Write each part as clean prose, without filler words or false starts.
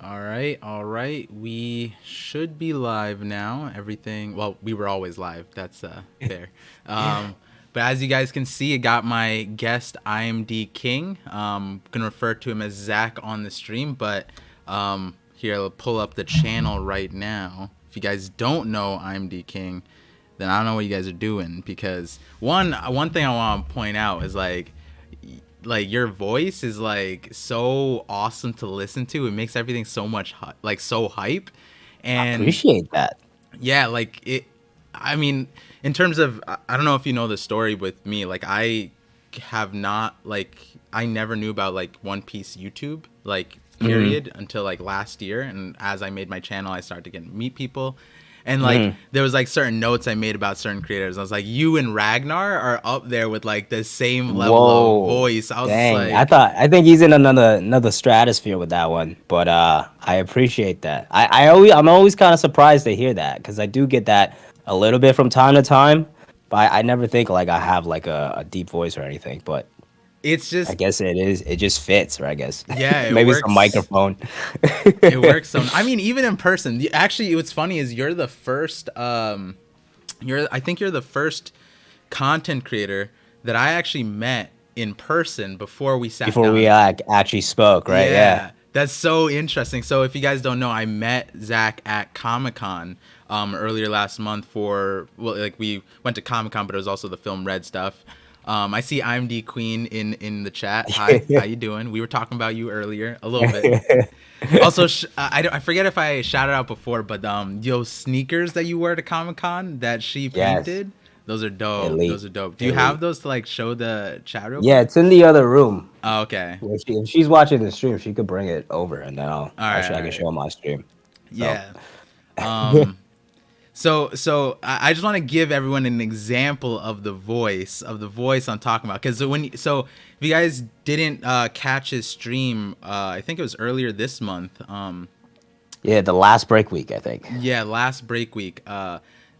All right. We should be live now. Everything. Well, we were always live. That's fair. But as you guys can see, I got my guest IMD King. Gonna refer to him as Zach on the stream, but here I'll pull up the channel right now. If you guys don't know IMD King, then I don't know what you guys are doing, because one thing I want to point out is like your voice is like so awesome to listen to. It makes everything so much like so hype. I And appreciate that. yeah, like it, I mean, in terms of, I don't know if you know the story with me, like I have not, like I never knew about like One Piece YouTube, like Hmm. period, until like last year. And as I made my channel, I started to get meet people, and like Hmm. there was like certain notes I made about certain creators. I was like, you and Ragnar are up there with like the same level of Whoa, voice. I was just dang! like, I think he's in another stratosphere with that one. But I appreciate that. I'm always kind of surprised to hear that because I do get that a little bit from time to time. But I never think like I have like a deep voice or anything. But it's I just, guess it just fits, right? I guess yeah, it maybe it's the works. microphone. It works. So I mean, even in person, actually, what's funny is you're the first. I think you're the first content creator that I actually met in person before we sat Before we down. actually spoke, right? Yeah. Yeah, that's so interesting. So if you guys don't know, I met Zach at Comic Con earlier last month for, well, like we went to Comic Con, but it was also the film Red stuff. I see IMD Queen in the chat. Hi, how you doing? We were talking about you earlier a little bit. Also, I forget if I shouted out before, but yo, sneakers that you wear to Comic Con that she Yes. painted, those are dope. Those Elite. are dope. Do you have Elite. those to like show the chat real Yeah, quick? it's in the other room. Oh, okay. If she's watching the stream, she could bring it over, and then All right. I All can right. show my stream. So, Yeah. Um. So I just want to give everyone an example of the voice I'm talking about. Because if you guys didn't catch his stream, I think it was earlier this month. yeah, the last break week, I think. Yeah, last break week,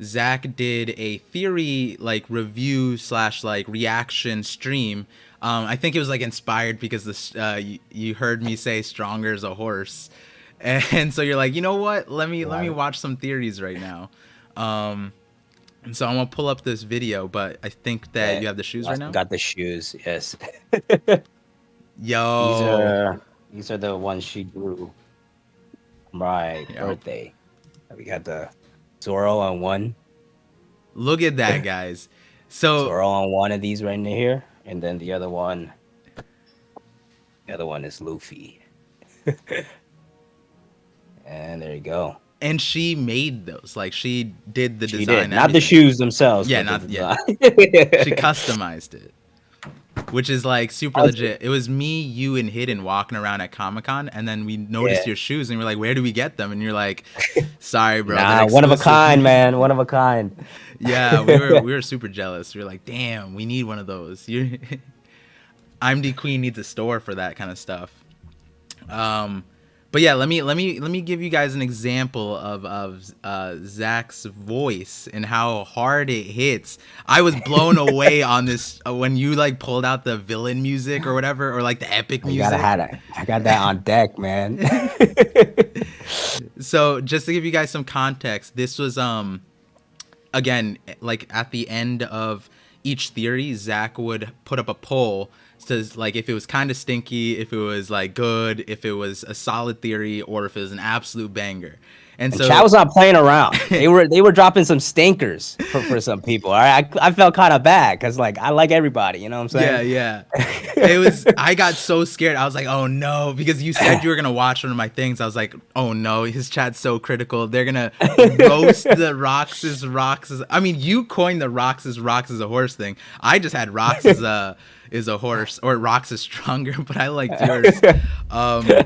Zach did a theory like review slash like reaction stream. I think it was like inspired because you heard me say stronger as a horse, and so you're like, you know what? Let me Yeah, watch some theories right now. Um, and so I'm gonna pull up this video, but I think that yeah. you have the shoes I right now. got the shoes. Yes, these Yo, are these are the ones she drew for my yo, birthday. We got the Zoro on one, look at that, guys. So Zoro on one of these right in here, and then the other one is Luffy. And there you go. and she made those, like she did the She did design, not the everything. shoes themselves, Yeah, but the not yeah. She design. customized it, which is like super Also, legit. It was me, you, and Hidden walking around at Comic Con, and then we yeah. noticed your shoes, and we're like, "Where do we get them?" And you're like, "Sorry, bro, they're Nah, one of a exclusive." kind, man. One of a kind. Yeah, we were super jealous. We were like, "Damn, we need one of those." You, IMD Queen needs a store for that kind of stuff. Um, but yeah, let me give you guys an example of Zach's voice and how hard it hits. I was blown away on this when you like pulled out the villain music or whatever, or like the epic You gotta music. have that. I got that on deck, man. So just to give you guys some context, this was again, like at the end of each theory, Zach would put up a poll, says like if it was kind of stinky, if it was like good, if it was a solid theory, or if it was an absolute banger. And And Chad so was not playing around. They were dropping some stinkers for some people. All right, I felt kind of bad because like I like everybody. You know what yeah, I'm yeah. I got so scared. I was like, oh no, because you said saying? you were gonna watch one of my things. I was like, oh no, his chat's so critical. They're gonna roast the Roxas. I mean, you coined the Rocks is a horse thing. I just had Rocks is a horse, or Rocks is stronger, but I liked yours. Um,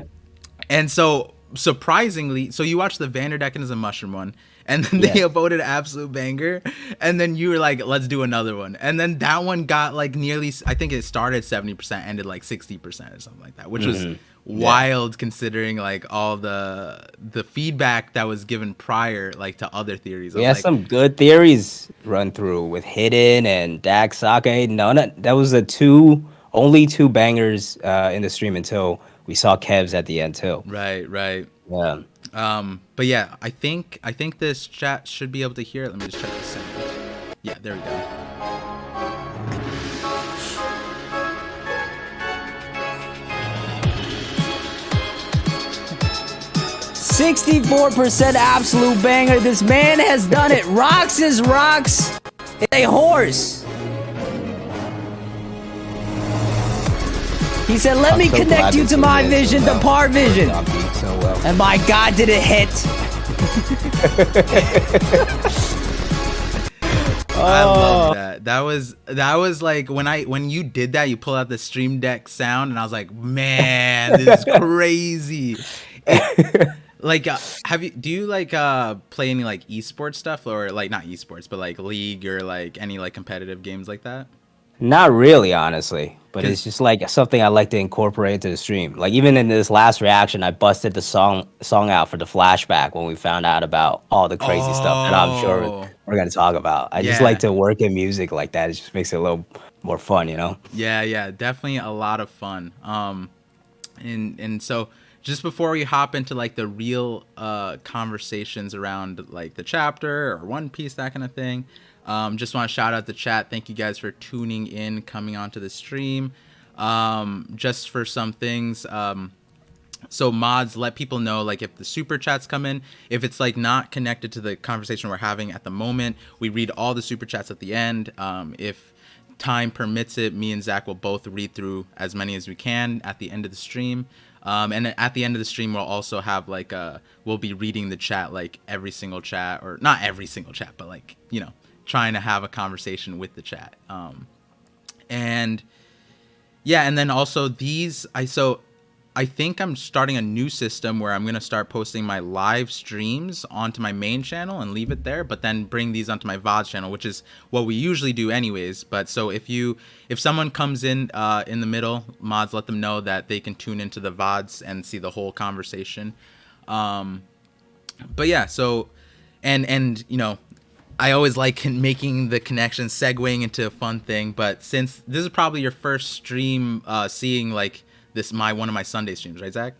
and so surprisingly, so you watched the Vanderdecken as a mushroom one, and then they Yes. voted absolute banger, and then you were like, let's do another one, and then that one got like nearly, I think it started 70%, ended like 60% or something like that, which was Hmm. Yeah. wild considering like all the feedback that was given prior, like to other theories. I We was had like, some good theories run through with Hidden and Dak Sake. That was the only two bangers in the stream until we saw Kev's at the end too. right, right. Yeah. But yeah, I think this chat should be able to hear it. Let me just check the sound. Yeah, there we go. 64% absolute banger. This man has done it. Rocks is rocks. It's a horse. He said, let me connect you to my vision, the ParVision. And my God, did it hit. I love that. That was like when you did that, you pull out the Stream Deck sound, and I was like, man, this is crazy. Like, do you like play any like esports stuff, or like not esports, but like League or like any like competitive games like that? Not really, honestly, but it's 'Cause just like something I like to incorporate into the stream. Like even in this last reaction, I busted the song out for the flashback when we found out about all the crazy stuff that I'm sure oh we're gonna talk about. I just like yeah, to work in music like that. It just makes it a little more fun, you know? yeah, definitely a lot of fun. And so just before we hop into like the real conversations around like the chapter or One Piece, that kind of thing, just want to shout out the chat. Thank you guys for tuning in, coming onto the stream. Just for some things, so mods, let people know like if the super chats come in, if it's like not connected to the conversation we're having at the moment, we read all the super chats at the end. If time permits it, me and Zach will both read through as many as we can at the end of the stream. And at the end of the stream, we'll also have like we'll be reading the chat, like every single chat, or not every single chat, but like, trying to have a conversation with the chat. And yeah, and then also I think I'm starting a new system where I'm going to start posting my live streams onto my main channel and leave it there, but then bring these onto my VODs channel, which is what we usually do anyways. But so if someone comes in the middle, mods, let them know that they can tune into the VODs and see the whole conversation. But yeah, so and I always like making the connection, segueing into a fun thing. But since this is probably your first stream seeing like one of my Sunday streams, right, Zach?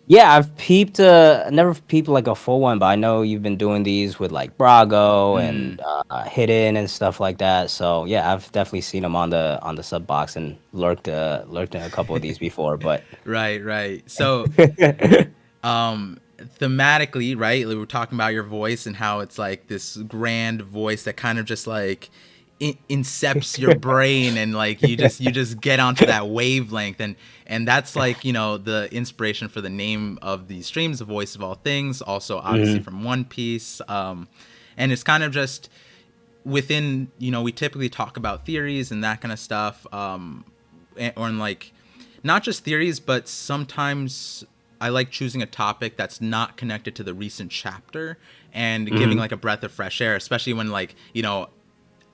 Yeah, I've peeped. Never peeped like a full one, but I know you've been doing these with like Brago and Hidden and stuff like that. So yeah, I've definitely seen them on the sub box and lurked in a couple of these before. But Right. So, thematically, right, we were talking about your voice and how it's like this grand voice that kind of just like incepts your brain, and like you just get onto that wavelength, and that's like the inspiration for the name of the streams, the voice of all things, also obviously from One Piece. And it's kind of just within, we typically talk about theories and that kind of stuff, or in like not just theories, but sometimes I like choosing a topic that's not connected to the recent chapter and giving like a breath of fresh air, especially when like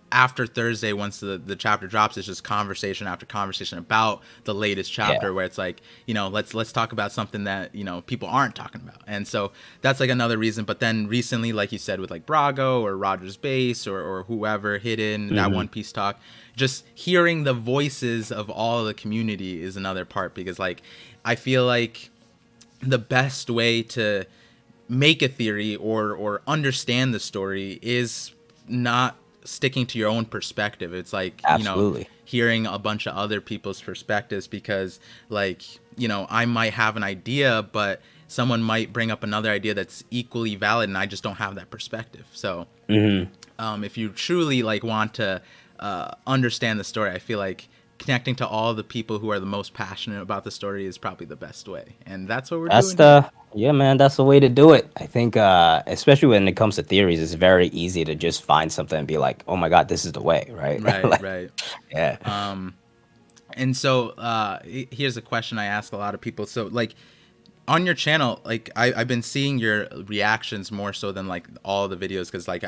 after Thursday, once the chapter drops, it's just conversation after conversation about the latest chapter, where it's like, let's talk about something that, people aren't talking about. And so that's like another reason. But then recently, like you said, with like Brago or Roger's Base or whoever, Hidden, that One Piece talk, just hearing the voices of all of the community is another part, because like, I feel like the best way to make a theory or understand the story is not sticking to your own perspective. It's like, absolutely, hearing a bunch of other people's perspectives, because like, I might have an idea, but someone might bring up another idea that's equally valid, and I just don't have that perspective. So if you truly like want to understand the story, I feel like connecting to all the people who are the most passionate about the story is probably the best way, and that's what we're doing. Yeah, man, that's the way to do it. I think, especially when it comes to theories, it's very easy to just find something and be like, "Oh my God, this is the way," right? Like, Right. yeah. And so here's a question I ask a lot of people. So like on your channel, like I've been seeing your reactions more so than like all the videos, because like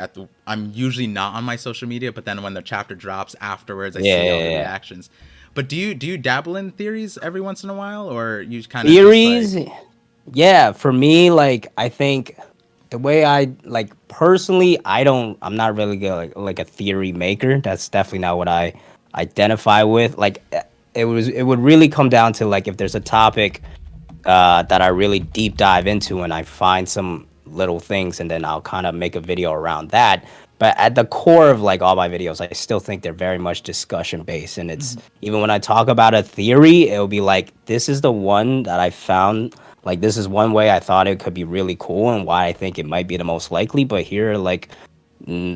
I'm usually not on my social media, but then when the chapter drops afterwards, I see all the reactions. But do you dabble in theories every once in a while, or you kind of Theories, just like... yeah. For me, like I think the way I like personally, I'm not really like a theory maker. That's definitely not what I identify with. Like it would really come down to like if there's a topic that I really deep dive into, and I find some little things, and then I'll kind of make a video around that. But at the core of like all my videos, I still think they're very much discussion based, and it's Mhm. even when I talk about a theory, it'll be like this is the one that I found. Like this is one way I thought it could be really cool, and why I think it might be the most likely. But here are like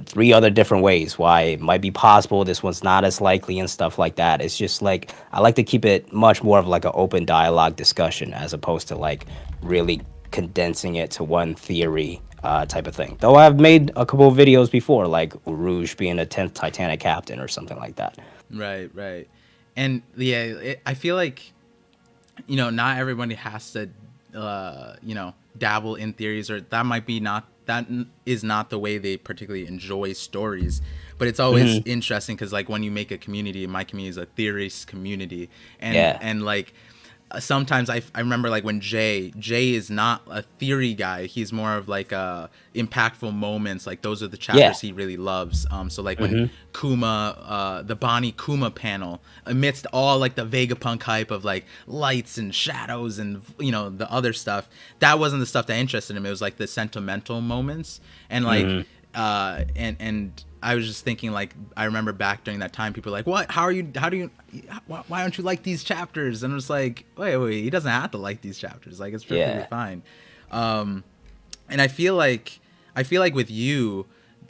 three other different ways why it might be possible. This one's not as likely and stuff like that. It's just like I like to keep it much more of like an open dialogue discussion as opposed to like really condensing it to one theory type of thing. Though I've made a couple of videos before, like Rouge being a 10th Titanic captain or something like that. Right, right. And yeah, I feel like, not everybody has to, dabble in theories, or that might be not, is not the way they particularly enjoy stories. But it's always Hmm. interesting because, like, when you make a community, my community is a theorist community, and Yeah. like sometimes I remember like when Jay is not a theory guy, he's more of like impactful moments, like those are the Yeah. chapters he really loves. So like when Hmm. Kuma, the Bonnie Kuma panel, amidst all like the Vegapunk hype of like lights and shadows and the other stuff, that wasn't the stuff that interested him. It was like the sentimental moments, and like Hmm. and I was just thinking, like, I remember back during that time, people were like, what, how do you, why don't you like these chapters? And I was like, wait, he doesn't have to like these chapters, like it's perfectly Yeah. fine. um and I feel like with you,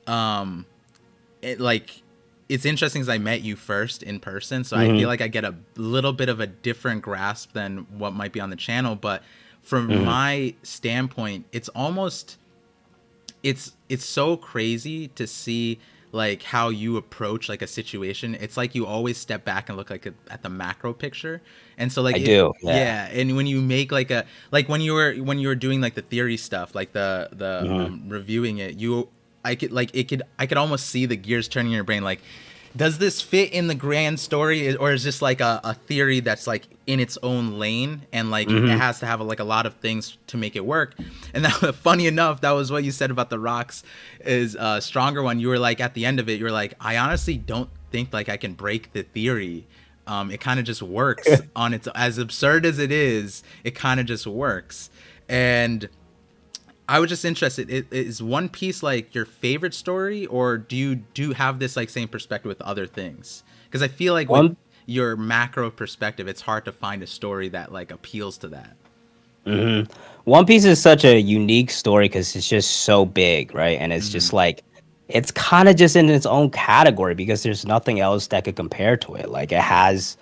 um it like it's interesting because I met you first in person, so I feel Hmm. like I get a little bit of a different grasp than what might be on the channel. But from Hmm. my standpoint, it's so crazy to see like how you approach like a situation. It's like you always step back and look like at the macro picture. And so like I do. Yeah. yeah, and when you make like a, like when you were doing like the theory stuff, like the Hmm. reviewing it, I could almost see the gears turning in your brain, like, does this fit in the grand story, or is this like a theory that's like in its own lane, and like it Hmm. has to have like a lot of things to make it work. And that, funny enough, that was what you said about the rocks is a stronger one. You were like, at the end of it, you were like, I honestly don't think like I can break the theory. It kind of just works on its, as absurd as it is, it kind of just works. And I was just interested. Is One Piece like your favorite story, or do you have this like same perspective with other things? Because I feel like with One. your macro perspective, it's hard to find a story that like appeals to that. Hmm. One Piece is such a unique story because it's just so big, right? And it's Mm-hmm. just like it's kind of just in its own category because there's nothing else that could compare to it. Like it has,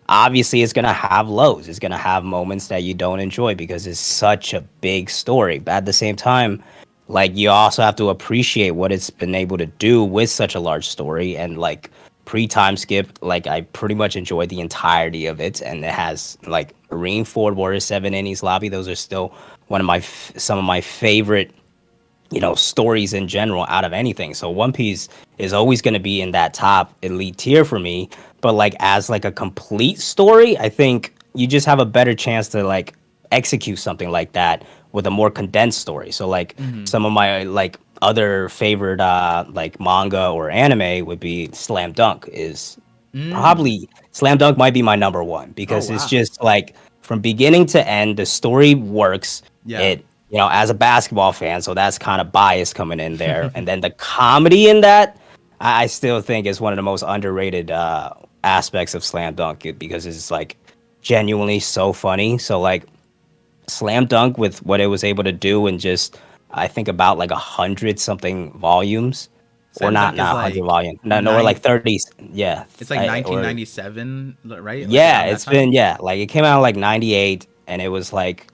obviously, it's gonna have lows. It's gonna have moments that you don't enjoy because it's such a big story. But at the same time, like you also have to appreciate what it's been able to do with such a large story. And like pre-time skip, like I pretty much enjoyed the entirety of it, and it has like Marine Ford Warrior 7 Innies Lobby. Those are still one of my some of my favorite stories in general out of anything. So One Piece is always going to be in that top elite tier for me. But like as like a complete story, I think you just have a better chance to like execute something like that with a more condensed story. So like Mm-hmm. some of my like other favorite like manga or anime would be Slam Dunk. Is Mm. probably Slam Dunk might be my number one Oh because it's wow. just like from beginning to end, the story works. Yeah. It, as a basketball fan, so that's kind of bias coming in there. And then the comedy in that, I still think is one of the most underrated aspects of Slam Dunk because it's like genuinely so funny. So like Slam Dunk with what it was able to do in just I think about like 100 something volumes, or Slam Dunk is not 100 like volumes, no, or like nine. 30, yeah, It's like or 1997, right? Like yeah, around that it's time. been, yeah, like it came out in like 98, and it was like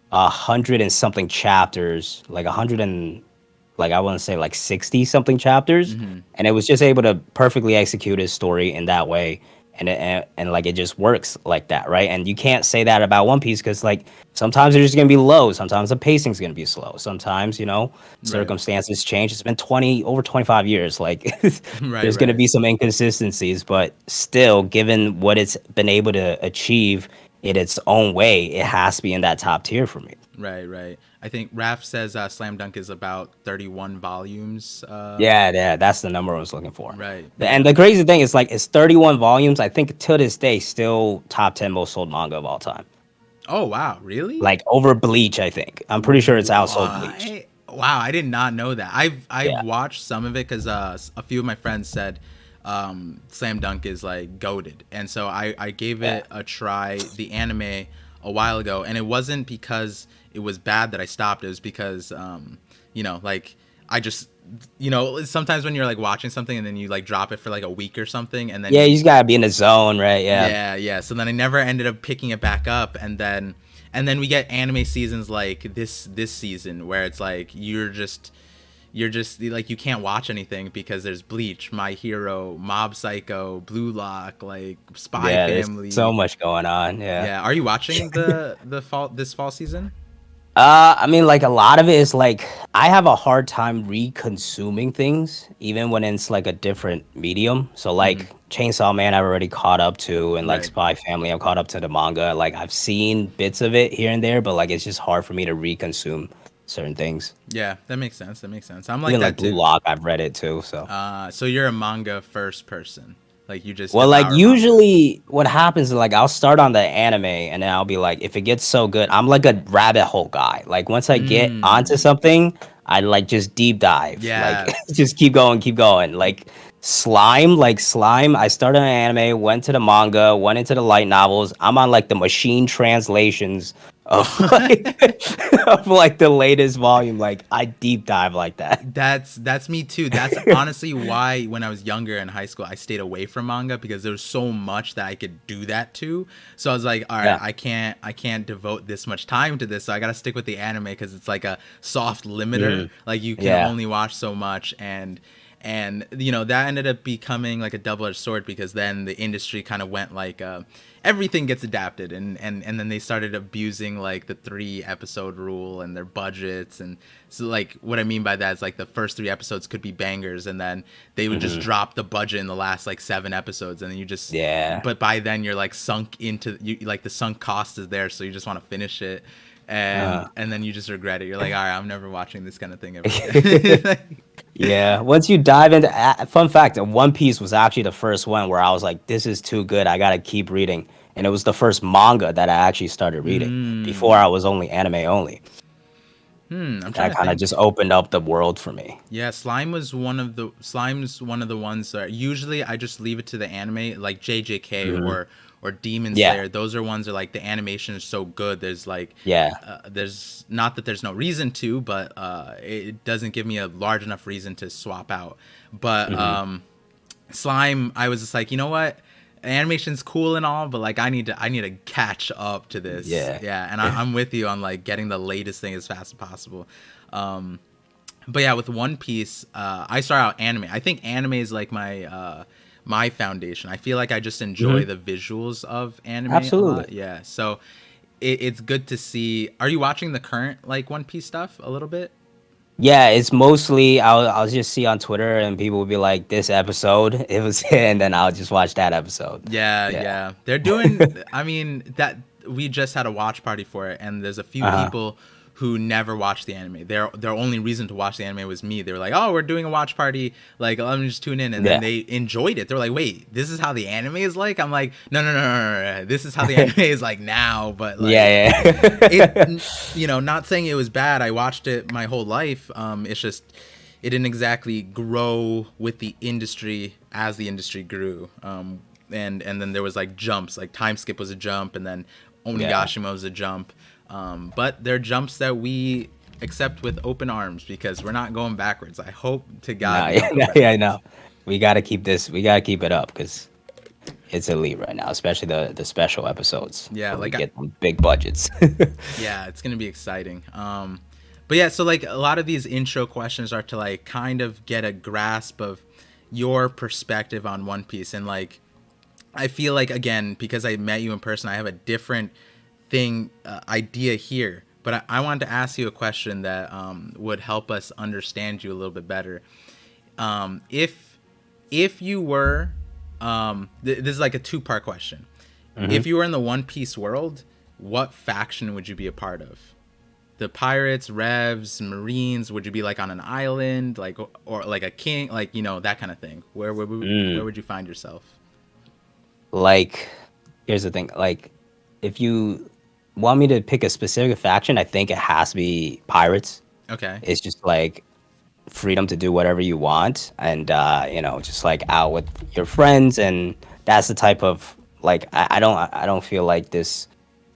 100 and something chapters, like 100 and like I want to say like 60 something chapters, Mm-hmm. and it was just able to perfectly execute his story in that way, and like it just works like that, right? And you can't say that about One Piece because like sometimes there's just gonna be low, sometimes the pacing's gonna be slow, sometimes Right. circumstances change. It's been 25 years, like Right. there's gonna Right. be some inconsistencies, but still, given what it's been able to achieve in its own way, it has to be in that top tier for me. Right. Right. I think Raph says Slam Dunk is about 31 volumes. Yeah, yeah, that's the number I was looking for. Right. And the crazy thing is, like, it's 31 volumes. I think to this day, still top 10 most sold manga of all time. Oh wow, really? like over Bleach. I think I'm pretty sure it's outsold Bleach. What? Wow, I did not know that. I've Yeah, watched some of it because a few of my friends said Slam Dunk is like goated, and so I gave yeah, it a try, the anime, a while ago, and it wasn't because it was bad that I stopped. It was because like I just sometimes when you're like watching something and then you like drop it for like a week or something, and then yeah. You you just gotta be in the zone, right? Yeah, yeah, yeah. So then I never ended up picking it back up, and then we get anime seasons like this season where it's like you're just like you can't watch anything because there's Bleach, My Hero, Mob Psycho, Blue Lock, like Spy yeah. There's so Family. much going on. Yeah. Yeah, are you watching the fall this fall season? I mean, like a lot of it is like I have a hard time re-consuming things, even when it's like a different medium. So Mm, like Chainsaw Man, I've already caught up to, and like right. Spy Family, I've caught up to the manga. Like I've seen bits of it here and there, but like it's just hard for me to re-consume certain things. Yeah, that makes sense. That makes sense. I'm like Even like that Blue too. Lock, I've read it too. So. So you're a manga first person, like you just Well, like devour manga. usually what happens is like I'll start on the anime and then I'll be like, if it gets so good, I'm like a rabbit hole guy. Like once I get onto Mm, something, I like just deep dive. Like yeah. just keep going. Like slime, I started on anime, went to the manga, went into the light novels. I'm on like the machine translations of like of like the latest volume. Like I deep dive like that. That's me too. That's honestly why when I was younger in high school I stayed away from manga because there was so much that I could do that to. So I was like, all right, Yeah. I can't devote this much time to this. So I got to stick with the anime because it's like a soft limiter. Mhm. Like you can Yeah. only watch so much and that ended up becoming like a double-edged sword because then the industry kind of went like everything gets adapted and then they started abusing like the 3 episode rule and their budgets and so like what I mean by that is like the first 3 episodes could be bangers and then they would just Hmm. drop the budget in the last like 7 episodes and then you just Yeah. but by then you're like sunk into you like the sunk cost is there so you just want to finish it and then you just regret it. You're like, all right, I'm never watching this kind of thing ever again. Yeah, once you dive into fun fact, One Piece was actually the first one where I was like, this is too good. I gotta keep reading. And it was the first manga that I actually started reading. Before I mm, was only anime only. I'm trying That to kind of think. just opened up the world for me. Yeah, Slime's one of the ones that usually I just leave it to the anime like JJK Hmm. or Demon Yeah, Slayer. Those are ones that like the animation is so good. There's like yeah. there's not that there's no reason to, but it doesn't give me a large enough reason to swap out. But Hmm. Slime, I was just like, you know what? Animation's cool and all, but like I need to catch up to this. Yeah. Yeah, and I'm with you on like getting the latest thing as fast as possible. But yeah, with One Piece, I start out anime. I think anime is like my foundation. I feel like I just enjoy Hmm. the visuals of anime a lot. Absolutely. Yeah, so it's good to see. Are you watching the current like One Piece stuff a little bit? Yeah, it's mostly I'll just see on Twitter and people will be like, this episode, it was, and then I'll just watch that episode. Yeah, Yeah. yeah. They're doing I mean that we just had a watch party for it and there's a few Uh-huh. people who never watched the anime. Their only reason to watch the anime was me. They were like, "Oh, we're doing a watch party. Like, let me just tune in." And then Yeah. they enjoyed it. They were like, "Wait, this is how the anime is like?" I'm like, "No, no, no, no, no, no. This is how the anime is like now, but like Yeah, it yeah. not saying it was bad. I watched it my whole life. It's just it didn't exactly grow with the industry as the industry grew. And then there was like jumps, like time skip was a jump, and then Yeah. Onigashima was a jump. But they're jumps that we accept with open arms because we're not going backwards. I hope to God No, we yeah, don't go yeah, I backwards. know. We gotta keep this. We gotta keep it up because it's elite right now, especially the special episodes Yeah, where we like get them big budgets. yeah, it's gonna be exciting. But yeah, so like a lot of these intro questions are to like kind of get a grasp of your perspective on One Piece, and like I feel like again because I met you in person, I have a different thing idea here. But I wanted to ask you a question that would help us understand you a little bit better. If you were this is like a two-part question. If Hmm. you were in the One Piece world, what faction would you be a part of? The pirates, revs, marines? Would you be like on an island, like or like a king, like that kind of thing? Where Mm. would you find yourself? Like, here's the thing. Like, if you want me to pick a specific faction, I think it has to be pirates. Okay. It's just like freedom to do whatever you want, and just like out with your friends, and that's the type of like I don't feel like this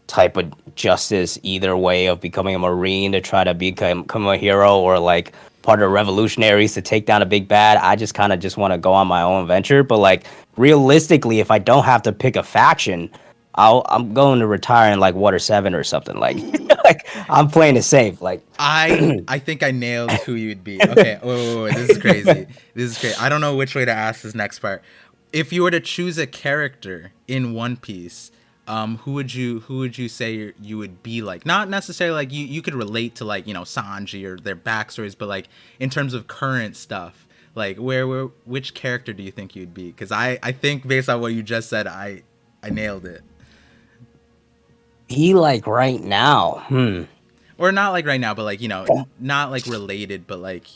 type of justice either way of becoming a marine to try to become a hero or like part of revolutionaries to take down a big bad. I just kind of just want to go on my own venture. But like realistically, if I don't have to pick a faction, I'm going to retire in like Water 7 or something. Like, like I'm playing it safe. Like I think I nailed who you'd be. Okay. Oh, this is crazy. This is great. I don't know which way to ask this next part. If you were to choose a character in One Piece, who would you say you would be like? Not necessarily like you could relate to like Sanji or their backstories, but like in terms of current stuff, like which character do you think you'd be? Because I think based on what you just said, I nailed it. he like right now. Or not like right now, but like not like related, but like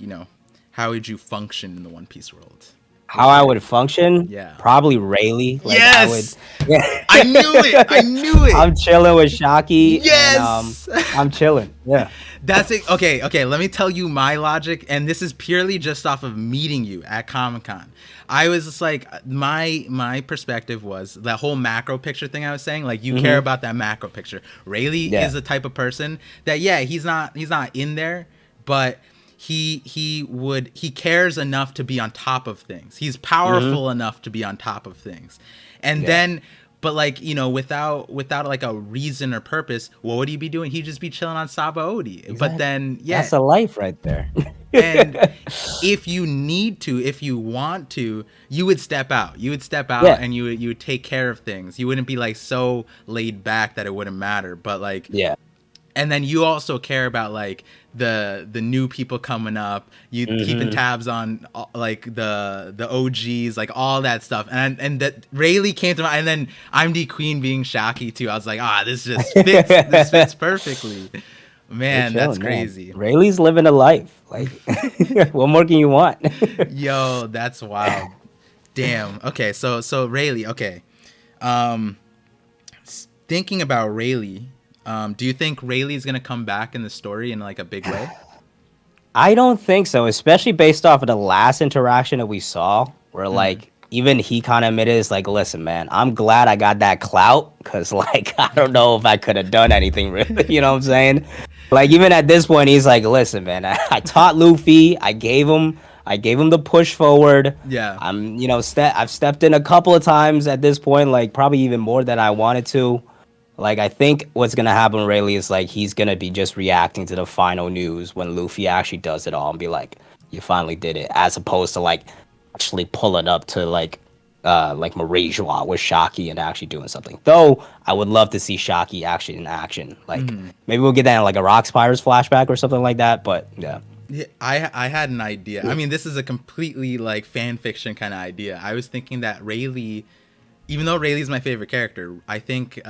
how would you function in the One Piece world? How Which I character? would function? Yeah. Probably Rayleigh. Like I would. Yes, I knew it. I knew it. I'm chilling with Shaki, and Yes. I'm chilling. Yeah. That's it. Okay, okay. Let me tell you my logic, and this is purely just off of meeting you at Comic-Con. I was just like, my perspective was that whole macro picture thing I was saying. Like, you care about that macro picture. Rayleigh Yeah. is the type of person that, yeah, he's not in there, but he cares enough to be on top of things. He's powerful enough to be on top of things, and then. But like without like a reason or purpose, what would he be doing? He'd just be chilling on Sabaody. Exactly. But then, yeah, That's a life right there. and if you need to, if you want to, you would step out. You would step out, Yeah. and you would take care of things. You wouldn't be like so laid back that it wouldn't matter. But like, Yeah. and then you also care about like the new people coming up. You keeping tabs on like the OGs, like all that stuff. And that Rayleigh came to mind, and then I'm the Queen being Shaki too. I was like, this just fits. This fits perfectly. Man, that's crazy. Man. Rayleigh's living a life. Like, what more can you want? Yo, that's wild. Damn. Okay, so Rayleigh. Okay, thinking about Rayleigh. Do you think Rayleigh's gonna come back in the story in like a big way? I don't think so, especially based off of the last interaction that we saw, where like even he kind of admitted, it's like, listen, man, I'm glad I got that clout, because like I don't know if I could have done anything really. You know what I'm saying? Like even at this point, he's like, listen, man, I taught Luffy, I gave him the push forward. Yeah. I'm I've stepped in a couple of times at this point, like probably even more than I wanted to. Like, I think what's going to happen with Rayleigh is, like, he's going to be just reacting to the final news when Luffy actually does it all and be like, you finally did it, as opposed to, like, actually pulling up to, like Marie-Joie with Shaki and actually doing something. Though, I would love to see Shaki actually in action. Like, maybe we'll get that in, like, a Rock Spires flashback or something like that, but, yeah. Yeah, I had an idea. I mean, this is a completely, like, fan fiction kind of idea. I was thinking that Rayleigh, even though Rayleigh's my favorite character, I think,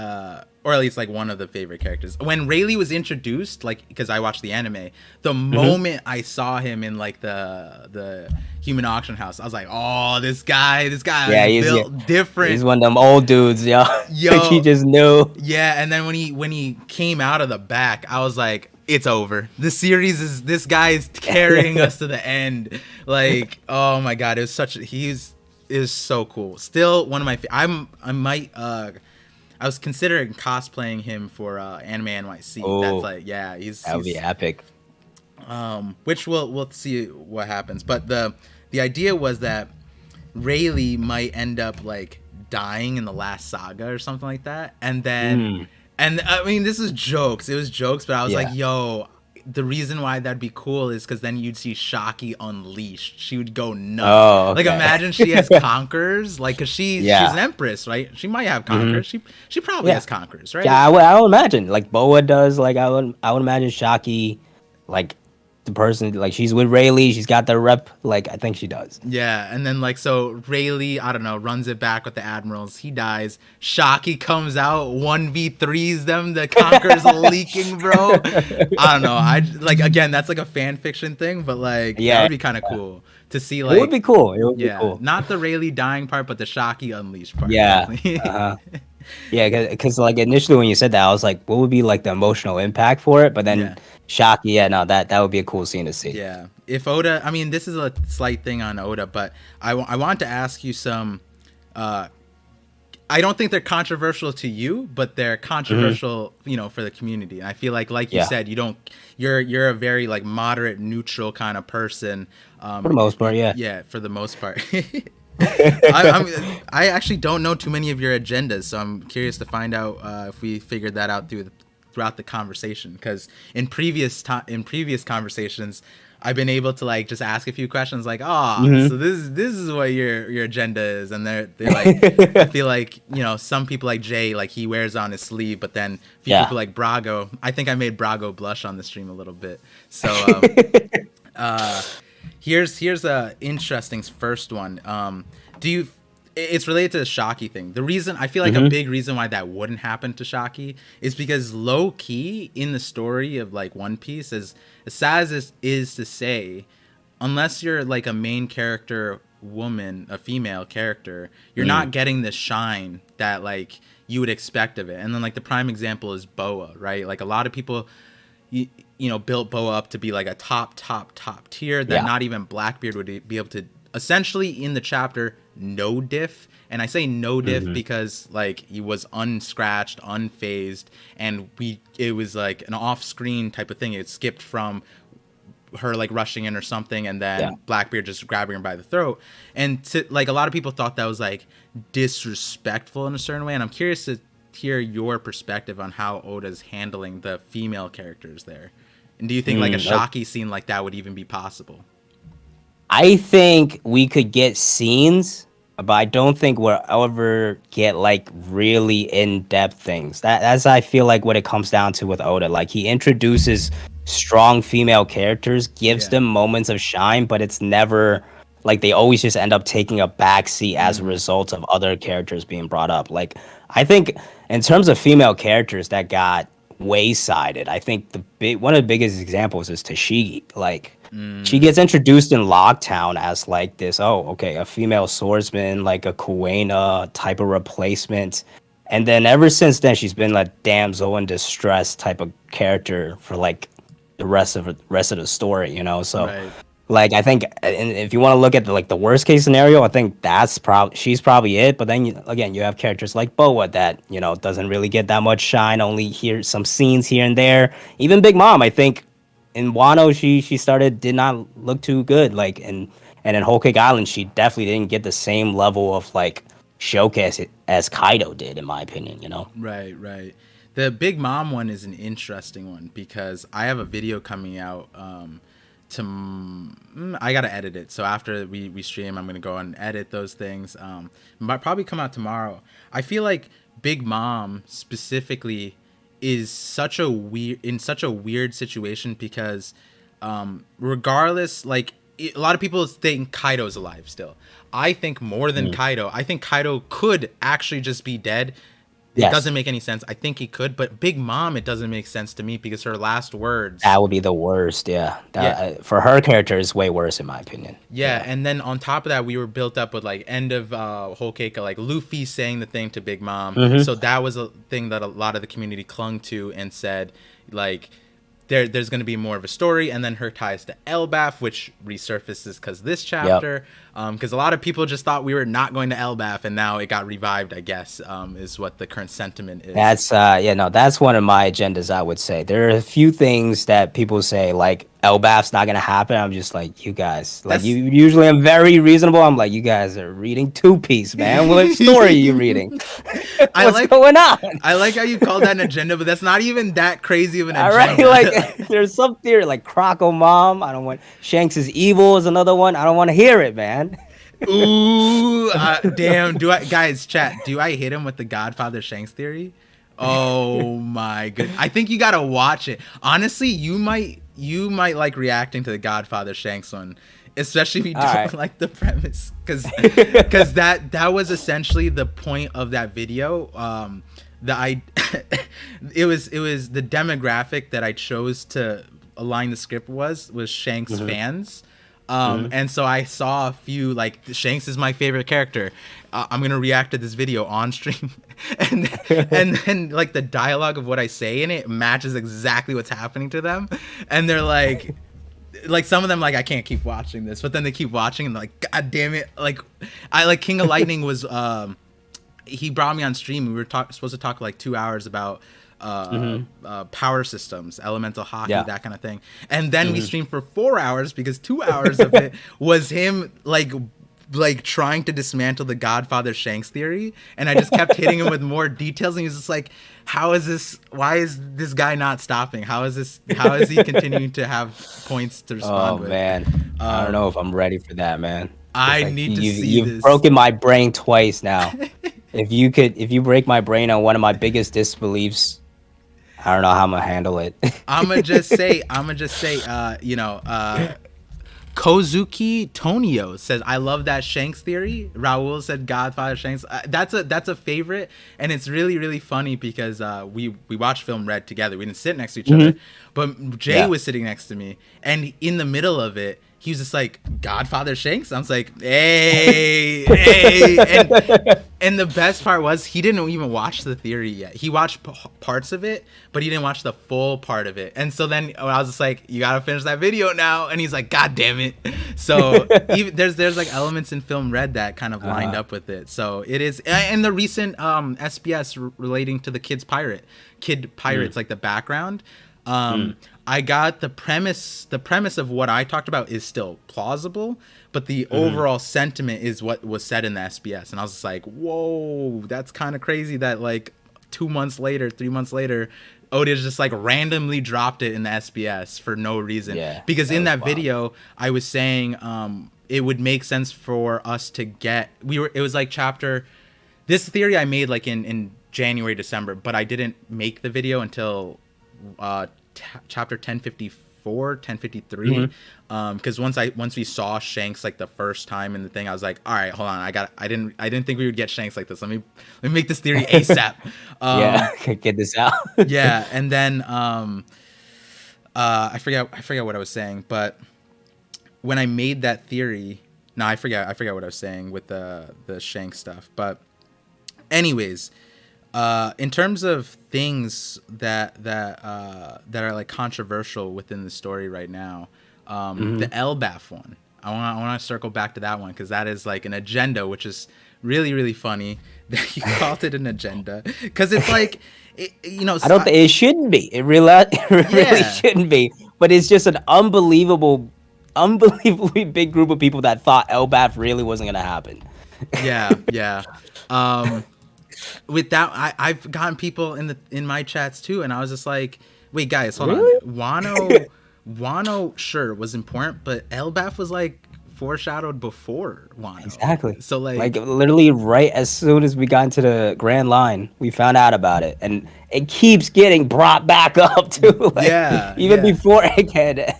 or at least like one of the favorite characters. When Rayleigh was introduced, like because I watched the anime, the moment I saw him in like the human auction house, I was like, oh, this guy is built different. He's one of them old dudes, yo. Like he just knew. Yeah, and then when he came out of the back, I was like, it's over. This guy is carrying us to the end. Like, oh my god, it was so cool. Still one of my I was considering cosplaying him for Anime NYC. Oh, that's like, yeah, that would be epic. Which we'll see what happens. But the idea was that Rayleigh might end up like dying in the last saga or something like that, and then and I mean this is jokes. It was jokes, but I was like, yo, the reason why that'd be cool is because then you'd see Shaki unleashed. She would go nuts. Oh, okay. Like imagine she has conquerors, like because she's an empress, right? She might have conquerors. She probably has conquerors, right? Yeah, I would imagine like Boa does. Like I would imagine Shaki, like the person, like she's with Rayleigh. She's got the rep. Like I think she does. Yeah, and then like so Rayleigh, I don't know, runs it back with the admirals. He dies. Shaki comes out 1v3s them. The conquerors leaking, bro. I don't know. I like again, that's like a fan fiction thing, but like that would be kind of cool to see. Like it would be cool. It would be cool. Not the Rayleigh dying part, but the Shaki unleashed part. Yeah. Yeah, because like initially when you said that, I was like, what would be like the emotional impact for it? But then Yeah. Shocky, yeah, no, that would be a cool scene to see. Yeah. If Oda, I mean, this is a slight thing on Oda, but I want to ask you some. Uh, I don't think they're controversial to you, but they're Hmm. controversial, for the community. And I feel like you Yeah, said, you're a very like moderate, neutral kind of person. for the most part, yeah. Yeah, for the most part. I actually don't know too many of your agendas, so I'm curious to find out if we figured that out throughout the conversation. Because in previous conversations, I've been able to like just ask a few questions, like, so Hmm. this is what your agenda is, and they're like, I feel like some people like Jay, like he wears on his sleeve, but then a few Yeah. people like Brago, I think I made Brago blush on the stream a little bit. So uh, here's a interesting first one. Do you? It's related to the Shocky thing. The reason I feel like a Hmm. big reason why that wouldn't happen to Shocky is because low key in the story of like One Piece, as sad as this is to say, unless you're like a main character woman, a female character, you're not Mm. getting the shine that like you would expect of it. And then like the prime example is Boa, right? Like a lot of people built Boa up to be like a top tier that Yeah. not even Blackbeard would be able to essentially in the chapter no diff. And I say no diff Hmm. because like he was unscratched, unfazed, and it was like an off-screen type of thing. It skipped from her like rushing in or something, and Yeah. then Blackbeard just grabbing her by the throat. And like a lot of people thought that was like disrespectful in a certain way. And I'm curious to hear your perspective on how Oda's handling the female characters there. And do you think like a Mm. Shocky scene like that would even be possible? I think we could get scenes, but I don't think we'll ever get like really in-depth things. That's I feel like what it comes down to with Oda. Like he introduces strong female characters, gives Yeah. them moments of shine, but it's never like they always just end up taking a backseat as a Mm-hmm. result of other characters being brought up. Like I think in terms of female characters that got waysided, I think one of the biggest examples is Tashigi. Like she Mm, gets introduced in Locktown as like this, oh, okay, a female swordsman, like a Kuena type of replacement. And then ever since then, she's been a damsel in distress type of character for like the rest of the story, you know. So, right. like, I think, and if you want to look at the worst case scenario, I think she's probably it. But then again, you have characters like Boa that doesn't really get that much shine, only hear some scenes here and there. Even Big Mom, I think in Wano she started did not look too good. Like and in Whole Cake Island, she definitely didn't get the same level of like showcase as Kaido did, in my opinion. You know. Right, right. The Big Mom one is an interesting one because I have a video coming out. I gotta edit it. So after we stream, I'm gonna go and edit those things. Might probably come out tomorrow. I feel like Big Mom specifically is such a weird situation because regardless, like a lot of people think Kaido's alive still. I think more than Mm. Kaido. I think Kaido could actually just be dead. It Yes, doesn't make any sense. I think he could, but Big Mom, it doesn't make sense to me because her last words. that would be the worst. Yeah, Yeah, for her character is way worse in my opinion. yeah, Yeah. and then on top of that, we were built up with like end of Whole Cake, like Luffy saying the thing to Big Mom. Hmm. So that was a thing that a lot of the community clung to and said, like, there's going to be more of a story, and then her ties to Elbaf, which resurfaces because this Yep. chapter, because a lot of people just thought we were not going to Elbaf, and now it got revived. I guess is what the current sentiment is. That's yeah, no, that's one of my agendas, I would say. There are a few things that people say like LBAF's not gonna happen. I'm just like, you guys, like you That's usually I'm very reasonable. I'm like, you guys are reading Two Piece, man. What story are you reading? I What's like going on? I like how you call that an agenda, but that's not even that crazy of an All right, agenda. like there's some theory like Croco Mom. I don't want Shanks is evil is another one. I don't want to hear it, man. Ooh, damn! Do I, guys, chat? Do I hit him with the Godfather Shanks theory? Oh my good! I think you gotta watch it. Honestly, you might like reacting to the Godfather Shanks one, especially if you All don't right. like the premise, because that was essentially the point of that video. The I, it was the demographic that I chose to align the script was Shanks Mhm. fans. And so I saw a few, like, Shanks is my favorite character. I'm gonna react to this video on stream, and then like the dialogue of what I say in it matches exactly what's happening to them, and they're like some of them like I can't keep watching this, but then they keep watching and they're like, God damn it! Like I like King of Lightning was he brought me on stream. We were supposed to talk like 2 hours about power systems, elemental hockey, that kind of thing. And then we streamed for 4 hours because 2 hours of it was him like trying to dismantle the Godfather Shanks theory, and I just kept hitting him with more details, and he was just like, how is this, why is this guy not stopping, how is he continuing to have points to respond with? Man, I don't know if I'm ready for that, man. I need to see this. You've broken my brain twice now. If you break my brain on one of my biggest disbeliefs, I don't know how I'm gonna handle it. I'm gonna just say, Kozuki Tonio says, I love that Shanks theory. Raul said Godfather Shanks. That's a favorite, and it's really, really funny because we watched film Red together. We didn't sit next to each other, but Jay was sitting next to me, and in the middle of it, he was just like, Godfather Shanks? I was like, hey. And the best part was he didn't even watch the theory yet. He watched parts of it, but he didn't watch the full part of it. And so then I was just like, you got to finish that video now. And he's like, God damn it. So even, there's like elements in film Red that kind of lined up with it. So it is. And the recent SBS relating to the Kid Pirates, like the background. I got the premise of what I talked about is still plausible, but the overall sentiment is what was said in the SBS. And I was just like, whoa, that's kind of crazy that like 3 months later, Otis just like randomly dropped it in the SBS for no reason. Because in that video, I was saying it would make sense for us to get, it was like this theory I made like in January, December, but I didn't make the video until chapter 1053 because once we saw Shanks like the first time in the thing, I was like, all right, hold on, I didn't think we would get Shanks like this. Let me make this theory ASAP. Get this out. And then I forget what I was saying, but when I made that theory, I forget what I was saying with the Shanks stuff, but anyways, in terms of things that are like controversial within the story right now, the Elbaf one, I want to circle back to that one because that is like an agenda, which is really, really funny that you called it an agenda because it's like, I don't think it shouldn't be. It really shouldn't be. But it's just an unbelievably big group of people that thought Elbaf really wasn't gonna happen. Yeah. With that, I've gotten people in my chats too, and I was just like, wait, guys, hold on. Wano sure was important, but Elbaf was like foreshadowed before Wano. Exactly. So like literally right as soon as we got into the Grand Line, we found out about it, and it keeps getting brought back up too. Even before Egghead.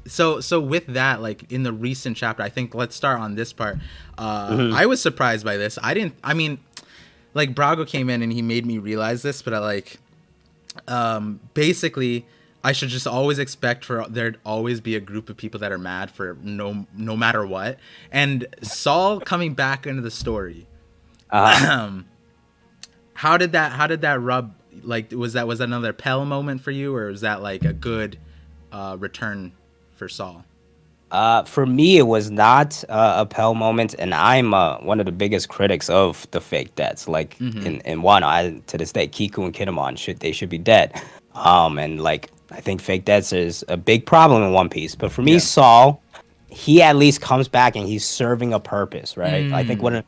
So with that, like in the recent chapter, I think let's start on this part. I was surprised by this. Like Brago came in and he made me realize this, but basically I should just always expect for there to always be a group of people that are mad for no matter what. And Saul coming back into the story, how did that rub? Like, was that another Pell moment for you, or was that like a good return for Saul? For me, it was not a Pell moment, and I'm one of the biggest critics of the fake deaths. Like in Wano, to this day, Kiku and Kinemon should be dead. And like I think fake deaths is a big problem in One Piece. But for me, Saul, he at least comes back and he's serving a purpose, right? I think one of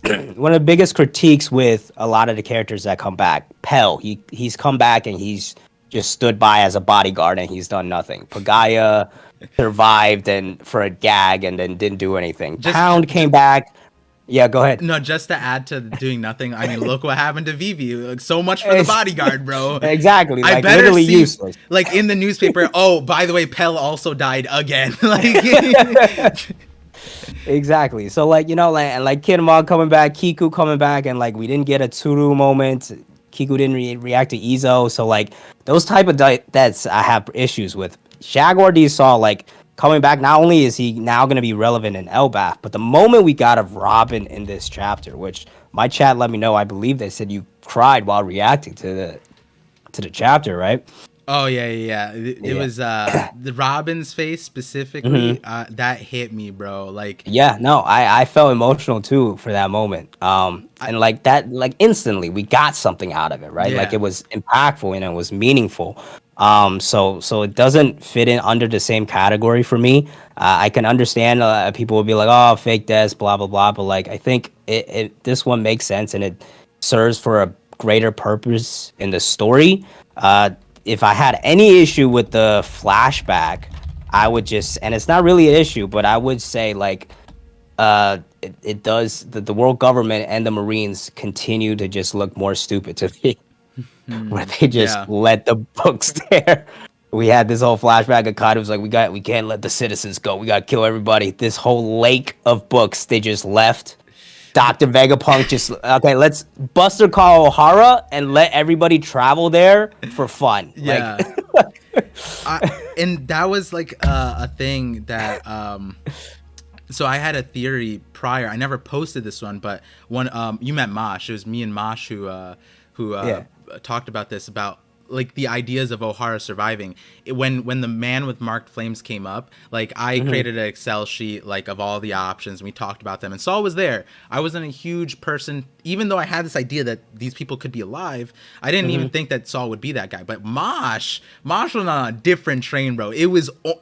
the biggest critiques with a lot of the characters that come back, Pell, he's come back and he's just stood by as a bodyguard and he's done nothing. Pagaya survived and for a gag and then didn't do anything. Pound came back. Yeah, go ahead. No, just to add to doing nothing. I mean, look what happened to Vivi. Like, so much for the bodyguard, bro. Exactly. Like, literally useless. Like in the newspaper. Oh, by the way, Pell also died again. Like. Exactly. So like like Kinemon coming back, Kiku coming back, and like we didn't get a Tsuru moment. Kiku didn't react to Izo. So like those type of deaths I have issues with. Jaguar D saw like coming back. Not only is he now going to be relevant in Elbath, but the moment we got of Robin in this chapter, which my chat let me know, I believe they said you cried while reacting to the chapter, right? Oh yeah. It Yeah. was the Robin's face specifically Hmm. that hit me, bro. Like Yeah, no, I felt emotional too for that moment. I And like that, like instantly we got something out of it, right? Like yeah. it was impactful and it was meaningful. So it doesn't fit in under the same category for me. I can understand people will be like, oh, fake deaths, blah blah blah, but like I think this one makes sense and it serves for a greater purpose in the story. If I had any issue with the flashback, I would just, and it's not really an issue, but I would say like it does the world government and the Marines continue to just look more stupid to me, where they just Yeah. let the books there. We had this whole flashback of Kaido was like, we can't let the citizens go. We gotta kill everybody. This whole lake of books they just left. Dr. Vegapunk just okay. Let's Buster call O'Hara and let everybody travel there for fun. Like, Yeah. I and that was like a thing that so I had a theory prior. I never posted this one, but one you met Mosh. It was me and Mosh who yeah. talked about this, about like the ideas of O'Hara surviving. When the man with marked flames came up, like I Hmm. created an Excel sheet like of all the options, and we talked about them, and Saul was there. I wasn't a huge person, even though I had this idea that these people could be alive. I didn't even Hmm. think that Saul would be that guy. But Mosh was on a different train, bro.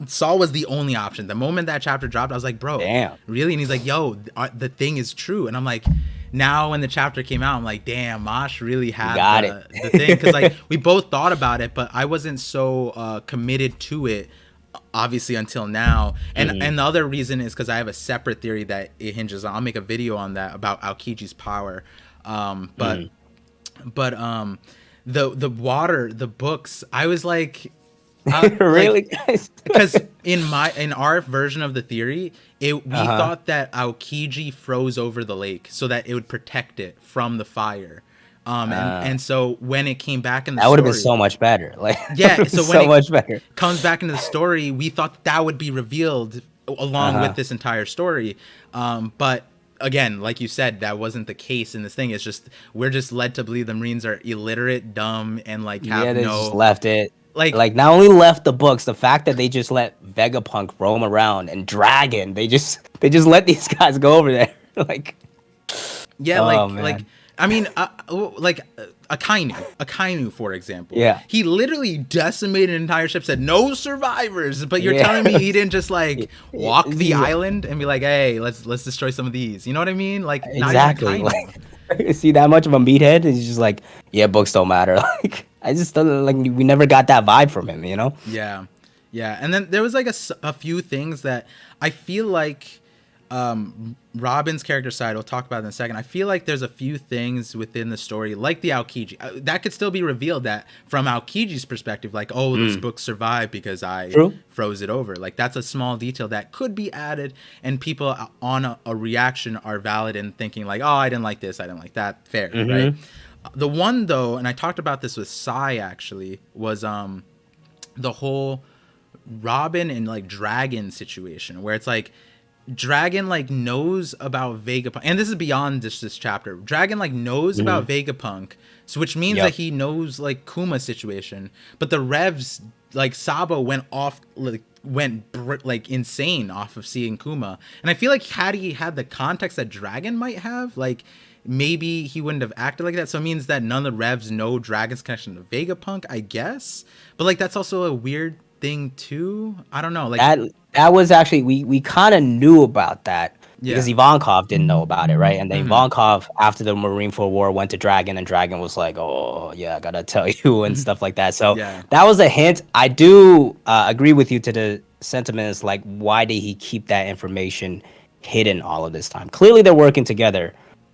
Saul was the only option. The moment that chapter dropped, I was like, bro, Damn. really? And he's like, yo, the thing is true. And I'm like, now when the chapter came out, I'm like, damn, Mosh really You had got the thing, because like it. we both thought about it, but I wasn't so committed to it, obviously, until now. And Hmm. and the other reason is because I have a separate theory that it hinges on. I'll make a video on that about Aokiji's power. Um, but Hmm. but the water, the books, I was like Really, guys? because in our version of the theory, we Uh-huh. thought that Aokiji froze over the lake so that it would protect it from the fire. Uh, And so when it came back in the that would have been story, so much better. Like, yeah, so when so it much better. comes back into the story, we thought that would be revealed along with Uh-huh. this entire story. But again, like you said, that wasn't the case in this thing. It's just we're just led to believe the Marines are illiterate, dumb, and like Yeah, have they just no left it. like Like, not only left the books, the fact that they just let Vegapunk roam around and Dragon, they just let these guys go over there. Like, yeah, oh like man. I mean, like Akainu, for example, Yeah. he literally decimated an entire ship, said no survivors. But you're telling me Yeah. he didn't just like walk the Yeah. island and be like, hey, let's destroy some of these. You know what I mean? Like not even Exactly. Akainu. Like, is he that much of a meathead? He's just like, yeah, books don't matter. Like, I just don't like we never got that vibe from him, you know? Yeah, yeah. And then there was like a few things that I feel like Robin's character side, we'll talk about in a second. I feel like there's a few things within the story, like the Aokiji, that could still be revealed, that from Aokiji's perspective, like, oh, this Mm. book survived because I True. froze it over. Like, that's a small detail that could be added, and people on a reaction are valid in thinking, like, oh, I didn't like this, I didn't like that. Fair, right? Mm-hmm. The one, though, and I talked about this with Sai actually, was the whole Robin and like Dragon situation, where it's like Dragon like knows about Vegapunk, and this is beyond just this chapter. Dragon like knows Mm-hmm. about Vegapunk, so which means that Yep. he knows like Kuma's situation. But the Revs, like Sabo, went off like like insane off of seeing Kuma, and I feel like had he had the context that Dragon might have, like maybe he wouldn't have acted like that. So it means that none of the Revs know Dragon's connection to Vegapunk, I guess. But like that's also a weird thing too. I don't know. Like That was actually we kind of knew about that because yeah. Ivankov didn't know about it, right? And then Hmm. Ivankov, after the Marineford War, went to Dragon, and Dragon was like, "Oh yeah, I gotta tell you," and stuff like that. So Yeah. that was a hint. I do agree with you to the sentiments. Like, why did he keep that information hidden all of this time? Clearly, they're working together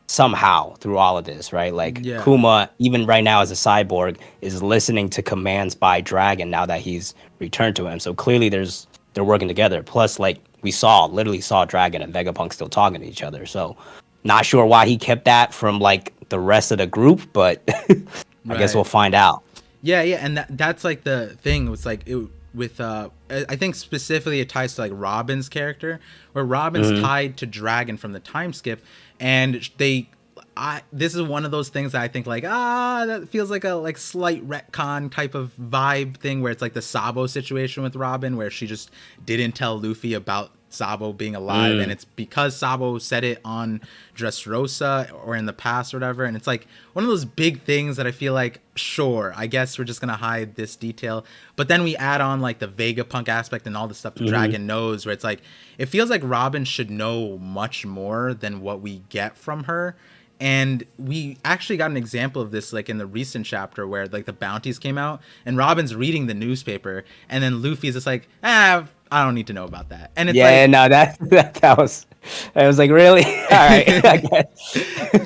somehow through all of this, right? Like Yeah. Kuma, even right now as a cyborg, is listening to commands by Dragon now that he's returned to him. So clearly, they're working together. Plus, like we literally saw Dragon and Vegapunk still talking to each other. So not sure why he kept that from like the rest of the group, but I guess we'll Right. find out. Yeah, yeah, and that's like the thing. It was like I think specifically it ties to like Robin's character, where Robin's Mhm. tied to Dragon from the time skip, and this is one of those things that I think like that feels like a like slight retcon type of vibe thing, where it's like the Sabo situation with Robin, where she just didn't tell Luffy about Sabo being alive, and it's because Sabo said it on Dressrosa or in the past or whatever, and it's like one of those big things that I feel like, sure, I guess we're just gonna hide this detail, but then we add on like the Vegapunk aspect and all the stuff the Dragon knows, where it's like it feels like Robin should know much more than what we get from her. And we actually got an example of this like in the recent chapter, where like the bounties came out and Robin's reading the newspaper, and then Luffy's just like, I don't need to know about that. And it's Yeah, like, no, that was, I was like, really? All right, I guess.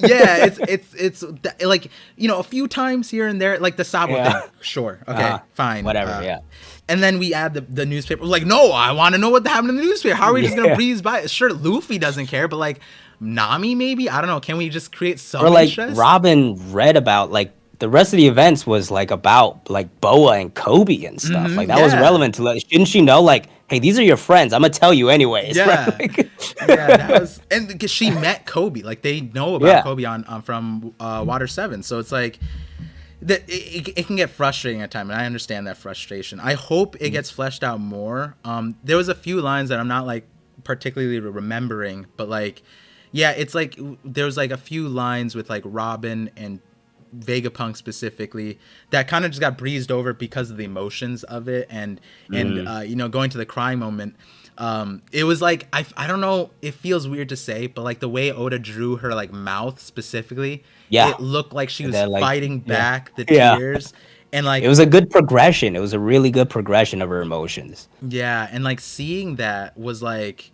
yeah, it's like, you know, a few times here and there, like the Sabo Yeah. thing. Sure, okay, fine, Whatever, yeah. And then we add the newspaper. Like, no, I want to know what happened in the newspaper. How are we just gonna Yeah. breeze by it? Sure, Luffy doesn't care, but like Nami, maybe, I don't know. Can we just create some Or like interest? Robin read about like the rest of the events was like about like Boa and Kobe and stuff. Like that was yeah. relevant to like, shouldn't she know like, hey, these are your friends. I'm gonna tell you anyways. Yeah, Right? yeah, that was, and because she met Kobe, like they know about Yeah. Kobe on from Water 7, so it's like that it can get frustrating at times, and I understand that frustration. I hope it gets fleshed out more. There was a few lines that I'm not like particularly remembering, but like, yeah, it's like there was like a few lines with like Robin and Vegapunk specifically that kind of just got breezed over because of the emotions of it, and you know, going to the crying moment. It was like I don't know, it feels weird to say, but like the way Oda drew her like mouth specifically, Yeah. it looked like she was Then, like, fighting back the Yeah. tears, and like It was a good progression. It was a really good progression of her emotions. yeah, and like seeing that was like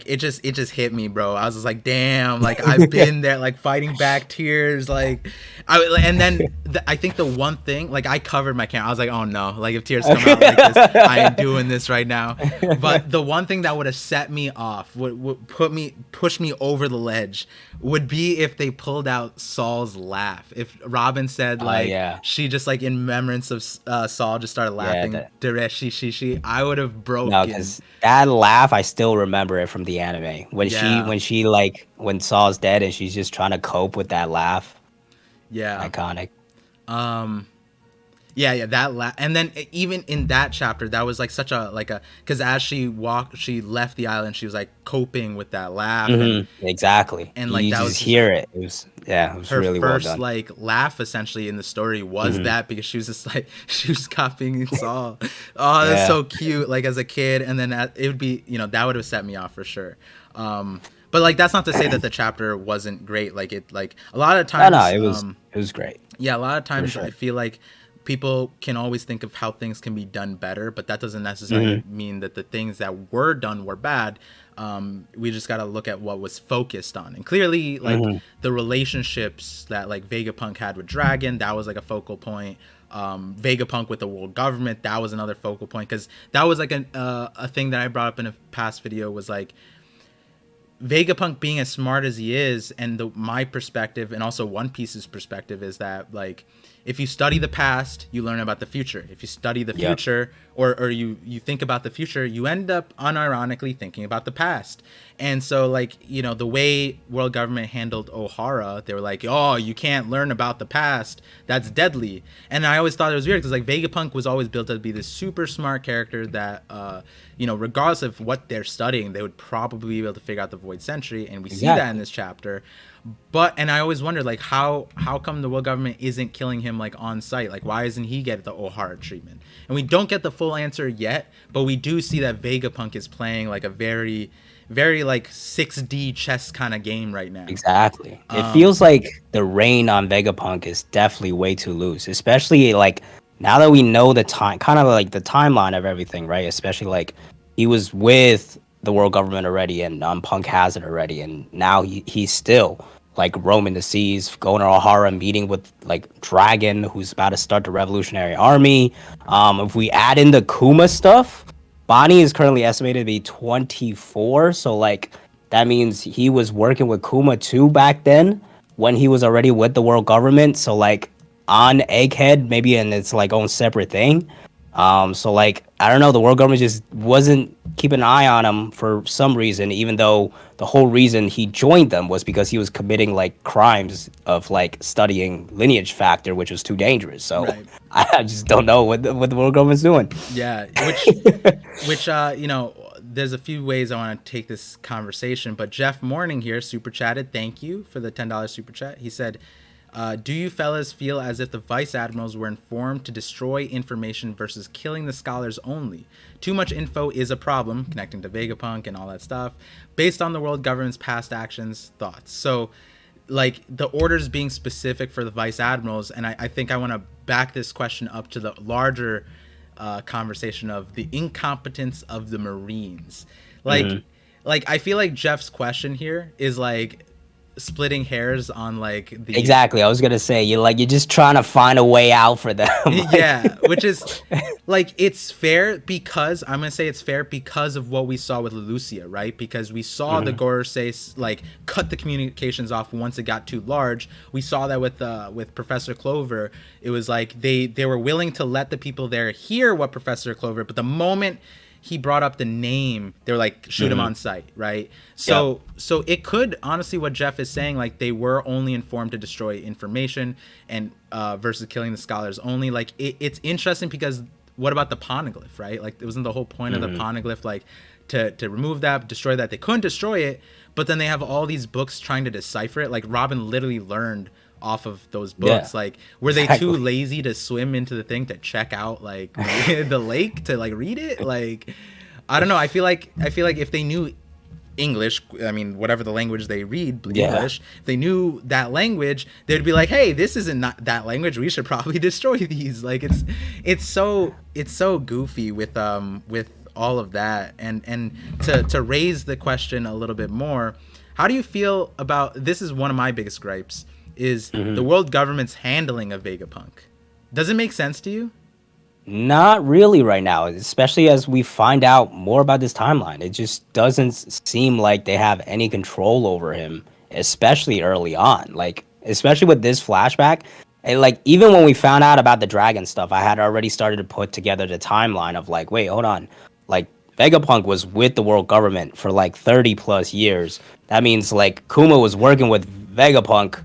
it just hit me, bro. I was just like, damn, like I've been there, like fighting back tears, like and then I think the one thing, like I covered my camera. I was like, oh no, like if tears come out like this, I ain't doing this right now. But the one thing that would have set me off, would push me over the ledge, would be if they pulled out Saul's laugh. If Robin said like yeah. she just like in remembrance of Saul just started laughing, Dereshi she, I would have broken. No, because that laugh, I still remember it from the anime when Yeah. she like when Saul's dead and she's just trying to cope with that laugh. Yeah. Iconic. Yeah, and then even in that chapter, that was like such a because as she left the island, she was like coping with that laugh. Exactly. And like you that just was hear it. It was her really well first done. like laugh essentially in the story was that, because she was just like she was copying Saul. Oh, that's Yeah. so cute. Like as a kid, and then it would be, you know, that would have set me off for sure. But like that's not to say that the chapter wasn't great. Like it, like a lot of times. No, it was great. Yeah, a lot of times sure. I feel like people can always think of how things can be done better, but that doesn't necessarily mean that the things that were done were bad. We just got to look at what was focused on, and clearly like the relationships that like Vegapunk had with Dragon, that was like a focal point. Vegapunk with the world government, that was another focal point, because that was like a thing that I brought up in a past video, was like Vegapunk being as smart as he is, and my perspective and also One Piece's perspective is that like if you study the past, you learn about the future. If you study the future, or you think about the future, you end up unironically thinking about the past. And so like, you know, the way world government handled Ohara, they were like, oh, you can't learn about the past, that's deadly. And I always thought it was weird, because like Vegapunk was always built to be this super smart character that you know, regardless of what they're studying, they would probably be able to figure out the Void Century, and we see that in this chapter. And I always wondered like how come the world government isn't killing him like on site? Like why isn't he get the Ohara treatment? And we don't get the full answer yet, but we do see that Vegapunk is playing like a very like 6D chess kind of game right now. Exactly. It feels like the reign on Vegapunk is definitely way too loose, especially like now that we know the time, kind of like the timeline of everything, right? Especially like he was with the world government already, and Punk has it already, and now he's still like roaming the seas, going to Ohara, meeting with like Dragon, who's about to start the Revolutionary Army. If we add in the Kuma stuff, Bonnie is currently estimated to be 24, so like that means he was working with Kuma too back then when he was already with the world government. So like on Egghead, maybe in its like own separate thing. So like I don't know, the world government just wasn't keeping an eye on him for some reason, even though the whole reason he joined them was because he was committing like crimes of like studying lineage factor, which was too dangerous. So Right. I just don't know what the world government's doing. Yeah, which you know, there's a few ways I want to take this conversation, but Jeff Morning here super chatted. Thank you for the $10 super chat. He said, do you fellas feel as if the vice admirals were informed to destroy information versus killing the scholars only? Too much info is a problem, connecting to Vegapunk and all that stuff, based on the world government's past actions. Thoughts? So like the orders being specific for the vice admirals, and I think I want to back this question up to the larger conversation of the incompetence of the Marines. Like, like I feel like Jeff's question here is like splitting hairs on like the Exactly. I was gonna say you're just trying to find a way out for them. yeah, which is like it's fair because I'm gonna say it's fair because of what we saw with Lucia, right? Because we saw the Gorosei like cut the communications off once it got too large. We saw that with Professor Clover. It was like they were willing to let the people there hear what Professor Clover, but the moment he brought up the name, they were like shoot him on sight, right? So so it could honestly, what Jeff is saying, like they were only informed to destroy information and versus killing the scholars only. Like it's interesting because what about the poneglyph, right? Like it wasn't the whole point of the poneglyph like to remove that, destroy that. They couldn't destroy it, but then they have all these books trying to decipher it. Like Robin literally learned off of those books. Like were they too lazy to swim into the thing to check out like the lake to like read it? Like I don't know, I feel like if they knew English, I mean whatever the language they read, English, if they knew that language, they'd be like, hey, this isn't not that language, we should probably destroy these. Like it's so goofy with all of that. And to raise the question a little bit more, how do you feel about this? Is one of my biggest gripes is the world government's handling of Vegapunk. Does it make sense to you? Not really right now, especially as we find out more about this timeline. It just doesn't seem like they have any control over him, especially early on. Like, especially with this flashback. And like, even when we found out about the dragon stuff, I had already started to put together the timeline of like, wait, hold on. Like, Vegapunk was with the world government for like 30 plus years. That means like Kuma was working with Vegapunk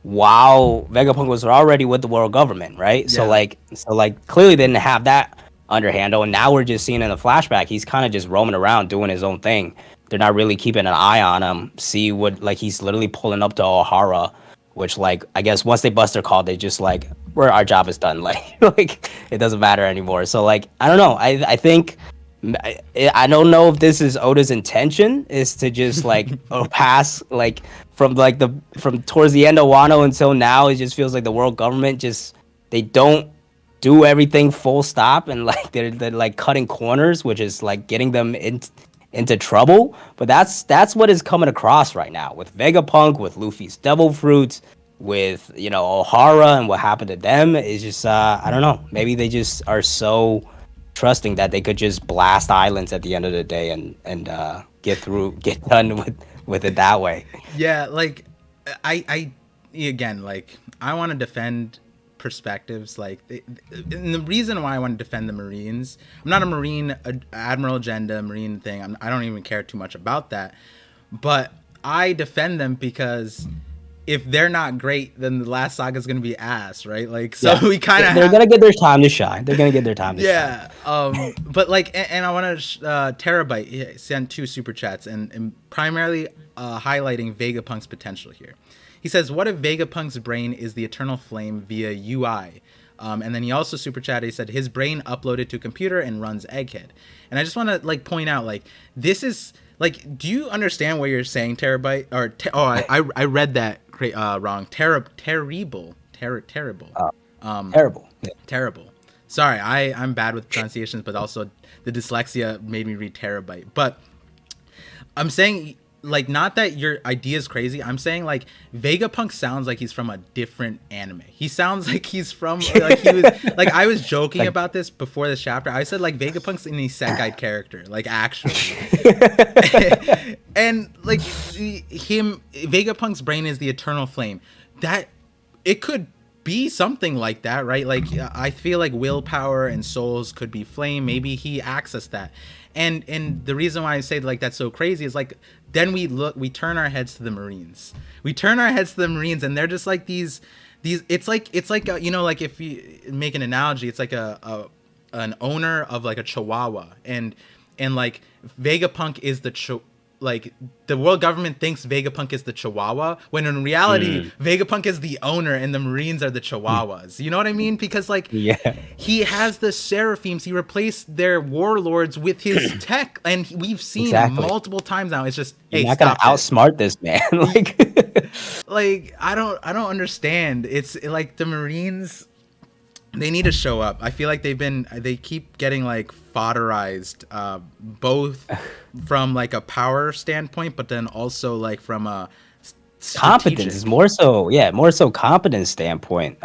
while Vegapunk was already with the world government, right? Yeah. So like clearly they didn't have that under handle, and now we're just seeing in the flashback he's kind of just roaming around doing his own thing. They're not really keeping an eye on him. See what like he's literally pulling up to Ohara, which like I guess once they bust their call, they just like our job is done. Like it doesn't matter anymore. So like I don't know. I think I don't know if this is Oda's intention is to just like pass like from towards the end of Wano until now. It just feels like the world government they don't do everything full stop, and like they're like cutting corners, which is like getting them into trouble. But that's what is coming across right now with Vegapunk, with Luffy's devil fruits, with Ohara and what happened to them. Is just I don't know, maybe they just are so trusting that they could just blast islands at the end of the day and get done with it that way. Yeah, like I again, like I want to defend perspectives, like and the reason why I want to defend the Marines, I'm not a Marine Admiral agenda Marine thing, I don't even care too much about that, but I defend them because if they're not great, then the last saga is going to be ass, right? Like, so we kind of they're going to get their time to shine. They're going to get their time to shine. Yeah. But like, and I want to Terabyte sent 2 super chats and primarily highlighting Vegapunk's potential here. He says, what if Vegapunk's brain is the eternal flame via UI? And then he also super chatted. He said his brain uploaded to a computer and runs Egghead. And I just want to like point out, like, this is like, do you understand what you're saying, Terabyte? Or I read that wrong. Terrible. Terrible. Yeah. Terrible. Sorry, I'm bad with pronunciations, but also the dyslexia made me read Terabyte. But I'm saying, like, not that your idea is crazy. I'm saying, like, Vegapunk sounds like he's from a different anime. He sounds like he's from, like, he was, like, I was joking about this before this chapter. I said, like, Vegapunk's an isekai character, like, actually. And, like, Vegapunk's brain is the eternal flame. That, it could be something like that, right? Like I feel like willpower and souls could be flame. Maybe he accessed that. And the reason why I say like that's so crazy is like then we turn our heads to the Marines. We turn our heads to the Marines and they're just like these it's like a, you know, like if you make an analogy, it's like an owner of like a chihuahua, and like Vegapunk is like the world government thinks Vegapunk is the chihuahua when in reality Vegapunk is the owner and the Marines are the chihuahuas. You know what I mean? Because like Yeah. he has the seraphims, he replaced their warlords with his tech, and we've seen Exactly. multiple times now. It's just, You're hey, not gonna stop it. outsmart this man. Like I don't understand. It's like the Marines, they need to show up. I feel like they keep getting like fodderized, both from like a power standpoint, but then also like from a Competence is strategic. more so, yeah, more so competence standpoint,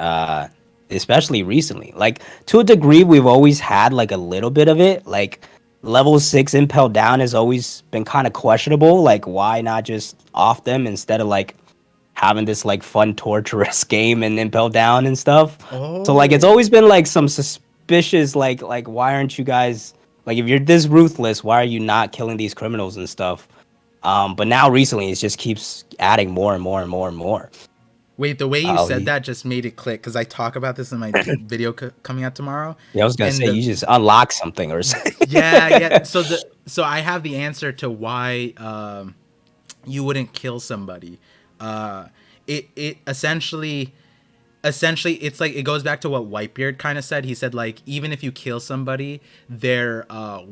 especially recently. Like to a degree, we've always had like a little bit of it. Like level 6 impel down has always been kind of questionable. Like why not just off them instead of like having this like fun torturous game and impel down and stuff. So like it's Oh, always been like some suspicious like why aren't you guys, like if you're this ruthless, why are you not killing these criminals and stuff? But now recently it just keeps adding more and more and more and more. wait, the way you Oh, said that just made it click because I talk about this in my video coming out tomorrow, yeah, I was gonna and say the you just unlock something or something. yeah, yeah. So I have the answer to why you wouldn't kill somebody. It essentially it's like it goes back to what Whitebeard kind of said. He said like even if you kill somebody, their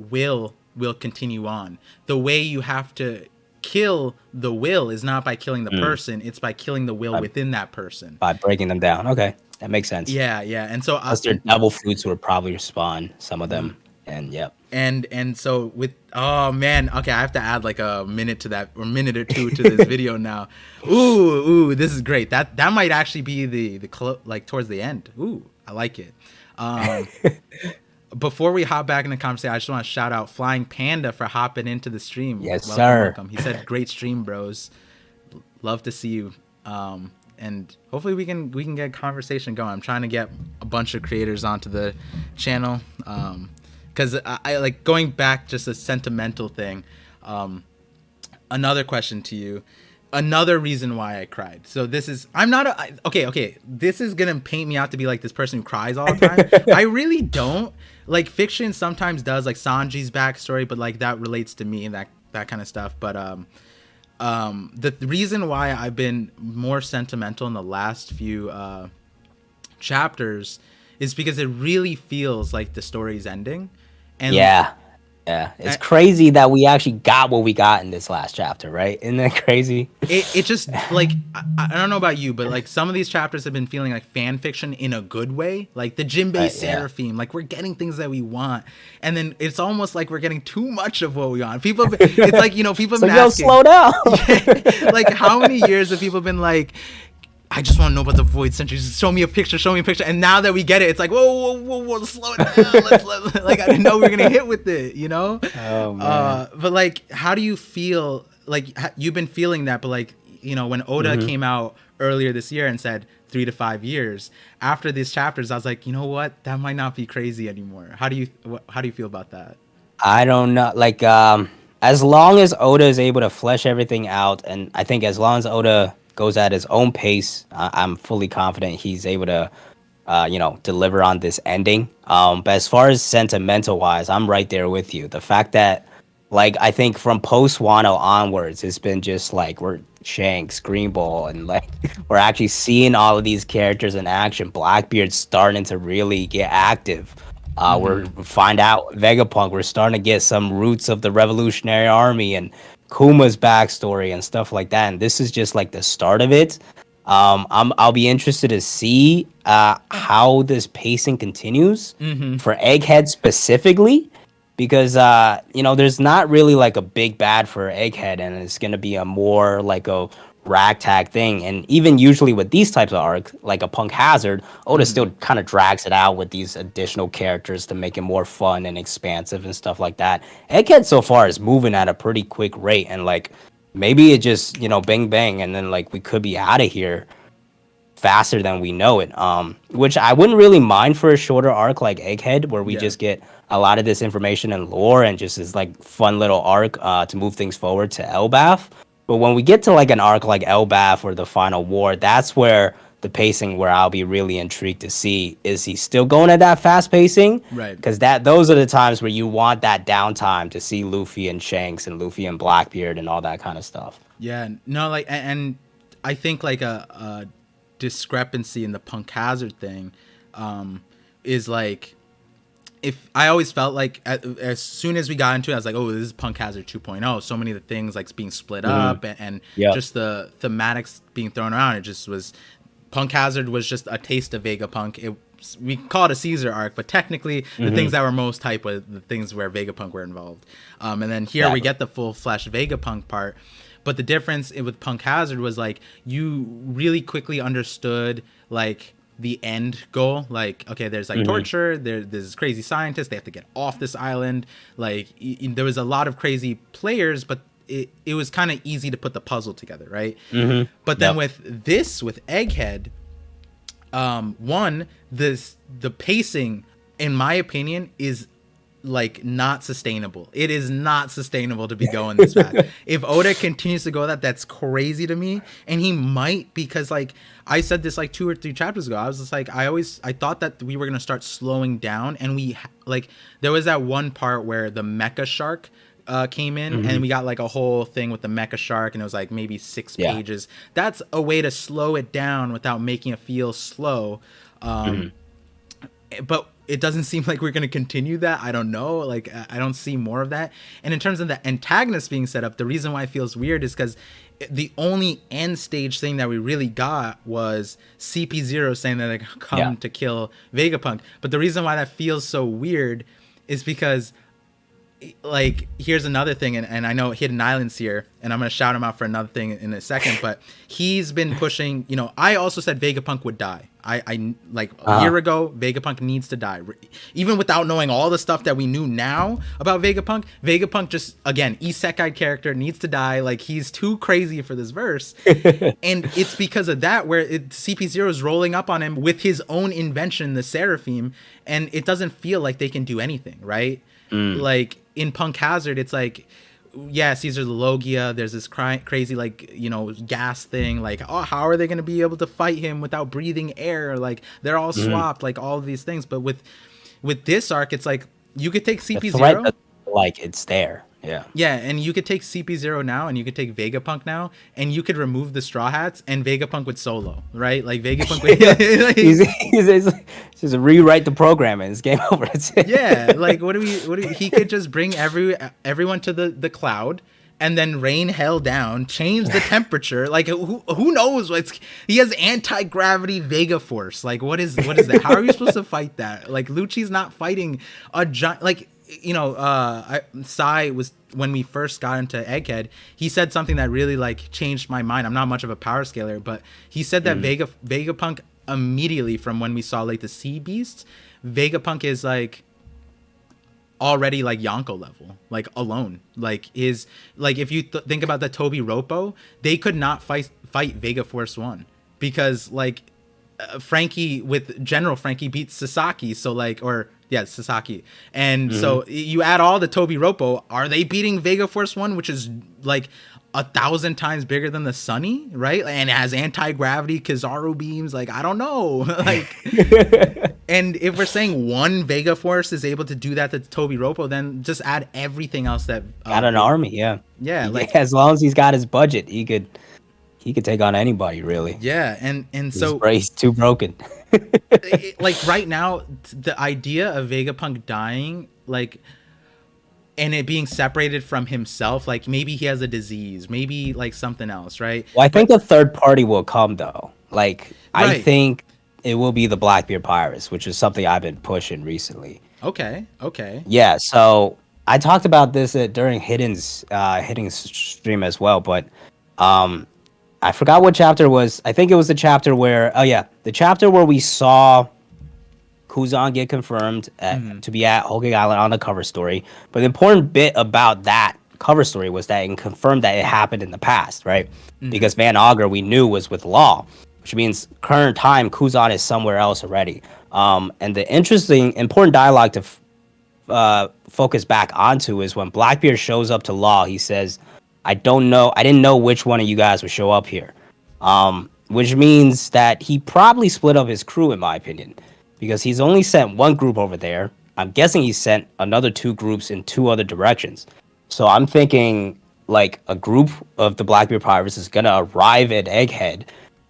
will continue on. The way you have to kill the will is not by killing the Mm, person; it's by killing the will by, within that person. by breaking them down. Okay, that makes sense. Yeah, yeah. And so Plus their devil fruits would probably spawn some of them, and yep. and so with, oh man, okay, I have to add like a minute to that, or minute or two to this video now. Ooh, this is great. That might actually be like towards the end. Ooh, I like it. Um, before we hop back in the conversation, I just want to shout out Flying Panda for hopping into the stream. Yes, Welcome, sir. welcome. He said, "Great stream, bros. Love to see you." And hopefully we can get a conversation going. I'm trying to get a bunch of creators onto the channel. Because I like going back, just a sentimental thing. Another question to you, another reason why I cried. So this is, I'm not okay. This is gonna paint me out to be like this person who cries all the time. I really don't. Like fiction sometimes does, like Sanji's backstory, but like that relates to me and that kind of stuff. But the reason why I've been more sentimental in the last few chapters is because it really feels like the story's ending, and Yeah. Yeah. It's crazy that we actually got what we got in this last chapter, right? Isn't that crazy? it just like I don't know about you, but like some of these chapters have been feeling like fan fiction in a good way, like the Jinbei Right, yeah. Seraphim, like we're getting things that we want, and then it's almost like we're getting too much of what we want. People it's like, you know, people have So been yo, asking, slow down. like how many years have people been like, I just want to know about the Void Century. Just show me a picture. Show me a picture. And now that we get it, it's like, whoa, slow it down. Like I didn't know we were gonna hit with it, you know. Oh man. But like, how do you feel? Like you've been feeling that, but like, you know, when Oda came out earlier this year and said 3 to 5 years after these chapters, I was like, you know what? That might not be crazy anymore. How do you feel about that? I don't know. Like, as long as Oda is able to flesh everything out, and I think as long as Oda goes at his own pace, I'm fully confident he's able to, deliver on this ending. But as far as sentimental wise, I'm right there with you. The fact that, like, I think from post Wano onwards, it's been just like we're Shanks, Greenball, and like we're actually seeing all of these characters in action. Blackbeard's starting to really get active. We find out Vegapunk. We're starting to get some roots of the Revolutionary Army and Kuma's backstory and stuff like that. And this is just like the start of it. I'll be interested to see how this pacing continues for Egghead specifically, because there's not really like a big bad for Egghead, and it's gonna be a more like a ragtag thing. And even usually with these types of arcs, like a Punk Hazard, Oda still kind of drags it out with these additional characters to make it more fun and expansive and stuff like that. Egghead so far is moving at a pretty quick rate, and like maybe it just bang bang, and then like we could be out of here faster than we know it. Which I wouldn't really mind for a shorter arc like Egghead, where we just get a lot of this information and lore and just this like fun little arc to move things forward to Elbaf. But when we get to like an arc like Elbaf or the Final War, that's where the pacing where I'll be really intrigued to see, is he still going at that fast pacing? Right. Because those are the times where you want that downtime to see Luffy and Shanks and Luffy and Blackbeard and all that kind of stuff. Yeah, no, like, and I think like a discrepancy in the Punk Hazard thing is like, if I always felt like as soon as we got into it, I was like, oh, this is Punk Hazard 2.0. So many of the things like being split up and just the thematics being thrown around. It just was, Punk Hazard was just a taste of Vegapunk. We call it a Caesar arc, but technically the things that were most hype were the things where Vegapunk were involved. And then here we get the full flesh Vegapunk part. But the difference with Punk Hazard was like, you really quickly understood like the end goal. Like, okay, there's like torture, there's this crazy scientist, they have to get off this island. Like there was a lot of crazy players, but it was kind of easy to put the puzzle together, right? But then with Egghead, the pacing, in my opinion, is like not sustainable. It is not sustainable to be going this fast. If Oda continues to go that's crazy to me. And he might, because like I said this like 2 or 3 chapters ago, I was just like, I thought that we were gonna start slowing down, and there was that one part where the mecha shark came in and we got like a whole thing with the mecha shark, and it was like maybe 6 pages. That's a way to slow it down without making it feel slow. But it doesn't seem like we're going to continue that. I don't know. Like, I don't see more of that. And in terms of the antagonist being set up, the reason why it feels weird is because the only end stage thing that we really got was CP0 saying that they come to kill Vegapunk. But the reason why that feels so weird is because, like, here's another thing, and I know Hidden Island's here, and I'm going to shout him out for another thing in a second, but he's been pushing, I also said Vegapunk would die. I like a year ago, Vegapunk needs to die. Even without knowing all the stuff that we knew now about Vegapunk just, again, isekai character, needs to die. Like, he's too crazy for this verse. And it's because of that where CP0 is rolling up on him with his own invention, the Seraphim, and it doesn't feel like they can do anything, right? Like, in Punk Hazard, it's like, yeah, Caesar the Logia, there's this crazy, like, gas thing. Like, oh, how are they going to be able to fight him without breathing air? Like, they're all swapped, like, all of these things. But with this arc, it's like, you could take CP0. Like, it's there. Yeah. Yeah, and you could take CP0 now, and you could take Vegapunk now, and you could remove the Straw Hats, and Vegapunk would solo, right? Like, Vegapunk would... he's just rewrite the program, and it's game over. Yeah, like, what do we... He could just bring everyone to the cloud, and then rain hell down, change the temperature. Like, who knows? He has anti-gravity Vega Force. Like, what is that? How are you supposed to fight that? Like, Lucci's not fighting a giant... Like... Sai was, when we first got into Egghead, he said something that really like changed my mind. I'm not much of a power scaler, but he said that Vegapunk immediately from when we saw like the sea beasts, Vegapunk is like already like Yonko level, like alone. Like if you think about the Toby Roppo, they could not fight Vega Force 1 because like Frankie with General Frankie beats Sasaki, so like Sasaki. And so you add all the Toby Roppo, are they beating Vega Force 1, which is like 1,000 times bigger than the Sunny, right? And it has anti-gravity Kizaru beams. Like, I don't know. Like, and if we're saying one Vega Force is able to do that to Toby Roppo, then just add everything else that got an army. Yeah, like, as long as he's got his budget, he could take on anybody, really. Yeah, and so he's too broken. Like right now, the idea of Vegapunk dying, like, and it being separated from himself, like maybe he has a disease, maybe like something else, right? Well, I think a third party will come though. Like, right. I think it will be the Blackbeard Pirates, which is something I've been pushing recently. Okay. Yeah, so I talked about this during Hidden's stream as well, but I forgot what chapter it was. I think it was the chapter where... Oh, yeah. The chapter where we saw Kuzan get confirmed to be at Whole Cake Island on the cover story. But the important bit about that cover story was that it confirmed that it happened in the past, right? Because Van Augur, we knew, was with Law. which means current time Kuzan is somewhere else already. And the important dialogue to focus back onto is when Blackbeard shows up to Law. He says, I didn't know which one of you guys would show up here. Which means that he probably split up his crew, in my opinion, because he's only sent one group over there. I'm guessing he sent another two groups in two other directions. So I'm thinking like a group of the Blackbeard pirates is gonna arrive at Egghead,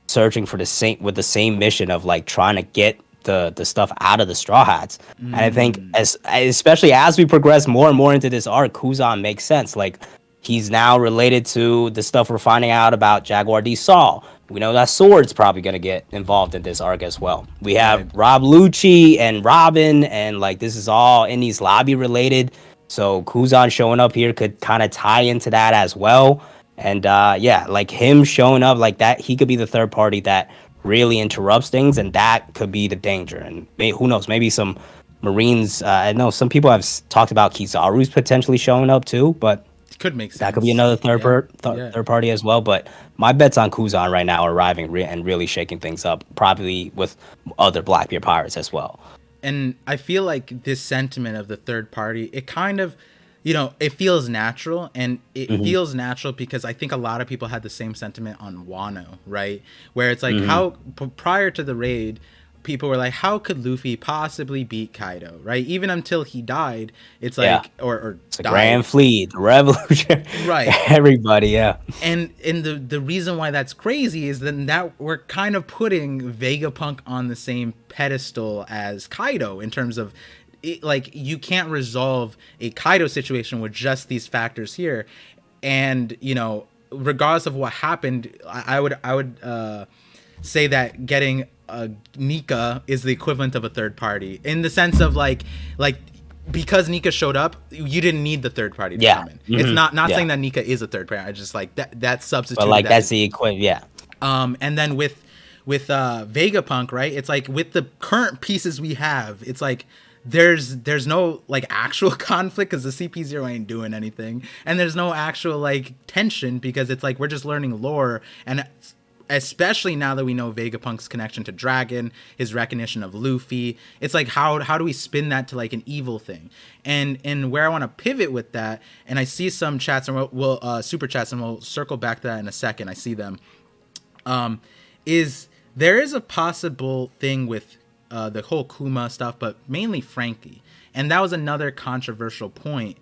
searching for the same mission of like trying to get the stuff out of the Straw Hats. And I think especially as we progress more and more into this arc, Kuzan makes sense. Like he's now related to the stuff we're finding out about Jaguar D. Saul. We know that Sword's probably gonna get involved in this arc as well. We have Right. Rob Lucci and Robin, and like this is all Indy's lobby related. So Kuzan showing up here could kind of tie into that as well. And yeah, like him showing up like that, he could be the third party that really interrupts things, and that could be the danger. And who knows, maybe some Marines. I know some people have talked about Kizaru's potentially showing up too, but Could make sense. that could be another Yeah. third party as well. But my bets on Kuzan right now are arriving and really shaking things up, probably with other Blackbeard pirates as well. And I feel like this sentiment of the third party, it kind of, it feels natural, and it feels natural because I think a lot of people had the same sentiment on Wano, right? Where it's like prior to the raid, people were like, how could Luffy possibly beat Kaido, right? Even until he died, it's like, or It's the died. Grand Fleet, the Revolution, Right. Everybody, yeah. And the reason why that's crazy is then that we're kind of putting Vegapunk on the same pedestal as Kaido in terms of like you can't resolve a Kaido situation with just these factors here, and regardless of what happened, I would say that getting Nika is the equivalent of a third party in the sense of like because Nika showed up, you didn't need the third party to come in. It's not saying that Nika is a third party. I just like that substitute. But like that's the equivalent, yeah. And then with Vegapunk, right? It's like with the current pieces we have, it's like there's no like actual conflict because the CP0 ain't doing anything, and there's no actual like tension because it's like we're just learning lore, and especially now that we know Vegapunk's connection to Dragon, his recognition of Luffy, it's like how do we spin that to like an evil thing? And where I want to pivot with that, and I see some chats and we'll super chats, and we'll circle back to that in a second. I see them. Is there is a possible thing with the whole Kuma stuff, but mainly Frankie, and that was another controversial point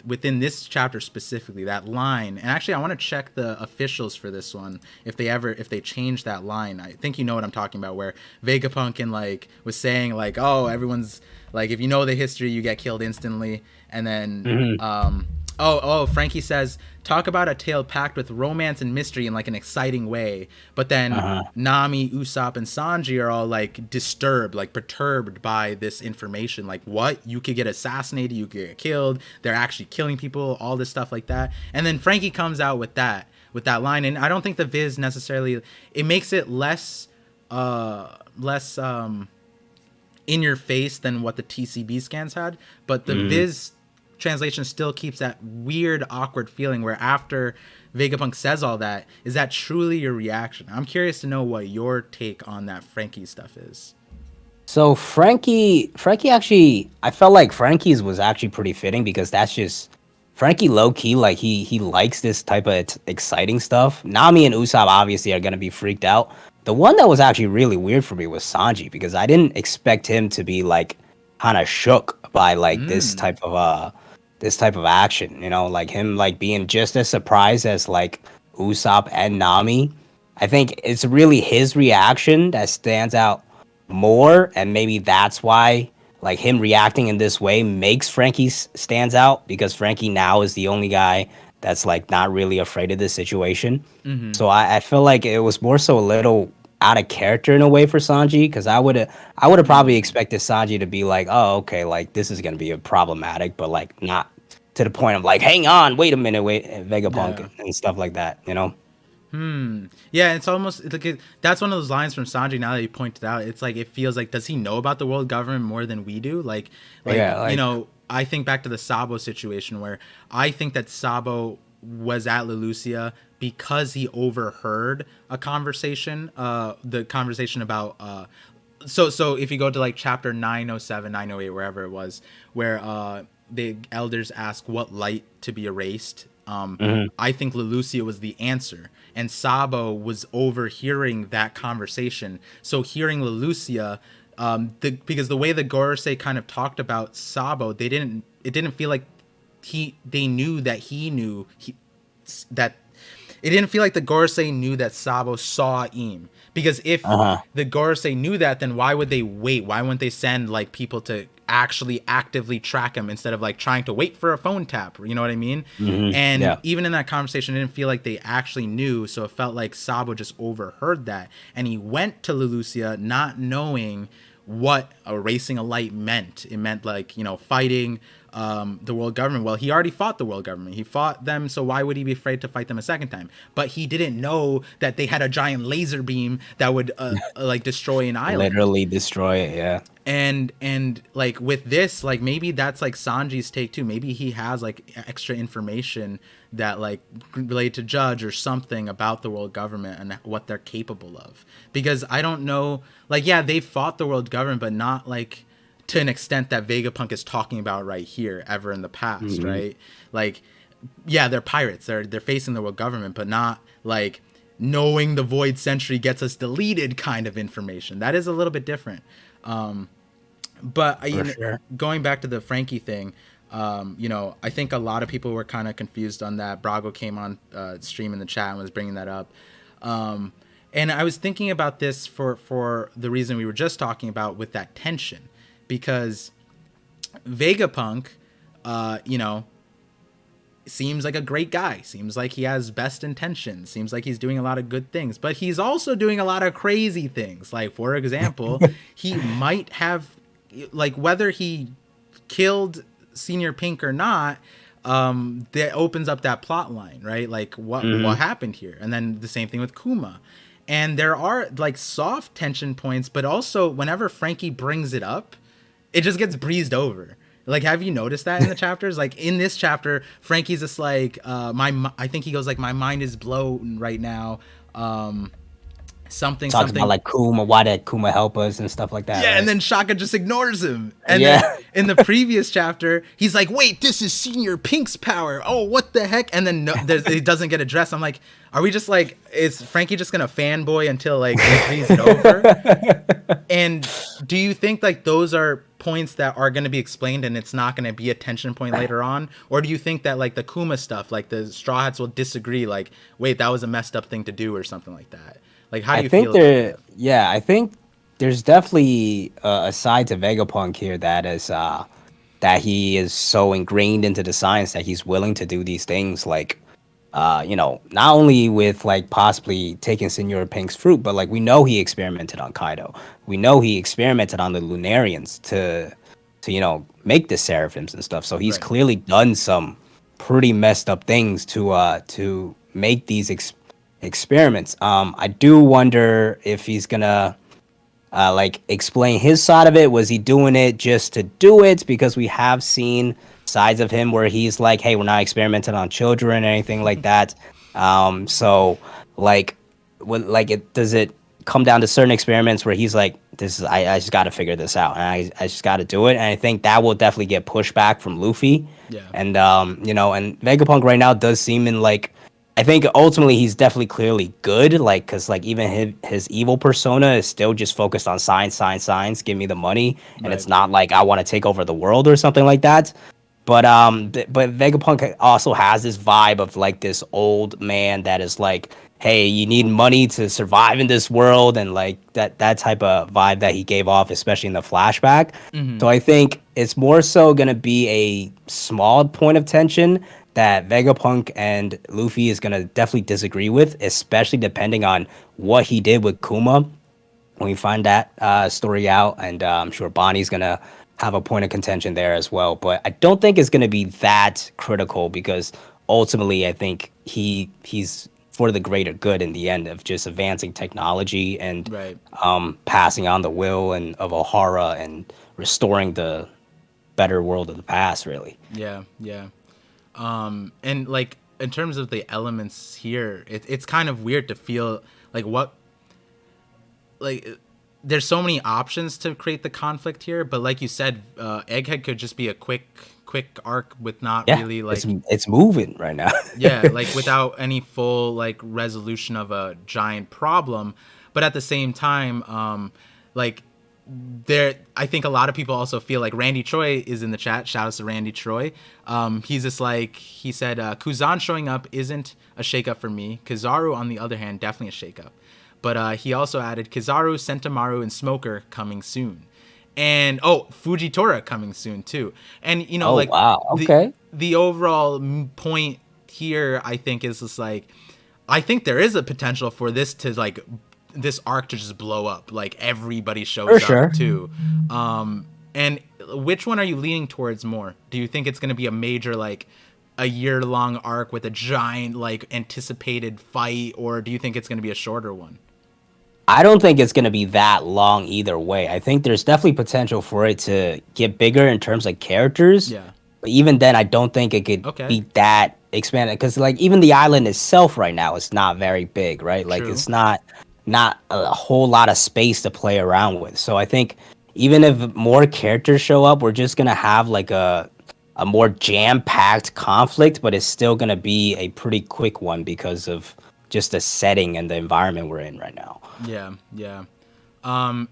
within this chapter specifically, that line. And actually I want to check the officials for this one if they change that line. I think you know what I'm talking about, where Vegapunk and like was saying like, oh, everyone's like, if you know the history you get killed instantly, and then Frankie says, talk about a tale packed with romance and mystery in like an exciting way. But then Nami, Usopp, and Sanji are all like disturbed, like perturbed by this information. Like, what? You could get assassinated, you could get killed, they're actually killing people, all this stuff like that. And then Frankie comes out with that line. And I don't think the Viz necessarily, it makes it less in your face than what the TCB scans had. But the Viz translation still keeps that weird, awkward feeling where after Vegapunk says all that, is that truly your reaction? I'm curious to know what your take on that Frankie stuff is. So Frankie actually, I felt like Frankie's was actually pretty fitting because that's just Frankie low key, like he likes this type of exciting stuff. Nami and Usopp obviously are gonna be freaked out. The one that was actually really weird for me was Sanji because I didn't expect him to be like kind of shook by like this type of action, like him like being just as surprised as like Usopp and Nami. I think it's really his reaction that stands out more, and maybe that's why like him reacting in this way makes Frankie stands out, because Frankie now is the only guy that's like not really afraid of this situation. So I feel like it was more so a little out of character in a way for Sanji, because I would have probably expected Sanji to be like, oh, okay, like this is gonna be a problematic, but like not to the point of like, hang on, wait a minute, Vegapunk and stuff like that, Yeah, it's almost like that's one of those lines from Sanji. Now that you pointed out, it's like it feels like, does he know about the world government more than we do? I think back to the Sabo situation where I think that Sabo was at Lelucia because he overheard a conversation, the conversation about so if you go to like chapter 907, 908, wherever it was, where the elders ask what light to be erased, Mhm. I think Lelucia was the answer, and Sabo was overhearing that conversation. So hearing Lelucia, because the way the Gorosei kind of talked about Sabo, it didn't feel like they knew that he knew that it didn't feel like the Gorosei knew that Sabo saw Im. Because if Uh-huh. the Gorosei knew that, then why would they wait? Why wouldn't they send like people to actually actively track him instead of like trying to wait for a phone tap? You know what I mean? And Yeah. even in that conversation, it didn't feel like they actually knew. So it felt like Sabo just overheard that. And he went to Lelucia not knowing what erasing a light meant. It meant like, fighting the world government. Well, he already fought the world government. He fought them, so why would he be afraid to fight them a second time? But he didn't know that they had a giant laser beam that would like destroy an island. Literally destroy it. Yeah. And like with this, like maybe that's like Sanji's take too. Maybe he has like extra information that like related to Judge or something about the world government and what they're capable of. Because I don't know, like yeah, they fought the world government, but not like to an extent that Vegapunk is talking about right here ever in the past, right? Like yeah, they're pirates. They're facing the world government, but not like knowing the Void Century gets us deleted kind of information. That is a little bit different. But For sure. going back to the Frankie thing, I think a lot of people were kind of confused on that. Brago came on stream in the chat and was bringing that up. And I was thinking about this for the reason we were just talking about with that tension, because Vegapunk, seems like a great guy. Seems like he has best intentions. Seems like he's doing a lot of good things, but he's also doing a lot of crazy things. Like, for example, he might have, like, whether he killed Senior Pink or not, that opens up that plot line, right? Like, what happened here? And then the same thing with Kuma. And there are, like, soft tension points, but also whenever Frankie brings it up, it just gets breezed over. Like, have you noticed that in the chapters? Like, in this chapter, Frankie's just like, I think he goes like, my mind is blown right now. Something, Talks something. about like Kuma, why did Kuma help us and stuff like that. Yeah, right? and then Shaka just ignores him. And Yeah. then in the previous chapter, he's like, wait, this is Senior Pink's power. Oh, what the heck? And then it doesn't get addressed. I'm like, are we just like, is Frankie just going to fanboy until like they breeze it over? And do you think like those are points that are going to be explained and it's not going to be a tension point later on? Or do you think that like the Kuma stuff, like the Straw Hats will disagree, like, wait, that was a messed up thing to do or something like that? Like, how do you feel about that? Yeah, I think there's definitely a side to Vegapunk here that is that he is so ingrained into the science that he's willing to do these things, like not only with like possibly taking Senor Pink's fruit, but like we know he experimented on Kaido. We know he experimented on the Lunarians to make the Seraphims and stuff. So he's Right. clearly done some pretty messed up things to make these experiments. I do wonder if he's gonna like explain his side of it. Was he doing it just to do it? Because we have seen sides of him where he's like, hey, we're not experimenting on children or anything like that. So like does it come down to certain experiments where he's like, I just got to figure this out, and I just got to do it. And I think that will definitely get pushback from Luffy. Yeah. And and Vegapunk right now does seem in like, I think ultimately he's definitely clearly good, like, because like even his evil persona is still just focused on science, give me the money, and Right. it's not like I want to take over the world or something like that. But but Vegapunk also has this vibe of like this old man that is like, hey, you need money to survive in this world, and like that type of vibe that he gave off, especially in the flashback. So I think it's more so gonna be a small point of tension that Vegapunk and Luffy is gonna definitely disagree with, especially depending on what he did with Kuma when we find that story out, and I'm sure Bonnie's gonna have a point of contention there as well. But I don't think it's gonna be that critical because ultimately I think he's for the greater good in the end of just advancing technology and Right. passing on the will and of Ohara and restoring the better world of the past, really. Yeah, yeah. And like in terms of the elements here, it's kind of weird to feel like what like there's so many options to create the conflict here, but like you said, Egghead could just be a quick arc with not Yeah, really like it's moving right now. yeah, like without any full like resolution of a giant problem. But at the same time, like there, I think a lot of people also feel like Randy Troy is in the chat. Shout out to Randy Troy. He's just like, he said, Kuzan showing up isn't a shakeup for me. Kizaru, on the other hand, definitely a shakeup. But he also added Kizaru, Sentamaru, and Smoker coming soon. And Fujitora coming soon too. And you know, Oh like wow, the okay. the overall point here, I think, is just like, I think there is a potential for this to like this arc to just blow up. Like everybody For shows sure. up too. And which one are you leaning towards more? Do you think it's going to be a major like a year-long arc with a giant like anticipated fight, or do you think it's going to be a shorter one? I don't think it's going to be that long either way. I think there's definitely potential for it to get bigger in terms of characters. Yeah. But even then, I don't think it could Okay. be that expanded because, like, even the island itself right now is not very big, right? Like, True. it's not a whole lot of space to play around with. So I think even if more characters show up, we're just gonna have like a more jam-packed conflict, but it's still gonna be a pretty quick one because of just the setting and the environment we're in right now. Yeah, yeah. Um,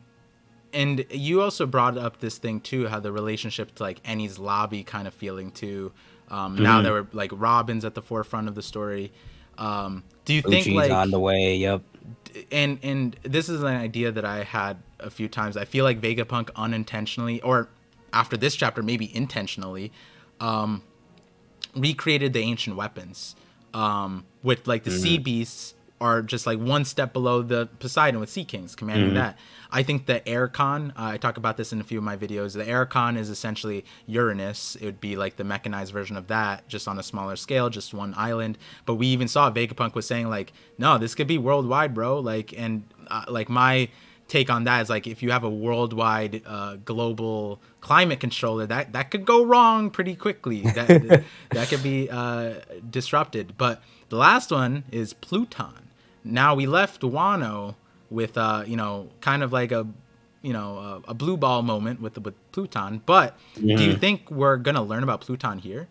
and you also brought up this thing too, how the relationship to like Annie's lobby kind of feeling too. Now there were like Robin's at the forefront of the story. Do you think Uchi's like on the way. Yep. and this is an idea that I had a few times. I feel like Vegapunk unintentionally, or after this chapter maybe intentionally, recreated the ancient weapons. With like the sea beasts are just like one step below the Poseidon with Sea Kings commanding that. I think the Aircon, I talk about this in a few of my videos. The Aircon is essentially Uranus. It would be like the mechanized version of that, just on a smaller scale, just one island. But we even saw Vegapunk was saying like, no, this could be worldwide, bro. Like, and like my take on that is like, if you have a worldwide global climate controller, that could go wrong pretty quickly. That could be disrupted. But the last one is Pluton. Now we left Wano with kind of like a a blue ball moment with Pluton. But do you think we're gonna learn about Pluton here?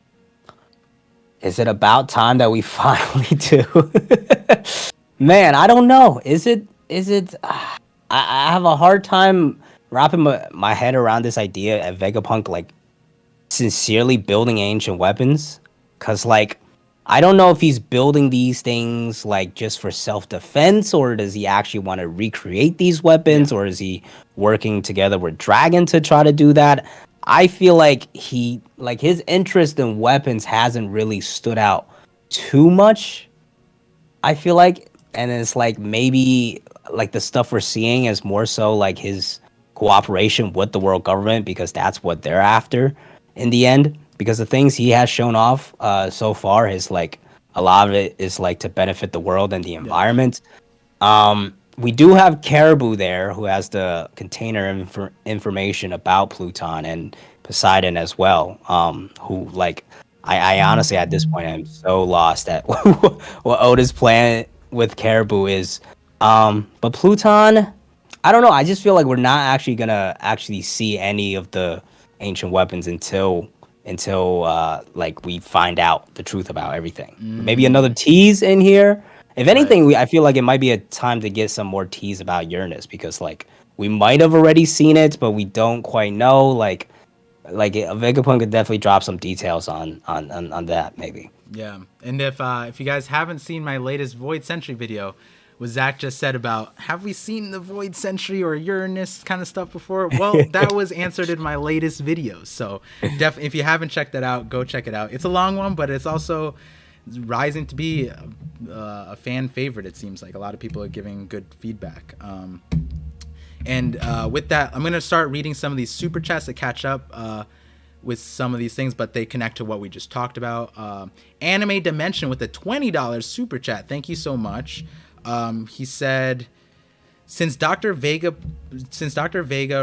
Is it about time that we finally do? Man, I don't know. Is it? I have a hard time wrapping my head around this idea of Vegapunk like sincerely building ancient weapons. Cause like I don't know if he's building these things like just for self-defense, or does he actually want to recreate these weapons, Yeah. or is he working together with Dragon to try to do that? I feel like his interest in weapons hasn't really stood out too much. I feel like, and it's like maybe like the stuff we're seeing is more so like his cooperation with the world government because that's what they're after in the end. Because the things he has shown off so far is like a lot of it is like to benefit the world and the Yeah. environment. We do have Caribou there who has the container information about Pluton and Poseidon as well. Who like I honestly at this point am so lost at what Oda's plan with Caribou is. But Pluton, I don't know. I just feel like we're not actually gonna actually see any of the ancient weapons until like we find out the truth about everything. Maybe another tease in here. If Right. anything, I feel like it might be a time to get some more tease about Uranus because like we might have already seen it, but we don't quite know. Like Vegapunk could definitely drop some details on that maybe. Yeah, and if you guys haven't seen my latest Void Sentry video, what Zach just said about have we seen the Void Sentry or Uranus kind of stuff before? Well, that was answered in my latest video. So definitely, if you haven't checked that out, go check it out. It's a long one, but it's also rising to be a fan favorite. It seems like a lot of people are giving good feedback. And with that, I'm gonna start reading some of these super chats to catch up with some of these things, but they connect to what we just talked about. Anime Dimension with a $20 super chat. Thank you so much. He said, since Dr. Vega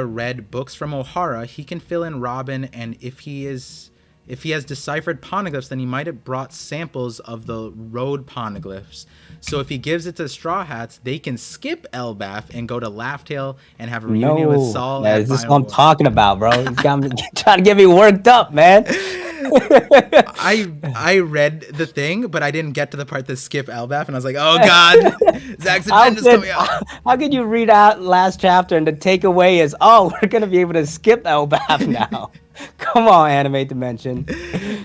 read books from O'Hara, he can fill in Robin, and if he is If he has deciphered poneglyphs, then he might have brought samples of the road poneglyphs. So if he gives it to Straw Hats, they can skip Elbaf and go to Laughtail and have a reunion with No, Saul man, at this is what Final I'm War. talking about, bro. He's got me trying to get me worked up, man. I read the thing, but I didn't get to the part that skip Elbaf, and I was like, oh god, Zach's How agenda's could coming out. how could you read out last chapter and the takeaway is, oh, we're gonna be able to skip Elbaf now? Come on, Anime Dimension.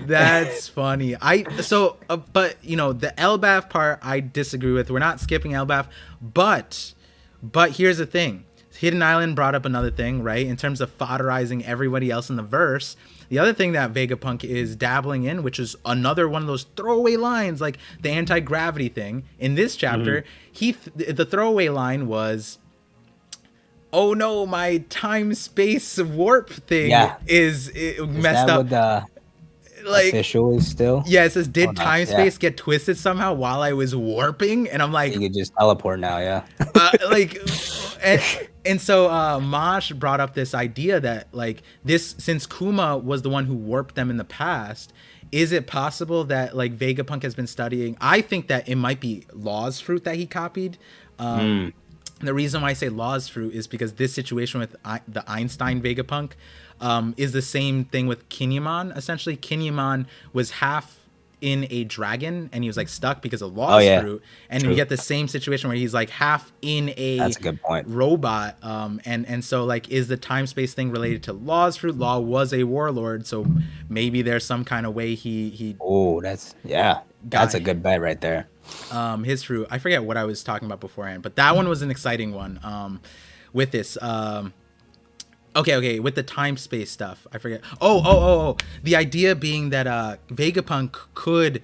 That's funny. But you know, the Elbaf part I disagree with. We're not skipping Elbaf, but here's the thing. Hidden Island brought up another thing, right? In terms of fodderizing everybody else in the verse. The other thing that Vegapunk is dabbling in, which is another one of those throwaway lines, like the anti-gravity thing. In this chapter, the throwaway line was, "Oh no, my time-space warp thing is messed up." With the like official is still? Yeah, it says, did not? time space get twisted somehow while I was warping? And I'm like, You could just teleport now, yeah. like, and so Mosh brought up this idea that like this, since Kuma was the one who warped them in the past, is it possible that like Vegapunk has been studying? I think that it might be Law's fruit that he copied. The reason why I say Law's fruit is because this situation with the Einstein Vegapunk is the same thing with Kinemon. Essentially, Kinemon was half in a dragon and he was like stuck because of Law's fruit, and you get the same situation where he's like half in a good point. robot. And so like, is the time space thing related to Law's fruit? Law was a warlord, so maybe there's some kind of way he Oh, that's a good bet right there. His fruit. I forget what I was talking about beforehand, but that one was an exciting one. With this, okay, with the time space stuff, I forget. Oh, the idea being that Vegapunk could,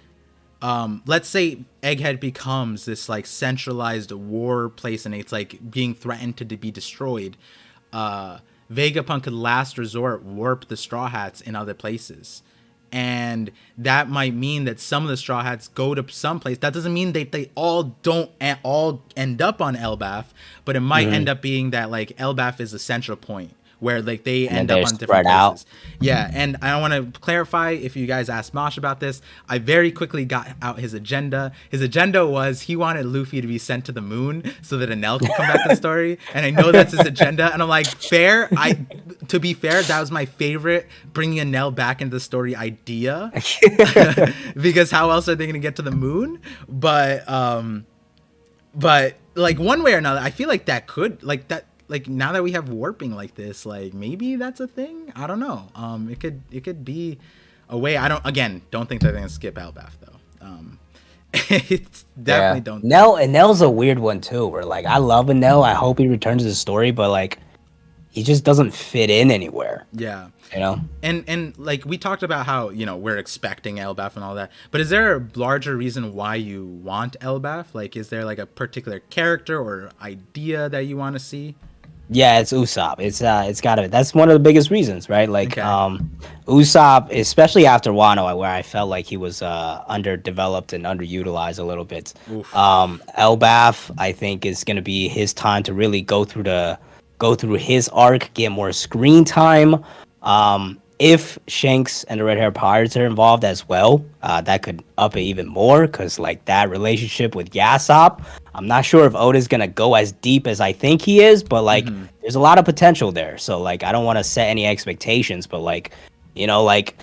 let's say Egghead becomes this like centralized war place, and it's like being threatened to be destroyed. Vegapunk could last resort warp the Straw Hats in other places. And that might mean that some of the Straw Hats go to some place. That doesn't mean they all don't all end up on Elbaf, but it might end up being that like Elbaf is a central point where like they end up on different places. Yeah, and I want to clarify, if you guys asked Mosh about this, I very quickly got out his agenda. His agenda was he wanted Luffy to be sent to the moon so that Enel could come back to the story, and I know that's his agenda, and I'm like, fair. To be fair, that was my favorite bringing Enel back into the story idea, because how else are they going to get to the moon? But like one way or another, I feel like that could like now that we have warping like this, like maybe that's a thing. I don't know. It could be a way. I don't think they're gonna skip Elbaf though. It's definitely don't. Enel's a weird one too. Where like I love Enel. I hope he returns to the story, but like he just doesn't fit in anywhere. Yeah. You know? And like we talked about how, you know, we're expecting Elbaf and all that. But is there a larger reason why you want Elbaf? Like, is there like a particular character or idea that you want to see? Yeah, it's Usopp. It's gotta. That's one of the biggest reasons, right? Like, Usopp, especially after Wano, where I felt like he was underdeveloped and underutilized a little bit. Elbaf, I think, is gonna be his time to really go through his arc, get more screen time. If Shanks and the Red Hair Pirates are involved as well, that could up it even more, because like that relationship with Yasopp, I'm not sure if Oda's gonna go as deep as I think he is, but like there's a lot of potential there. So like I don't want to set any expectations, but like, you know, like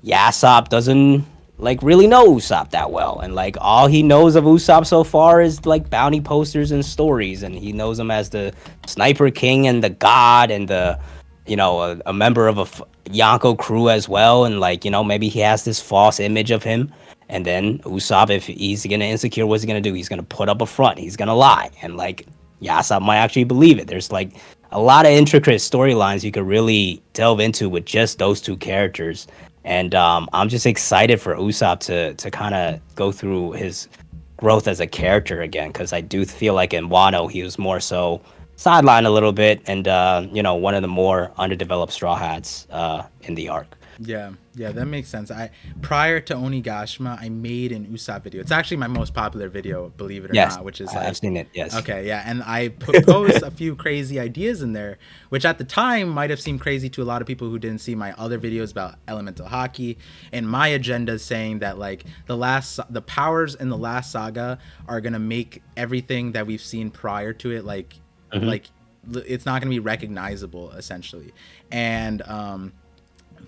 Yasopp doesn't like really know Usopp that well, and like all he knows of Usopp so far is like bounty posters and stories, and he knows him as the Sniper King and the God and the, you know, a member of a Yonko crew as well, and like, you know, maybe he has this false image of him. And then Usopp, if he's gonna insecure, what's he gonna do? He's gonna put up a front. He's gonna lie, and like Yasopp might actually believe it. There's like a lot of intricate storylines you could really delve into with just those two characters. And I'm just excited for Usopp to kind of go through his growth as a character again, because I do feel like in Wano he was more so sidelined a little bit, and you know, one of the more underdeveloped Straw Hats in the arc. Yeah, that makes sense. I prior to Onigashima, I made an Usopp video. It's actually my most popular video, believe it or Yes, not, which is I've like, seen it. Yes. okay, yeah, and I proposed a few crazy ideas in there, which at the time might have seemed crazy to a lot of people who didn't see my other videos about elemental hockey. And my agenda is saying that like the powers in the last saga are gonna make everything that we've seen prior to it Hmm. like it's not gonna be recognizable essentially. And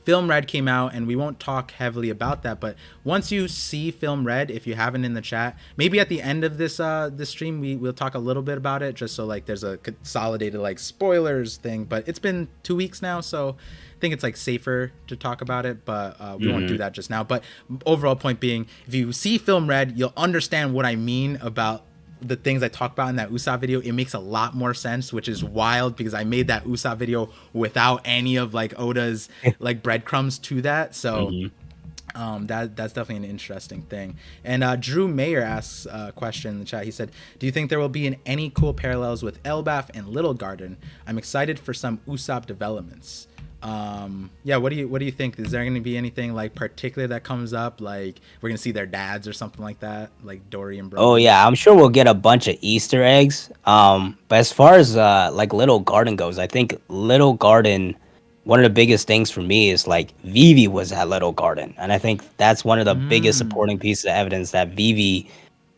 Film Red came out, and we won't talk heavily about that. But once you see Film Red, if you haven't in the chat, maybe at the end of this stream, we'll talk a little bit about it, just so like there's a consolidated like spoilers thing. But it's been 2 weeks now, so I think it's like safer to talk about it. But we won't do Hmm. that just now. But overall point being, if you see Film Red, you'll understand what I mean about the things I talk about in that Usopp video. It makes a lot more sense, which is wild because I made that Usopp video without any of like Oda's like breadcrumbs to that. So Hmm. that's definitely an interesting thing. And Drew Mayer asks a question in the chat. He said, "Do you think there will be any cool parallels with Elbaf and Little Garden? I'm excited for some Usopp developments." Yeah, what do you think? Is there going to be anything like particular that comes up? Like we're going to see their dads or something like that, like Dory and Oh Brody? yeah, I'm sure we'll get a bunch of Easter eggs. But as far as like Little Garden goes, I think Little Garden, one of the biggest things for me is like Vivi was at Little Garden, and I think that's one of the biggest supporting Mm. pieces of evidence that Vivi,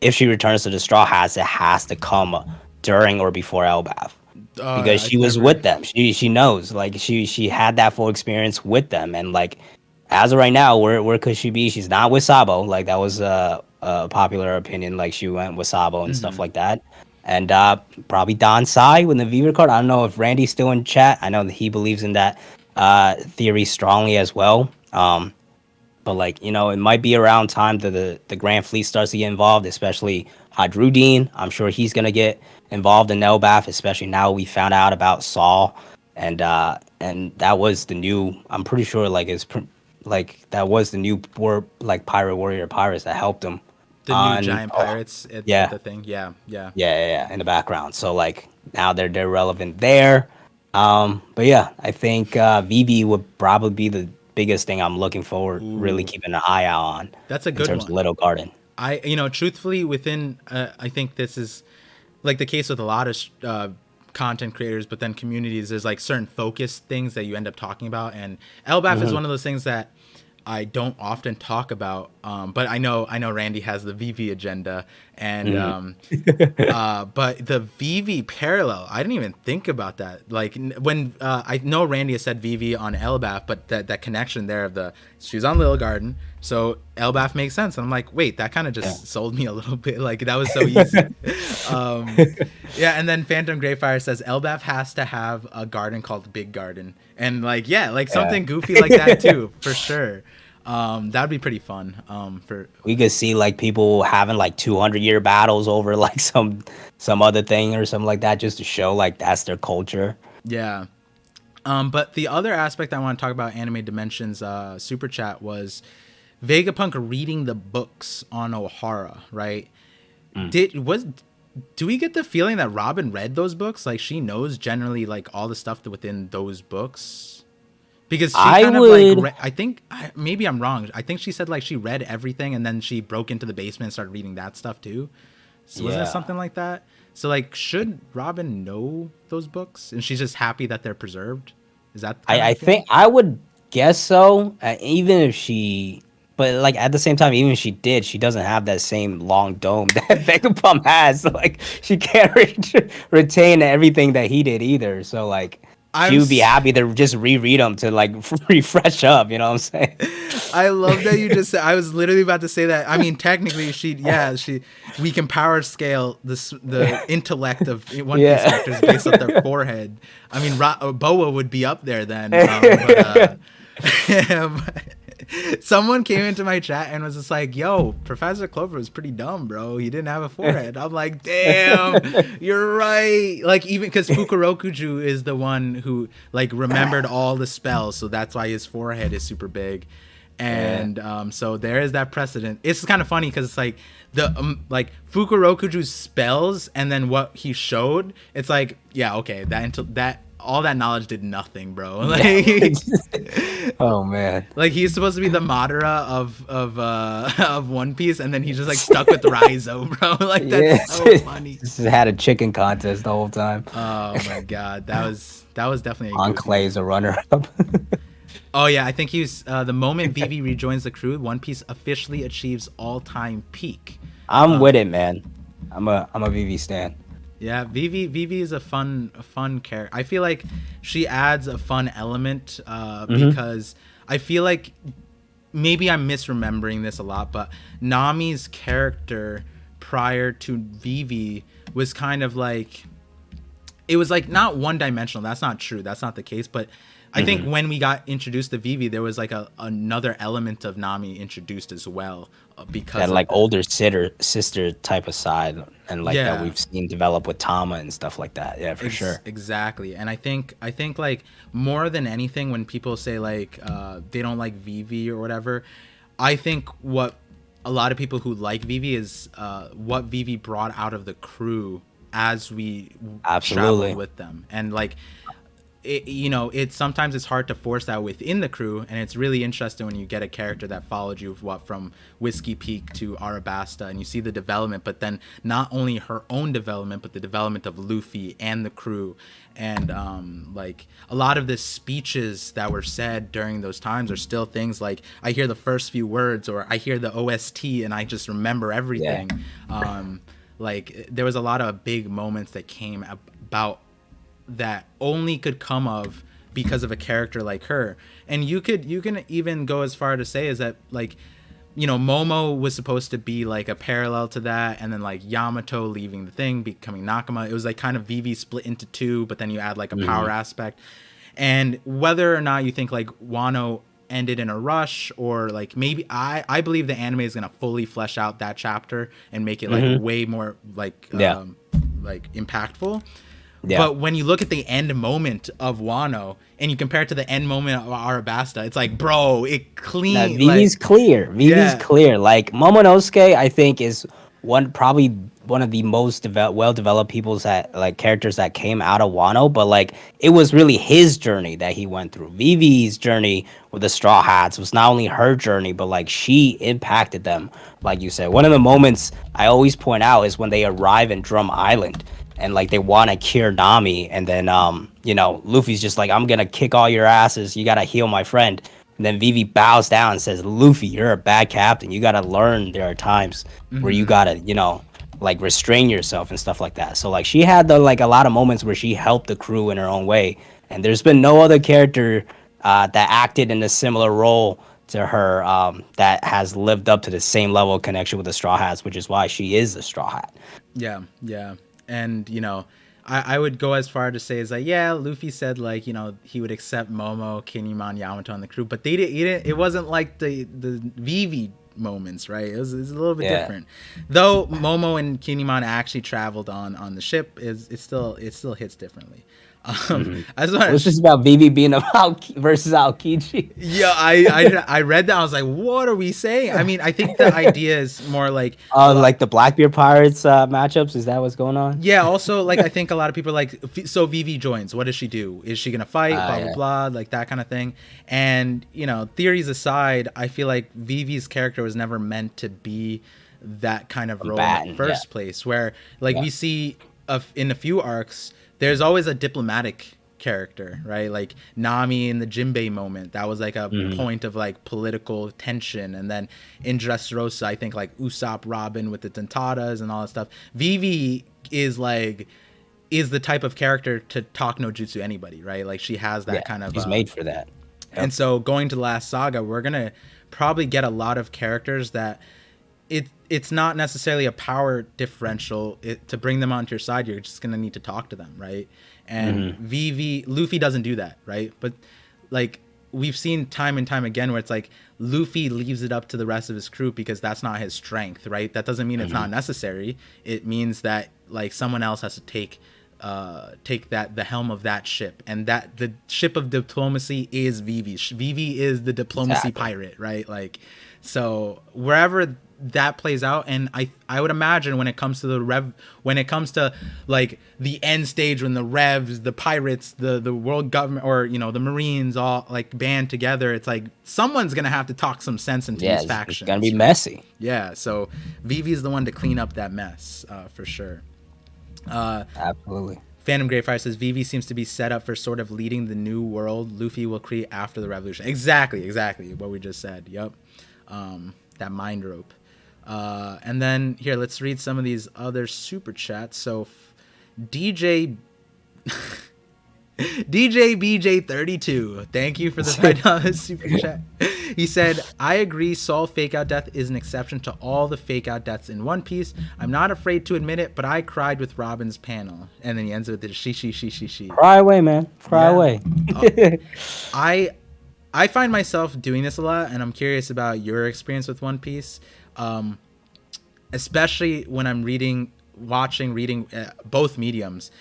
if she returns to the Straw Hats, it has to come during or before Elbaf because I she was never. with them. She knows, like she had that full experience with them, and like as of right now, where could she be? She's not with Sabo. Like that was a popular opinion. Like she went with Sabo and stuff Hmm. like that. And probably Don Sai with the Viva card. I don't know if Randy's still in chat. I know that he believes in that theory strongly as well. But like it might be around time that the Grand Fleet starts to get involved, especially Hadrudin. I'm sure he's gonna get involved in Elbaf, especially now we found out about Saul, and that was the new. I'm pretty sure like that was the new like pirate warrior pirates that helped him The new on. giant Oh pirates at yeah, the thing. Yeah, yeah. yeah, in the background. So like now they're relevant there. But yeah, I think VB would probably be the biggest thing I'm looking forward, really Ooh, keeping an eye out on that's a in good terms of one. Little Garden. Truthfully, within, I think this is like the case with a lot of content creators, but then communities. There's like certain focus things that you end up talking about, and LBAF is Hmm. one of those things that I don't often talk about. But I know Randy has the VV agenda, and Hmm. but the VV parallel, I didn't even think about that. Like when I know Randy has said VV on Elbaf, but that connection there of the she's on Little Garden, so Elbaf makes sense. And I'm like, wait, that kind of Yeah. just sold me a little bit. Like that was so easy. um, yeah, and then Phantom Greyfire says Elbaf has to have a garden called Big Garden, and like yeah, like Yeah. something goofy like that too, for sure. That'd be pretty fun. For We could see like people having like 200-year battles over like some other thing or something like that, just to show like that's their culture. yeah. But the other aspect I want to talk about Anime Dimensions super chat was Vegapunk reading the books on O'Hara, right? Mm. Do we get the feeling that Robin read those books? Like she knows generally like all the stuff within those books? Because she I kind of like would. I think maybe I'm wrong. I think she said like she read everything and then she broke into the basement and started reading that stuff too. So wasn't it Yeah. something like that? So like should Robin know those books and she's just happy that they're preserved? Is that kind of I the feeling? think I would guess so. Even if she, but like at the same time, even if she did, she doesn't have that same long dome that Vegapump has. So, like she can't retain everything that he did either. So like I'm she would be s- happy to just reread them to like refresh up. You know what I'm saying? I love that you just said. I was literally about to say that. I mean, technically, we can power scale the intellect of One Piece Yeah. characters based off their forehead. I mean, Boa would be up there then. But someone came into my chat and was just like, "Yo, Professor Clover was pretty dumb, bro. He didn't have a forehead." I'm like, "Damn, you're right." Like even because Fukurokuju is the one who like remembered all the spells, so that's why his forehead is super big. Yeah. And so there is that precedent. It's kind of funny because it's like the like Fukurokuju's spells and then what he showed. It's like yeah, okay, that all that knowledge did nothing, bro. Like, Oh man. like he's supposed to be the Madara of One Piece, and then he's just like stuck with Raizo, bro. Like that's Yes. so funny. Just had a chicken contest the whole time. Oh my god, that was definitely a On goofy Clay's moment. a runner up. Oh yeah, I think he was the moment Vivi rejoins the crew, One Piece officially achieves all-time peak. I'm with it, man. I'm a VV stan. Yeah, Vivi is a fun character. I feel like she adds a fun element because I feel like maybe I'm misremembering this a lot, but Nami's character prior to Vivi was kind of like it was like not one dimensional. That's not true. That's not the case. But I think when we got introduced to Vivi, there was like another element of Nami introduced as well because That of like that. older sister type of side, and like that Yeah, we've seen develop with Tama and stuff like that. Yeah, for sure. exactly. And I think like more than anything, when people say like they don't like Vivi or whatever, I think what a lot of people who like Vivi is what Vivi brought out of the crew as we traveled Absolutely. with them, and like it's sometimes it's hard to force that within the crew, and it's really interesting when you get a character that followed you from Whiskey Peak to Arabasta, and you see the development, but then not only her own development but the development of Luffy and the crew. And like a lot of the speeches that were said during those times are still things like I hear the first few words or I hear the OST and I just remember Yeah. everything. Like there was a lot of big moments that came about that only could come of because of a character like her. And you can even go as far to say is that like Momo was supposed to be like a parallel to that, and then like Yamato leaving the thing becoming Nakama, it was like kind of Vivi split into two, but then you add like a power aspect. And whether or not you think like Wano ended in a rush, or like maybe I believe the anime is going to fully flesh out that chapter and make it like way more Yeah. like impactful. Yeah. But when you look at the end moment of Wano and you compare it to the end moment of Arabasta, it's like, bro, it Now, clean Vivi's like clear. Vivi's yeah, clear. Like Momonosuke, I think is probably one of the most well developed people's that like characters that came out of Wano. But like it was really his journey that he went through. Vivi's journey with the Straw Hats was not only her journey, but like she impacted them. Like you said, one of the moments I always point out is when they arrive in Drum Island. And like they want to cure Nami, and then Luffy's just like, I'm gonna kick all your asses. You gotta heal my friend. And then Vivi bows down and says, Luffy, you're a bad captain. You gotta learn there are times where you gotta, like restrain yourself and stuff like that. So like she had like a lot of moments where she helped the crew in her own way. And there's been no other character that acted in a similar role to her that has lived up to the same level of connection with the Straw Hats, which is why she is the Straw Hat. yeah. And I would go as far to say is like, yeah, Luffy said like he would accept Momo, Kinemon, Yamato on the crew, but they didn't. It wasn't like the Vivi moments, right? It was a little bit Yeah. different. Though Momo and Kinemon actually traveled on the ship, it still hits differently. I just It want was to just about Vivi being about versus Aokiji. yeah, I read that. I was like, what are we saying? I mean, I think the idea is more like a lot. Like the Blackbeard Pirates matchups. Is that what's going on? Yeah. Also, like I think a lot of people are like, so Vivi joins. What does she do? Is she gonna fight? Blah blah Yeah. blah. Like that kind of thing. And theories aside, I feel like Vivi's character was never meant to be that kind of role in the Combatant, yeah. first place. Where like Yeah. we see in a few arcs, there's always a diplomatic character, right? Like Nami in the Jinbei moment, that was like a point of like political tension. And then in Dressrosa, I think like Usopp Robin with the Dentadas and all that stuff. Vivi is the type of character to talk no jutsu anybody, right? Like she has that Yeah. kind of She's made for that. and so going to the last saga, we're gonna probably get a lot of characters that it's not necessarily a power differential. To bring them onto your side, you're just gonna need to talk to them, right? And Luffy doesn't do that, right? But like we've seen time and time again where it's like Luffy leaves it up to the rest of his crew because that's not his strength, right? That doesn't mean it's not necessary. It means that like someone else has to take the helm of that ship, and that the ship of diplomacy is Vivi. Vivi is the diplomacy Exactly. pirate, right? Like so wherever that plays out. And I would imagine when it comes to when it comes to like the end stage, when the Revs, the pirates, the world government, or the Marines all like band together, it's like someone's gonna have to talk some sense into these factions. It's gonna be messy. Yeah, so Vivi's the one to clean up that mess, for sure. Absolutely. Phantom Greyfire says Vivi seems to be set up for sort of leading the new world Luffy will create after the revolution. Exactly what we just said. Yep. That mind rope. And then here, let's read some of these other super chats. So DJ BJ32, thank you for the $5 super chat. He said, I agree, Saul fake out death is an exception to all the fake out deaths in One Piece. I'm not afraid to admit it, but I cried with Robin's panel. And then he ends with the she. Cry away, man. Cry away. I find myself doing this a lot, and I'm curious about your experience with One Piece, especially when I'm reading both mediums.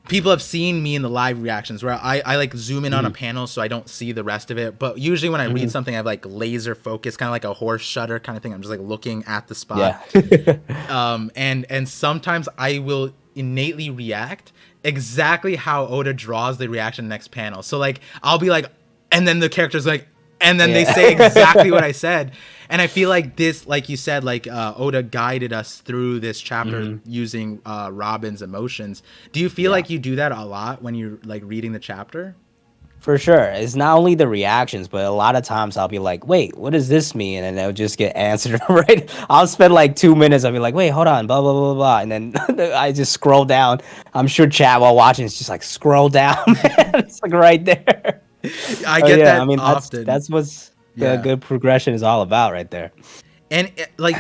People have seen me in the live reactions where I like zoom in on a panel so I don't see the rest of it. But usually when I read something, I have like laser focus, kind of like a horse shutter kind of thing. I'm just like looking at the spot. Yeah. And sometimes I will innately react exactly how Oda draws the reaction next panel. So like I'll be like, and then the character's like, and then they say exactly what I said. And I feel like this, like you said, like Oda guided us through this chapter using Robin's emotions. Do you feel like you do that a lot when you're like reading the chapter? For sure. It's not only the reactions, but a lot of times I'll be like, wait, what does this mean? And then it'll just get answered, right? I'll spend like 2 minutes. I'll be like, wait, hold on, blah, blah, blah, blah. And then I just scroll down. I'm sure chat while watching is just like, scroll down. It's like right there. I get that. I mean, often. That's what's the good progression is all about right there. And like,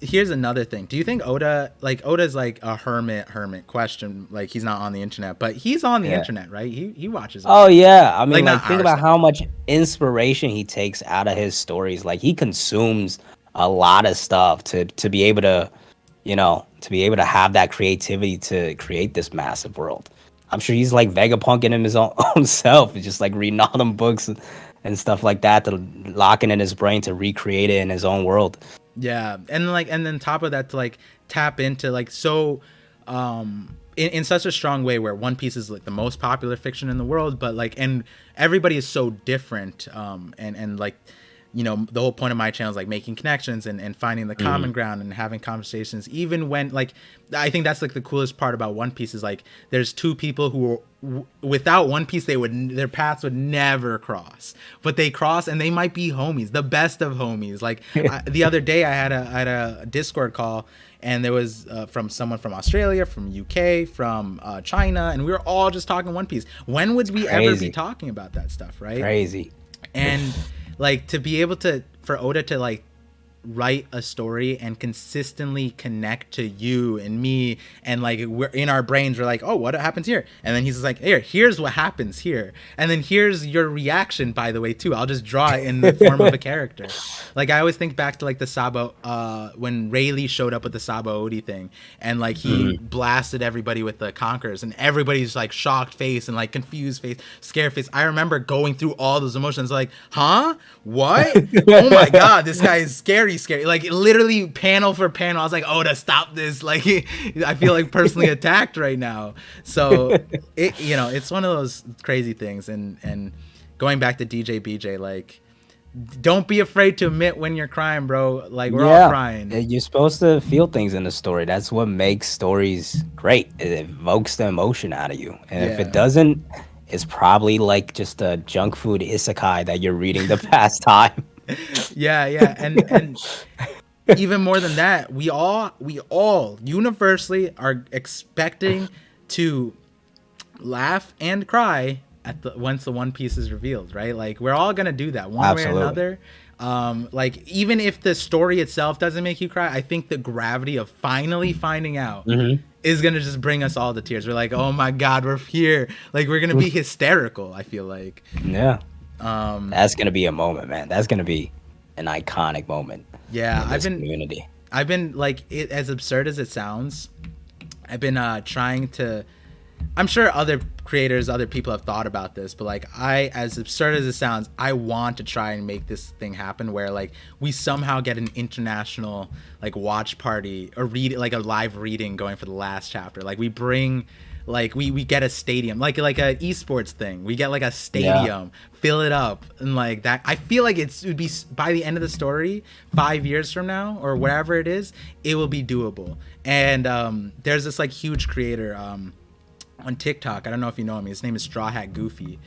here's another thing. Do you think Oda's like a hermit question? Like he's not on the internet, but he's on the internet, right? He watches it. Oh yeah. I mean, like think about how much inspiration he takes out of his stories. Like he consumes a lot of stuff to be able to, to be able to have that creativity to create this massive world. I'm sure he's like Vegapunking him his own self, just like reading all them books and stuff like that, to locking in his brain to recreate it in his own world. Yeah, and then top of that, to like tap into like so in such a strong way, where One Piece is like the most popular fiction in the world, but like, and everybody is so different, and like, the whole point of my channel is like making connections and finding the common ground and having conversations, even when like, I think that's like the coolest part about One Piece is like there's two people who without One Piece their paths would never cross, but they cross and they might be homies, the best of homies. Like the other day I had a Discord call, and there was from someone from Australia, from UK, from China, and we were all just talking One Piece. When would we ever be talking about that stuff, right? Crazy. And like to be able to, for Oda to like write a story and consistently connect to you and me, and like we're in our brains, we're like, oh, what happens here? And then he's just like, here's what happens here, and then here's your reaction, by the way, too. I'll just draw it in the form of a character. Like I always think back to like the Sabo when Rayleigh showed up with the Sabo Odi thing, and like he blasted everybody with the Conquerors, and everybody's like shocked face and like confused face, scared face. I remember going through all those emotions, like, huh, what? Oh my god, this guy is scary, like literally panel for panel. I was like, Oda, stop this. Like I feel like personally attacked right now. So it's one of those crazy things. And going back to DJ BJ, like, don't be afraid to admit when you're crying, bro. Like we're all crying. You're supposed to feel things in the story. That's what makes stories great. It evokes the emotion out of you. And if it doesn't, it's probably like just a junk food isekai that you're reading the past time. Yeah, and even more than that, we all universally are expecting to laugh and cry once the One Piece is revealed, right? Like we're all gonna do that one way or another. Like even if the story itself doesn't make you cry, I think the gravity of finally finding out is gonna just bring us all to tears. We're like, oh my god, we're here. Like we're gonna be hysterical, I feel like. Yeah. That's gonna be a moment, man. That's gonna be an iconic moment. Yeah, community. I've been like, as absurd as it sounds, I've been trying to I'm sure other creators, other people have thought about this, but like as absurd as it sounds, I want to try and make this thing happen where like we somehow get an international like watch party or read like a live reading going for the last chapter. Like we bring like we get a stadium like a esports thing. We get like a stadium, fill it up, and like that. I feel like it would be by the end of the story, 5 years from now or wherever it is, it will be doable. And there's this like huge creator on TikTok. I don't know if you know him. His name is Straw Hat Goofy.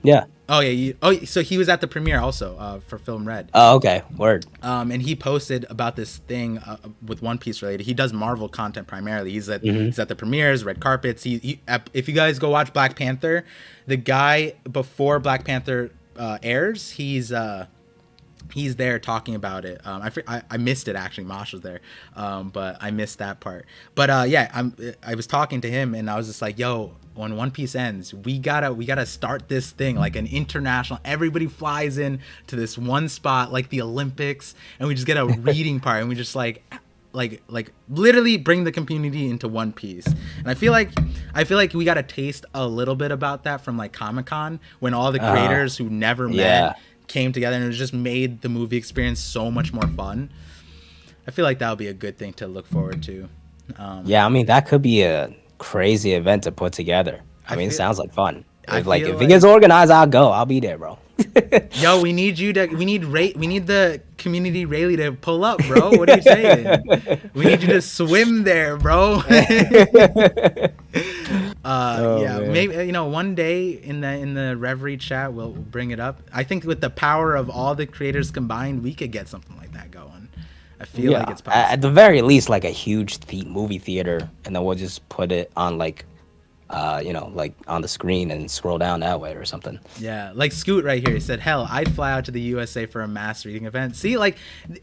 Yeah. Oh yeah. So he was at the premiere also for Film Red. Oh, okay. Word. And he posted about this thing with One Piece related. He does Marvel content primarily. He's at the premieres, red carpets. If you guys go watch Black Panther, the guy before Black Panther airs, he's there talking about it. I missed it actually. Mosh was there, but I missed that part. But I was talking to him and I was just like, yo, when One Piece ends, we gotta start this thing like an international. Everybody flies in to this one spot like the Olympics, and we just get a reading part, and we just like literally bring the community into One Piece. And I feel like we got a taste a little bit about that from like Comic-Con when all the creators who never met came together, and it just made the movie experience so much more fun. I feel like that would be a good thing to look forward to. I mean, that could be a crazy event to put together. I mean, it sounds like fun. If it gets organized, I'll go. I'll be there, bro. Yo, we need the community Rayleigh to pull up, bro. What are you saying? We need you to swim there, bro. Man. Maybe one day in the Reverie chat we'll bring it up. I think with the power of all the creators combined, we could get something like that going. I feel like it's possible. At the very least, like a huge movie theater, and then we'll just put it on like on the screen and scroll down that way or something. Yeah, like Scoot right here. He said, hell, I'd fly out to the USA for a mass reading event. See, like,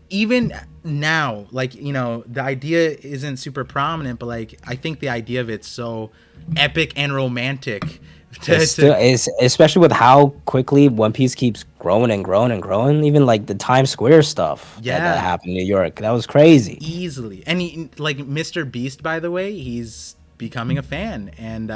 even now, like, the idea isn't super prominent, but, like, I think the idea of it's so epic and romantic. Especially with how quickly One Piece keeps growing and growing and growing. Even, like, the Times Square stuff that happened in New York. That was crazy. Easily. And, Mr. Beast, by the way, he's becoming a fan, and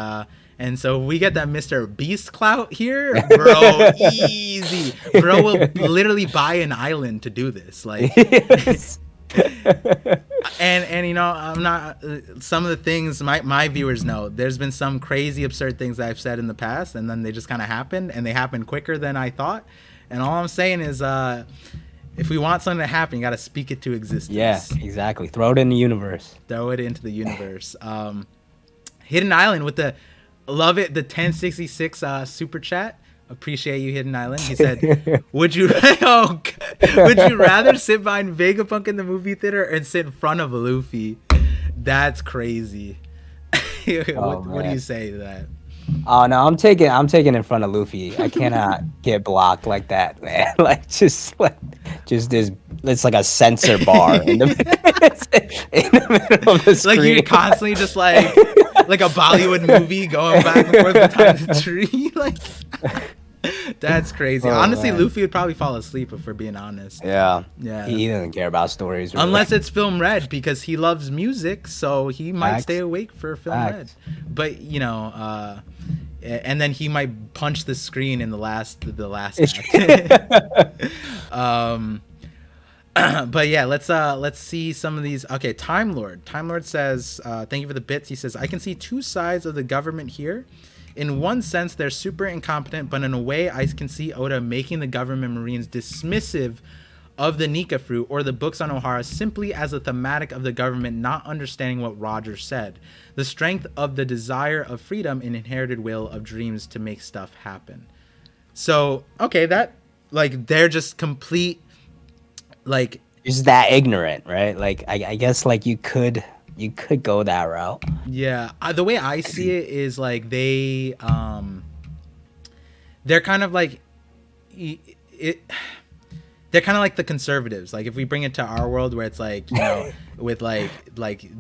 so we get that Mr. Beast clout here, bro. Easy, bro. Will literally buy an island to do this, like. Yes. and I'm not some of the things my viewers know. There's been some crazy absurd things that I've said in the past, and then they just kind of happened, and they happened quicker than I thought. And all I'm saying is, if we want something to happen, you got to speak it to existence. Yeah, exactly. Throw it in the universe. Throw it into the universe. Hidden Island with the 1066 super chat. Appreciate you, Hidden Island. He said, would you rather sit behind Vegapunk in the movie theater and sit in front of Luffy? That's crazy. What do you say to that? Oh no, I'm taking in front of Luffy. I cannot get blocked like that, man. Just this. It's like a sensor bar in the middle of the screen. Like you're constantly just like a Bollywood movie going back and forth behind the tree. Like that's crazy. Honestly, man. Luffy would probably fall asleep if we're being honest. Yeah. He doesn't care about stories. Really. Unless it's Film Red, because he loves music, so he might stay awake for Film Red. But and then he might punch the screen in the last act. But yeah, let's see some of these. Okay, Time Lord says, thank you for the bits. He says, I can see two sides of the government here. In one sense, they're super incompetent, but in a way, I can see Oda making the government Marines dismissive of the Nika fruit or the books on Ohara simply as a thematic of the government not understanding what Roger said. The strength of the desire of freedom and inherited will of dreams to make stuff happen. So, okay, that, like, they're just complete, like... Just that ignorant, right? Like, I guess, like, you could go that route. Yeah, the way I see it is like they're kind of like they're kind of like the conservatives. Like if we bring it to our world, where it's like, with like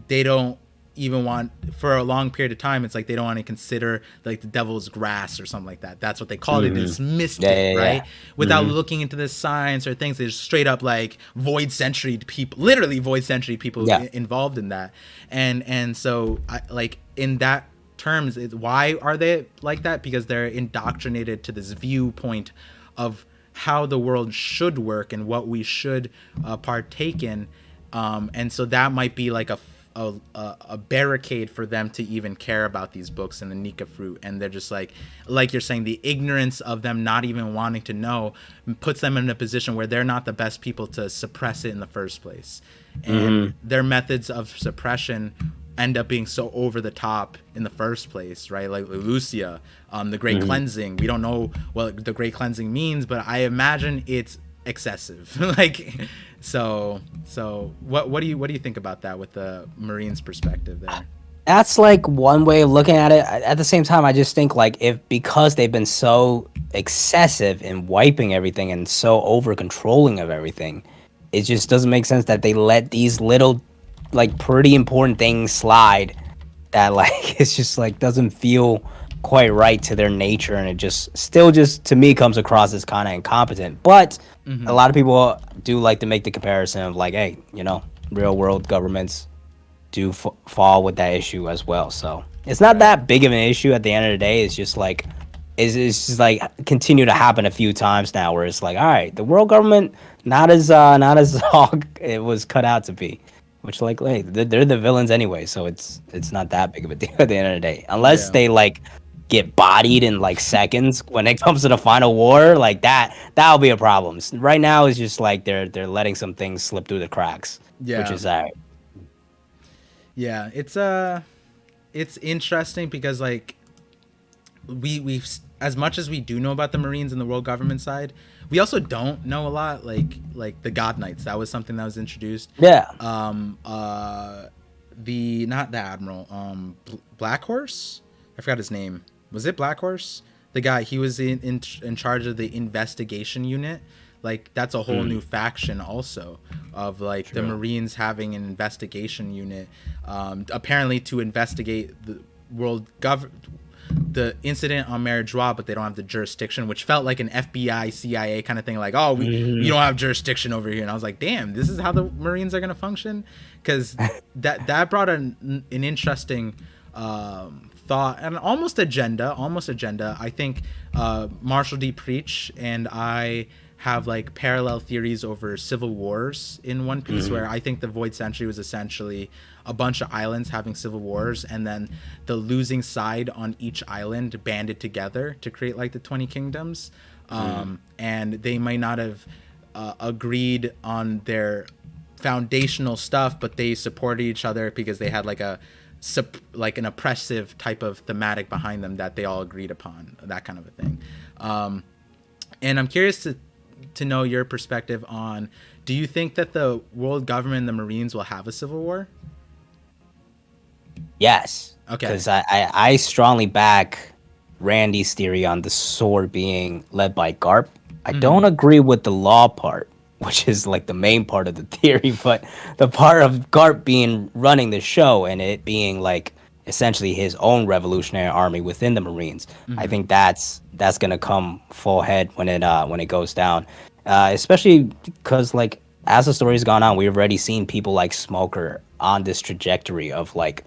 they don't even want, for a long period of time, it's like they don't want to consider like the devil's grass or something like that. That's what they call it. They dismissed it, right? Without looking into the science or things. They just straight up like void century people, literally void century people involved in that. And so I, like in that terms, why are they like that? Because they're indoctrinated to this viewpoint of how the world should work and what we should partake in, and so that might be like a barricade for them to even care about these books and the Nika fruit. And they're just like you're saying, the ignorance of them not even wanting to know puts them in a position where they're not the best people to suppress it in the first place. And their methods of suppression end up being so over the top in the first place, right? Like Lucia, the Great Cleansing. We don't know what the Great Cleansing means, but I imagine it's excessive. Like, so what do you think about that with the Marines' perspective there? That's like one way of looking at it. At the same time, I just think like because they've been so excessive in wiping everything and so over controlling of everything, it just doesn't make sense that they let these little like pretty important things slide, that like it's just like doesn't feel quite right to their nature, and it just still just to me comes across as kind of incompetent. But a lot of people do like to make the comparison of like, hey, real world governments do fall with that issue as well. So it's not that big of an issue at the end of the day. It's just like it's just like continue to happen a few times now, where it's like, all right, the world government not as all it was cut out to be. Which like, hey, they're the villains anyway, so it's not that big of a deal at the end of the day, unless they like get bodied in like seconds when it comes to the final war. Like that'll be a problem. Right now, it's just like they're letting some things slip through the cracks, which is Yeah, it's interesting because like we've as much as we do know about the Marines and the world government side, we also don't know a lot. Like the God Knights, that was something that was introduced. Yeah. The not the Admiral, Black Horse. I forgot his name. Was it Black Horse? The guy, he was in charge of the investigation unit. Like that's a whole new faction also of like the Marines having an investigation unit, apparently to investigate the the incident on Mary Joie, but they don't have the jurisdiction, which felt like an FBI, CIA kind of thing. Like, oh, we don't have jurisdiction over here. And I was like, damn, this is how the Marines are going to function? Because that brought an interesting thought and almost agenda. I think Marshall D. Preach and I have like parallel theories over civil wars in One Piece, where I think the Void Century was essentially a bunch of islands having civil wars, and then the losing side on each island banded together to create like the 20 kingdoms. And they might not have agreed on their foundational stuff, but they supported each other because they had like an oppressive type of thematic behind them that they all agreed upon, that kind of a thing. And I'm curious to know your perspective on, do you think that the world government and the Marines will have a civil war? Yes. Okay. Because I strongly back Randy's theory on the sword being led by Garp. I don't agree with the law part, which is like the main part of the theory, but the part of Garp being running the show and it being like essentially his own revolutionary army within the Marines. I think that's gonna come full head when it goes down, especially because like as the story's gone on, we've already seen people like Smoker on this trajectory of like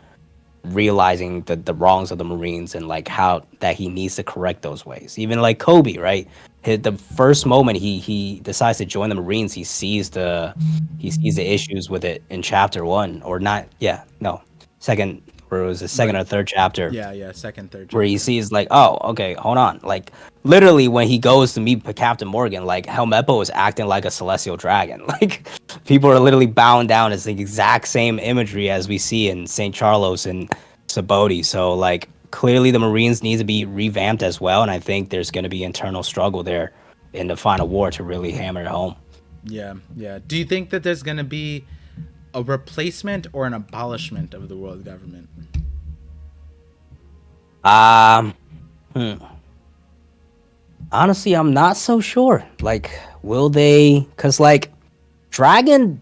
realizing the wrongs of the Marines and like how that he needs to correct those ways. Even like Kobe, right? The first moment he decides to join the Marines, he sees the issues with it in chapter 1 or not. Yeah, no, second. Where it was the second or third chapter. Yeah, second, third chapter. Where he sees like, oh, okay, hold on. Like literally when he goes to meet Captain Morgan, like Helmeppo is acting like a celestial dragon. Like people are literally bowing down. It's the exact same imagery as we see in St. Charlos and Saboti. So like clearly the Marines need to be revamped as well. And I think there's going to be internal struggle there in the final war to really hammer it home. Yeah. Do you think that there's going to be a replacement or an abolishment of the world government? Honestly, I'm not so sure. Like, will they? Because like Dragon,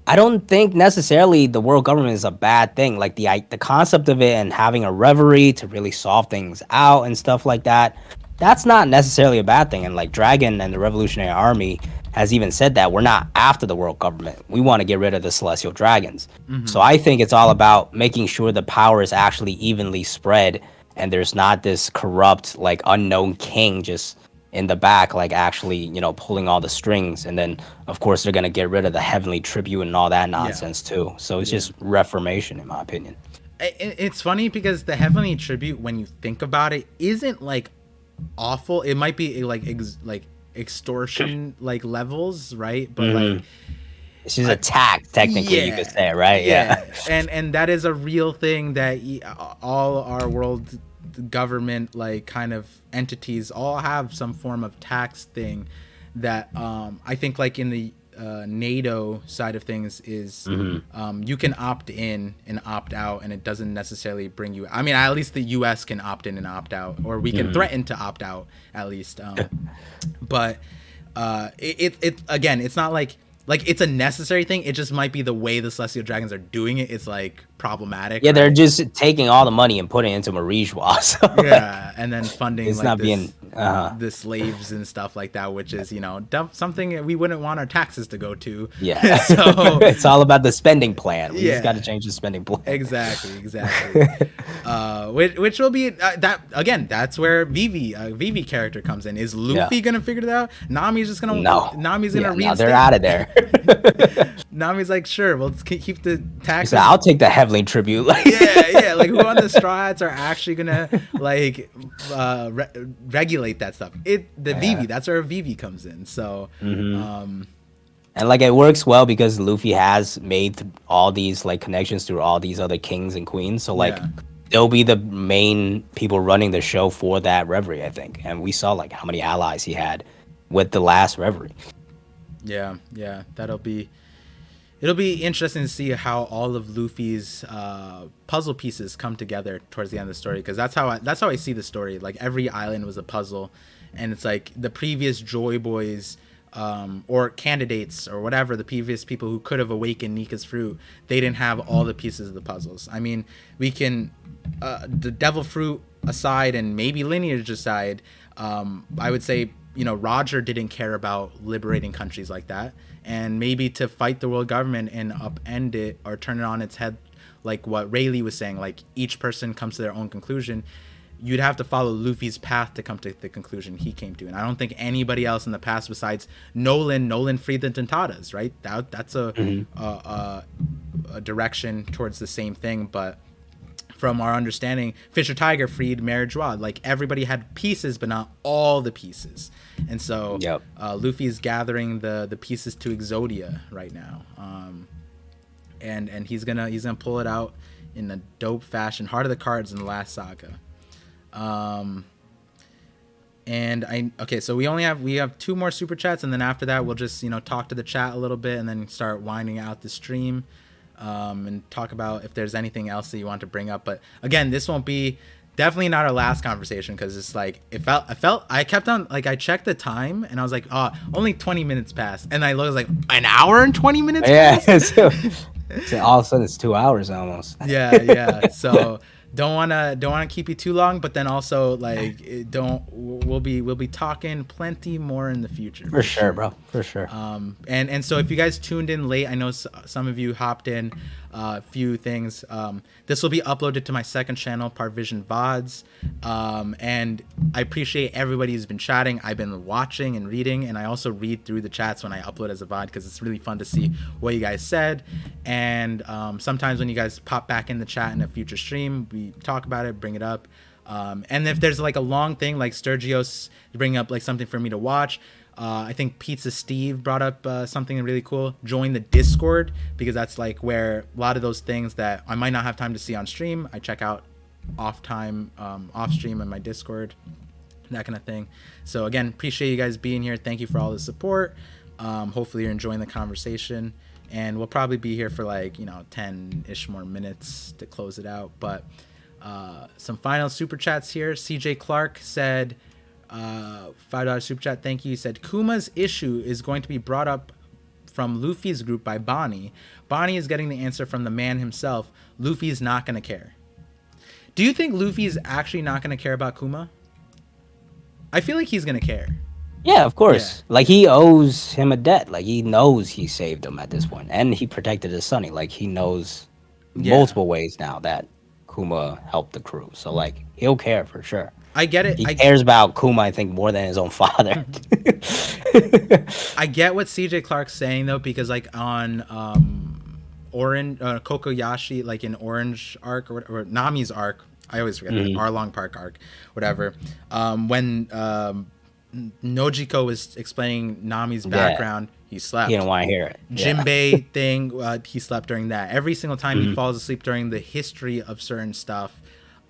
I don't think necessarily the world government is a bad thing. Like the concept of it and having a reverie to really solve things out and stuff like that, that's not necessarily a bad thing. And like Dragon and the Revolutionary Army has even said that we're not after the world government. We want to get rid of the celestial dragons. So Mm-hmm. I think it's all about making sure the power is actually evenly spread and there's not this corrupt, like unknown king just in the back, like actually, pulling all the strings. And then, of course, they're gonna get rid of the heavenly tribute and all that Yeah. nonsense too. So it's Yeah. just reformation, in my opinion. It's funny because the heavenly tribute, when you think about it, isn't like awful. It might be like extortion like levels, right? But like, It's just a tax, technically, you could yeah, say, right? Yeah. and that is a real thing that all our world government like kind of entities all have some form of tax thing that I think like in the NATO side of things is you can opt in and opt out, and it doesn't necessarily bring you. I mean, at least the U.S. can opt in and opt out, or we can threaten to opt out at least. But it again, it's not like it's a necessary thing. It just might be the way the celestial dragons are doing it. It's like problematic. Yeah, they're right? just taking all the money and putting it into Marijois. So Yeah, and then funding it's like not this, being. the slaves and stuff like that, which is something we wouldn't want our taxes to go to. Yeah. So It's all about the spending plan. We Yeah. just got to change the spending plan. exactly. Which will be that again. That's where Vivi character comes in. Is Luffy gonna figure it out? Nami's just gonna Nami's gonna No, reinstate. they're out of there. Nami's like, sure, we'll keep the taxes. So I'll take the heavenly tribute. yeah, like who on the Straw Hats are actually gonna like regulate that stuff? Vivi, that's where Vivi comes in. So, And like it works well because Luffy has made all these like connections through all these other kings and queens. So like they'll be the main people running the show for that reverie, I think. And we saw like how many allies he had with the last reverie. Yeah, it'll be interesting to see how all of Luffy's puzzle pieces come together towards the end of the story, because that's how I see the story. Like every island was a puzzle, and it's like the previous Joy Boys or candidates or whatever, the previous people who could have awakened Nika's fruit, they didn't have all the pieces of the puzzles. I mean, we can the devil fruit aside and maybe lineage aside, I would say Roger didn't care about liberating countries like that, and maybe to fight the world government and upend it or turn it on its head, like what Rayleigh was saying, like each person comes to their own conclusion. You'd have to follow Luffy's path to come to the conclusion he came to, and I don't think anybody else in the past besides Nolan freed the Tontadas, right? That's a direction towards the same thing, but from our understanding, Fisher Tiger freed Mary Joie. Like everybody had pieces, but not all the pieces, and so Luffy's gathering the pieces to Exodia right now, and he's gonna pull it out in a dope fashion. Heart of the Cards in the last saga. So we have 2 more super chats, and then after that we'll just talk to the chat a little bit and then start winding out the stream, and talk about if there's anything else that you want to bring up. But again, this won't be definitely not our last conversation, because it's like I kept on, like I checked the time and I was like, only 20 minutes passed, and I was like, an hour and 20 minutes passed? So all of a sudden it's 2 hours almost. yeah so don't want to keep you too long, but then also like we'll be talking plenty more in the future. For sure, bro. For sure. And so if you guys tuned in late, I know some of you hopped in a few things. This will be uploaded to my second channel, ParVision VODs. And I appreciate everybody who's been chatting. I've been watching and reading, and I also read through the chats when I upload as a VOD, because it's really fun to see what you guys said. And sometimes when you guys pop back in the chat in a future stream, we talk about it, bring it up. And if there's like a long thing, like Sturgios bring up like something for me to watch, I think Pizza Steve brought up something really cool. Join the Discord, because that's like where a lot of those things that I might not have time to see on stream, I check out off stream in my Discord, that kind of thing. So again, appreciate you guys being here. Thank you for all the support. Hopefully you're enjoying the conversation, and we'll probably be here for like 10-ish more minutes to close it out. But some final super chats here. CJ Clark said, $5 super chat, thank you. He said Kuma's issue is going to be brought up from Luffy's group by Bonnie. Bonnie is getting the answer from the man himself. Luffy's not going to care. Do you think Luffy's actually not going to care about Kuma? I feel like he's going to care. Yeah, of Yeah. course. Like he owes him a debt. Like he knows he saved him at this point, and he protected his sonny. Like he knows Yeah. multiple ways now that Kuma helped the crew. So like he'll care for sure. I get it. He cares about Kuma, I think, more than his own father. I get what CJ Clark's saying though, because like on Orange Kokoyashi, like in Orange arc or Nami's arc, I always forget that Mhm. Arlong Park arc, whatever. When Nojiko was explaining Nami's Yeah, background, he he didn't slept. want to hear it. Yeah. Jinbei thing, he slept during that. Every single time he Mhm. falls asleep during the history of certain stuff.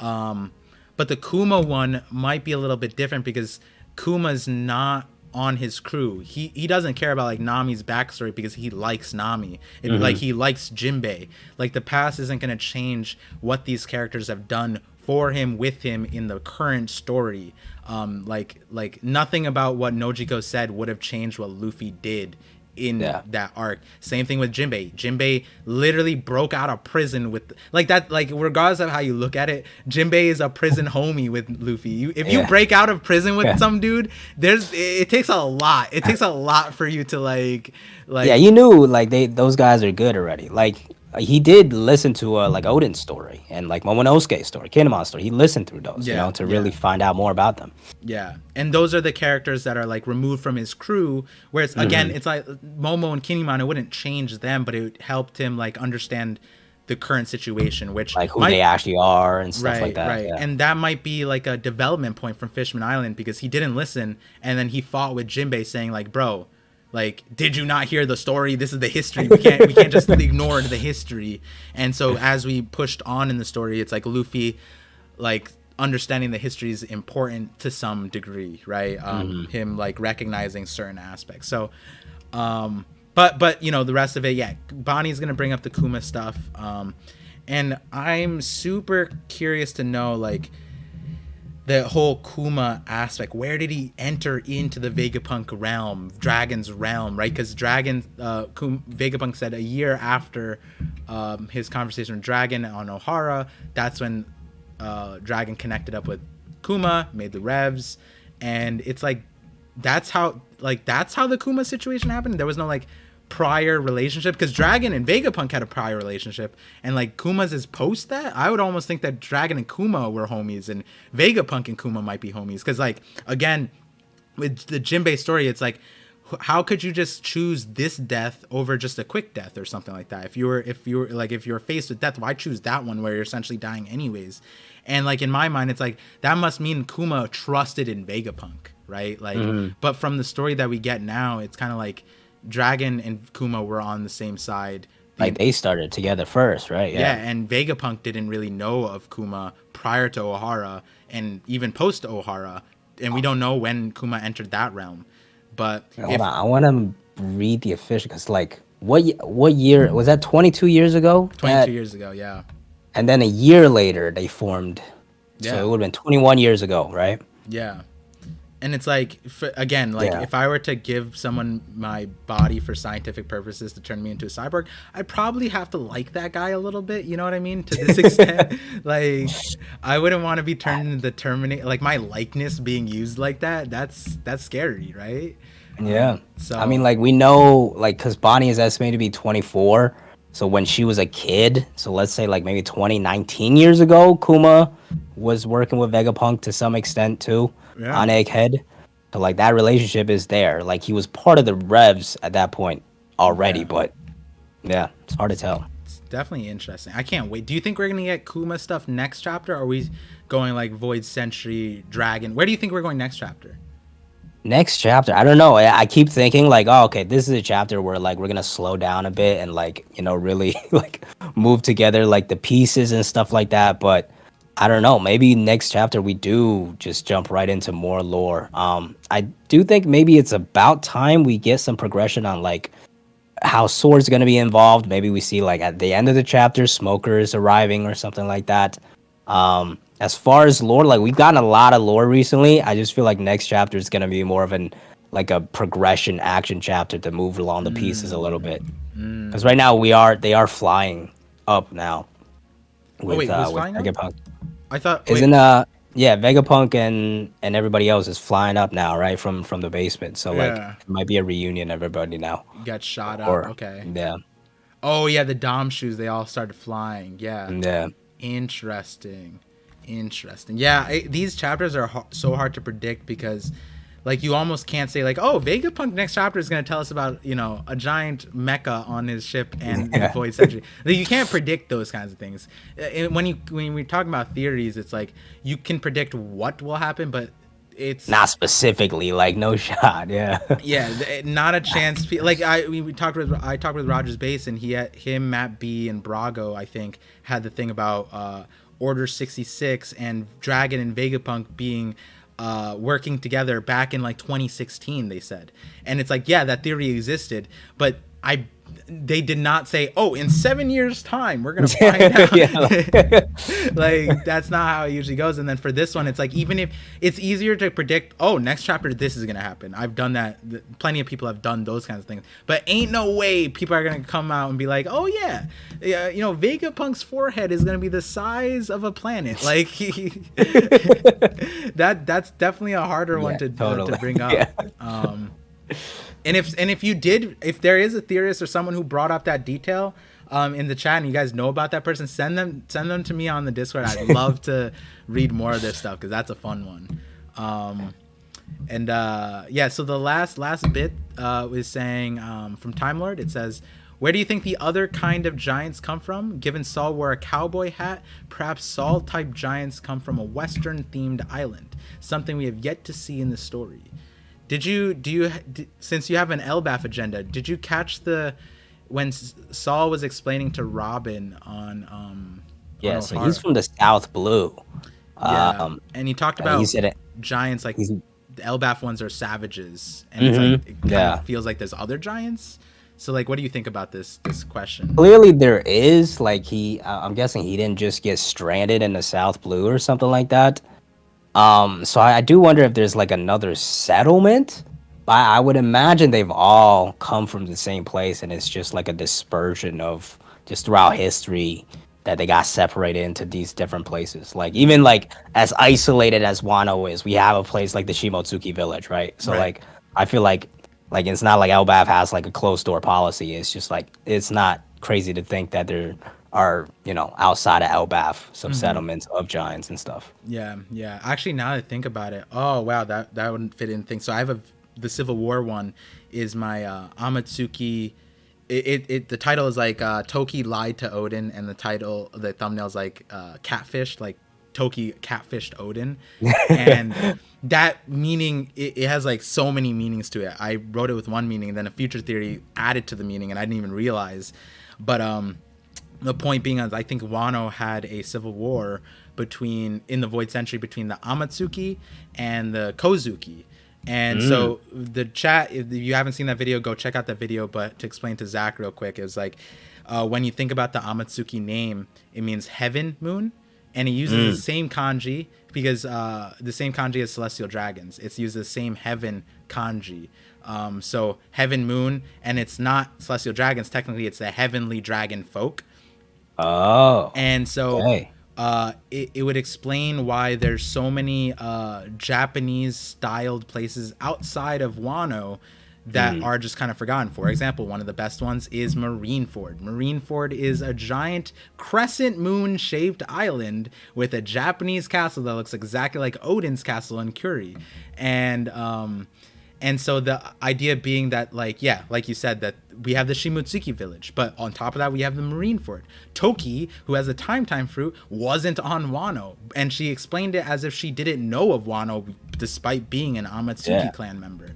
Um, but the Kuma one might be a little bit different because Kuma's not on his crew. He doesn't care about like Nami's backstory because he likes Nami. Like Mhm. he likes Jinbei. Like the past isn't gonna change what these characters have done for him with him in the current story. Like nothing about what Nojiko said would have changed what Luffy did in Yeah. that arc. Same thing with Jinbei. Jinbei literally broke out of prison with like that. Like regardless of how you look at it, Jinbei is a prison homie with Luffy. If you Yeah. break out of prison with Yeah. some dude, it takes a lot. It takes a lot for you to Yeah, like you knew like those guys are good already. Like he did listen to like Odin's story and like Momonosuke's story, Kinemon's story. He listened through those, yeah, to really yeah. find out more about them. Yeah, and those are the characters that are like removed from his crew. Where it's again, it's like Momo and Kinemon. It wouldn't change them, but it helped him like understand the current situation, which Like who they might actually are and stuff like right, that. right, Yeah. and that might be like a development point from Fishman Island because he didn't listen, and then he fought with Jinbei, saying like, "Bro, like, did you not hear the story? This is the history. We can't just ignore the history." And so as we pushed on in the story, it's like Luffy, like understanding the history is important to some degree, right? Him like recognizing certain aspects. So, but you know the rest of it, yeah. Bonnie's gonna bring up the Kuma stuff, and I'm super curious to know like the whole Kuma aspect. Where did he enter into the Vegapunk realm, Dragon's realm, right? Because Vegapunk said a year after his conversation with Dragon on Ohara, that's when Dragon connected up with Kuma, made the revs, and it's like that's how the Kuma situation happened. There was no like prior relationship because Dragon and Vegapunk had a prior relationship, and like Kuma's is post that. I would almost think that Dragon and Kuma were homies, and Vegapunk and Kuma might be homies because like again with the Jinbei story, it's like how could you just choose this death over just a quick death or something like that? If you're faced with death, why choose that one where you're essentially dying anyways? And like in my mind, it's like that must mean Kuma trusted in Vegapunk, right? Like, but from the story that we get now, it's kind of like Dragon and Kuma were on the same side. Like they started together first, right? Yeah, and Vegapunk didn't really know of Kuma prior to Ohara and even post Ohara, and we don't know when Kuma entered that realm. But Hold on, I want to read the official because like what year was that? 22 years ago. 22 years ago, yeah. And then a year later they formed. Yeah. So it would have been 21 years ago, right? Yeah. And it's like, again, like Yeah. if I were to give someone my body for scientific purposes to turn me into a cyborg, I'd probably have to like that guy a little bit. You know what I mean? To this extent, like I wouldn't want to be turned into the Terminator. Like my likeness being used like that. That's scary, right? Yeah. So I mean, like we know, like, because Bonnie is estimated to be 24. So when she was a kid, so let's say like maybe 19 years ago, Kuma was working with Vegapunk to some extent too Yeah. on Egghead. So like that relationship is there. Like he was part of the Revs at that point already, Yeah. but yeah, it's hard to tell. It's definitely interesting. I can't wait. Do you think we're gonna get Kuma stuff next chapter? Or are we going like Void Century, Dragon? Where do you think we're going next chapter? Next chapter, I don't know. I keep thinking like, oh, okay, this is a chapter where like we're gonna slow down a bit and like really like move together like the pieces and stuff like that. But I don't know. Maybe next chapter we do just jump right into more lore. I do think maybe it's about time we get some progression on like how Sword's gonna be involved. Maybe we see like at the end of the chapter, Smoker is arriving or something like that. As far as lore, like we've gotten a lot of lore recently. I just feel like next chapter is gonna be more of an like a progression action chapter to move along the pieces a little bit. Because right now they are flying up now with wait, who's with flying up? Vegapunk. I thought. Isn't yeah, Vegapunk and everybody else is flying up now, right, from the basement. So like, Yeah. it might be a reunion of everybody now, Got shot up. or Okay. yeah, Oh yeah, the Dom shoes. They all started flying. Yeah. yeah. Interesting. Interesting. Yeah, these chapters are so hard to predict because, like, you almost can't say like, oh, Vegapunk next chapter is going to tell us about a giant mecha on his ship and the Yeah. Void Century. Like, you can't predict those kinds of things. When we talk about theories, it's like you can predict what will happen, but it's Not specifically, like no shot. Yeah. yeah, not a chance. Like I talked with Rogers Base, and him, Matt B, and Brago, I think, had the thing about Order 66 and Dragon and Vegapunk being working together back in like 2016. They said, and it's like, yeah, that theory existed, but they did not say, oh, in 7 years time we're gonna find out. Yeah. Like, that's not how it usually goes. And then for this one, it's like, even if it's easier to predict, oh, next chapter this is gonna happen, I've done that. Plenty of people have done those kinds of things, but ain't no way people are gonna come out and be like, oh yeah, Vegapunk's forehead is gonna be the size of a planet. Like, that's definitely a harder one to totally. bring up. Yeah. And if there is a theorist or someone who brought up that detail in the chat, and you guys know about that person, send them to me on the Discord. I'd love to read more of their stuff because that's a fun one. Yeah, so the last bit is saying, from Time Lord, it says, where do you think the other kind of giants come from? Given Saul wore a cowboy hat, perhaps Saul type giants come from a Western themed island, something we have yet to see in the story. Since you have an LBAF agenda, did you catch when Saul was explaining to Robin on Yeah, so he's from the South Blue. Yeah, and he talked about he said it, giants, like the LBAF ones are savages, and it's like, it kind of feels like there's other giants. So like, what do you think about this question? Clearly there is, like, I'm guessing he didn't just get stranded in the South Blue or something like that. So I do wonder if there's like another settlement. I would imagine they've all come from the same place, and it's just like a dispersion of just throughout history that they got separated into these different places. Like, even like as isolated as Wano is, we have a place like the Shimotsuki village, right? So Right. like, I feel like it's not like LBAF has like a closed door policy. It's just like, it's not crazy to think that there are, outside of LBAF some settlements of giants and stuff. Yeah. Actually, now that I think about it, oh wow, that wouldn't fit in things. So I have the Civil War one is my Amatsuki. The title is like Toki lied to Odin, and the thumbnail is like catfish, like Toki catfished Odin, and that meaning it has like so many meanings to it. I wrote it with one meaning, and then a future theory added to the meaning, and I didn't even realize. But the point being is, I think Wano had a civil war in the Void Century between the Amatsuki and the Kozuki. And so the chat, if you haven't seen that video, go check out that video. But to explain to Zach real quick, it was like, when you think about the Amatsuki name, it means heaven moon. And it uses the same kanji because the same kanji as celestial dragons. It's used the same heaven kanji. So heaven moon, and it's not celestial dragons. Technically, it's the heavenly dragon folk. Oh. And so Okay. it would explain why there's so many Japanese styled places outside of Wano that are just kind of forgotten. For example, one of the best ones is Marineford. Marineford is a giant crescent moon shaped island with a Japanese castle that looks exactly like Odin's castle in Kuri. And so the idea being that, like, yeah, like you said, that we have the Shimotsuki village, but on top of that, we have the Marineford. Toki, who has a time fruit, wasn't on Wano. And she explained it as if she didn't know of Wano despite being an Amatsuki clan member.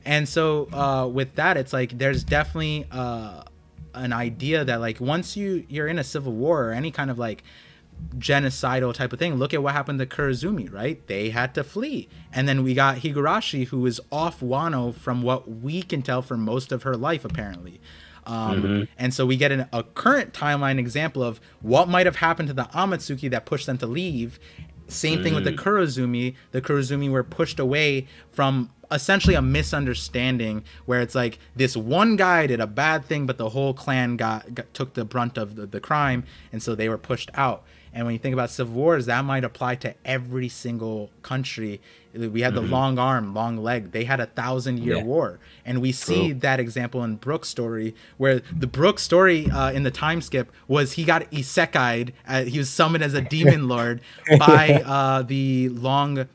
And so with that, it's like there's definitely an idea that, like, once you're in a civil war or any kind of like genocidal type of thing, look at what happened to Kurozumi, right? They had to flee, and then we got Higurashi, who is off Wano from what we can tell for most of her life, apparently. And so we get a current timeline example of what might have happened to the Amatsuki that pushed them to leave. Same thing with the Kurozumi. The Kurozumi were pushed away from essentially a misunderstanding where it's like this one guy did a bad thing, but the whole clan took the brunt of the crime, and so they were pushed out. And when you think about civil wars, that might apply to every single country. We had the long arm, long leg. They had 1,000-year war, and we see that example in Brooks' story, where the Brooks story in the time skip was he got isekai'd. He was summoned as a demon lord by the long.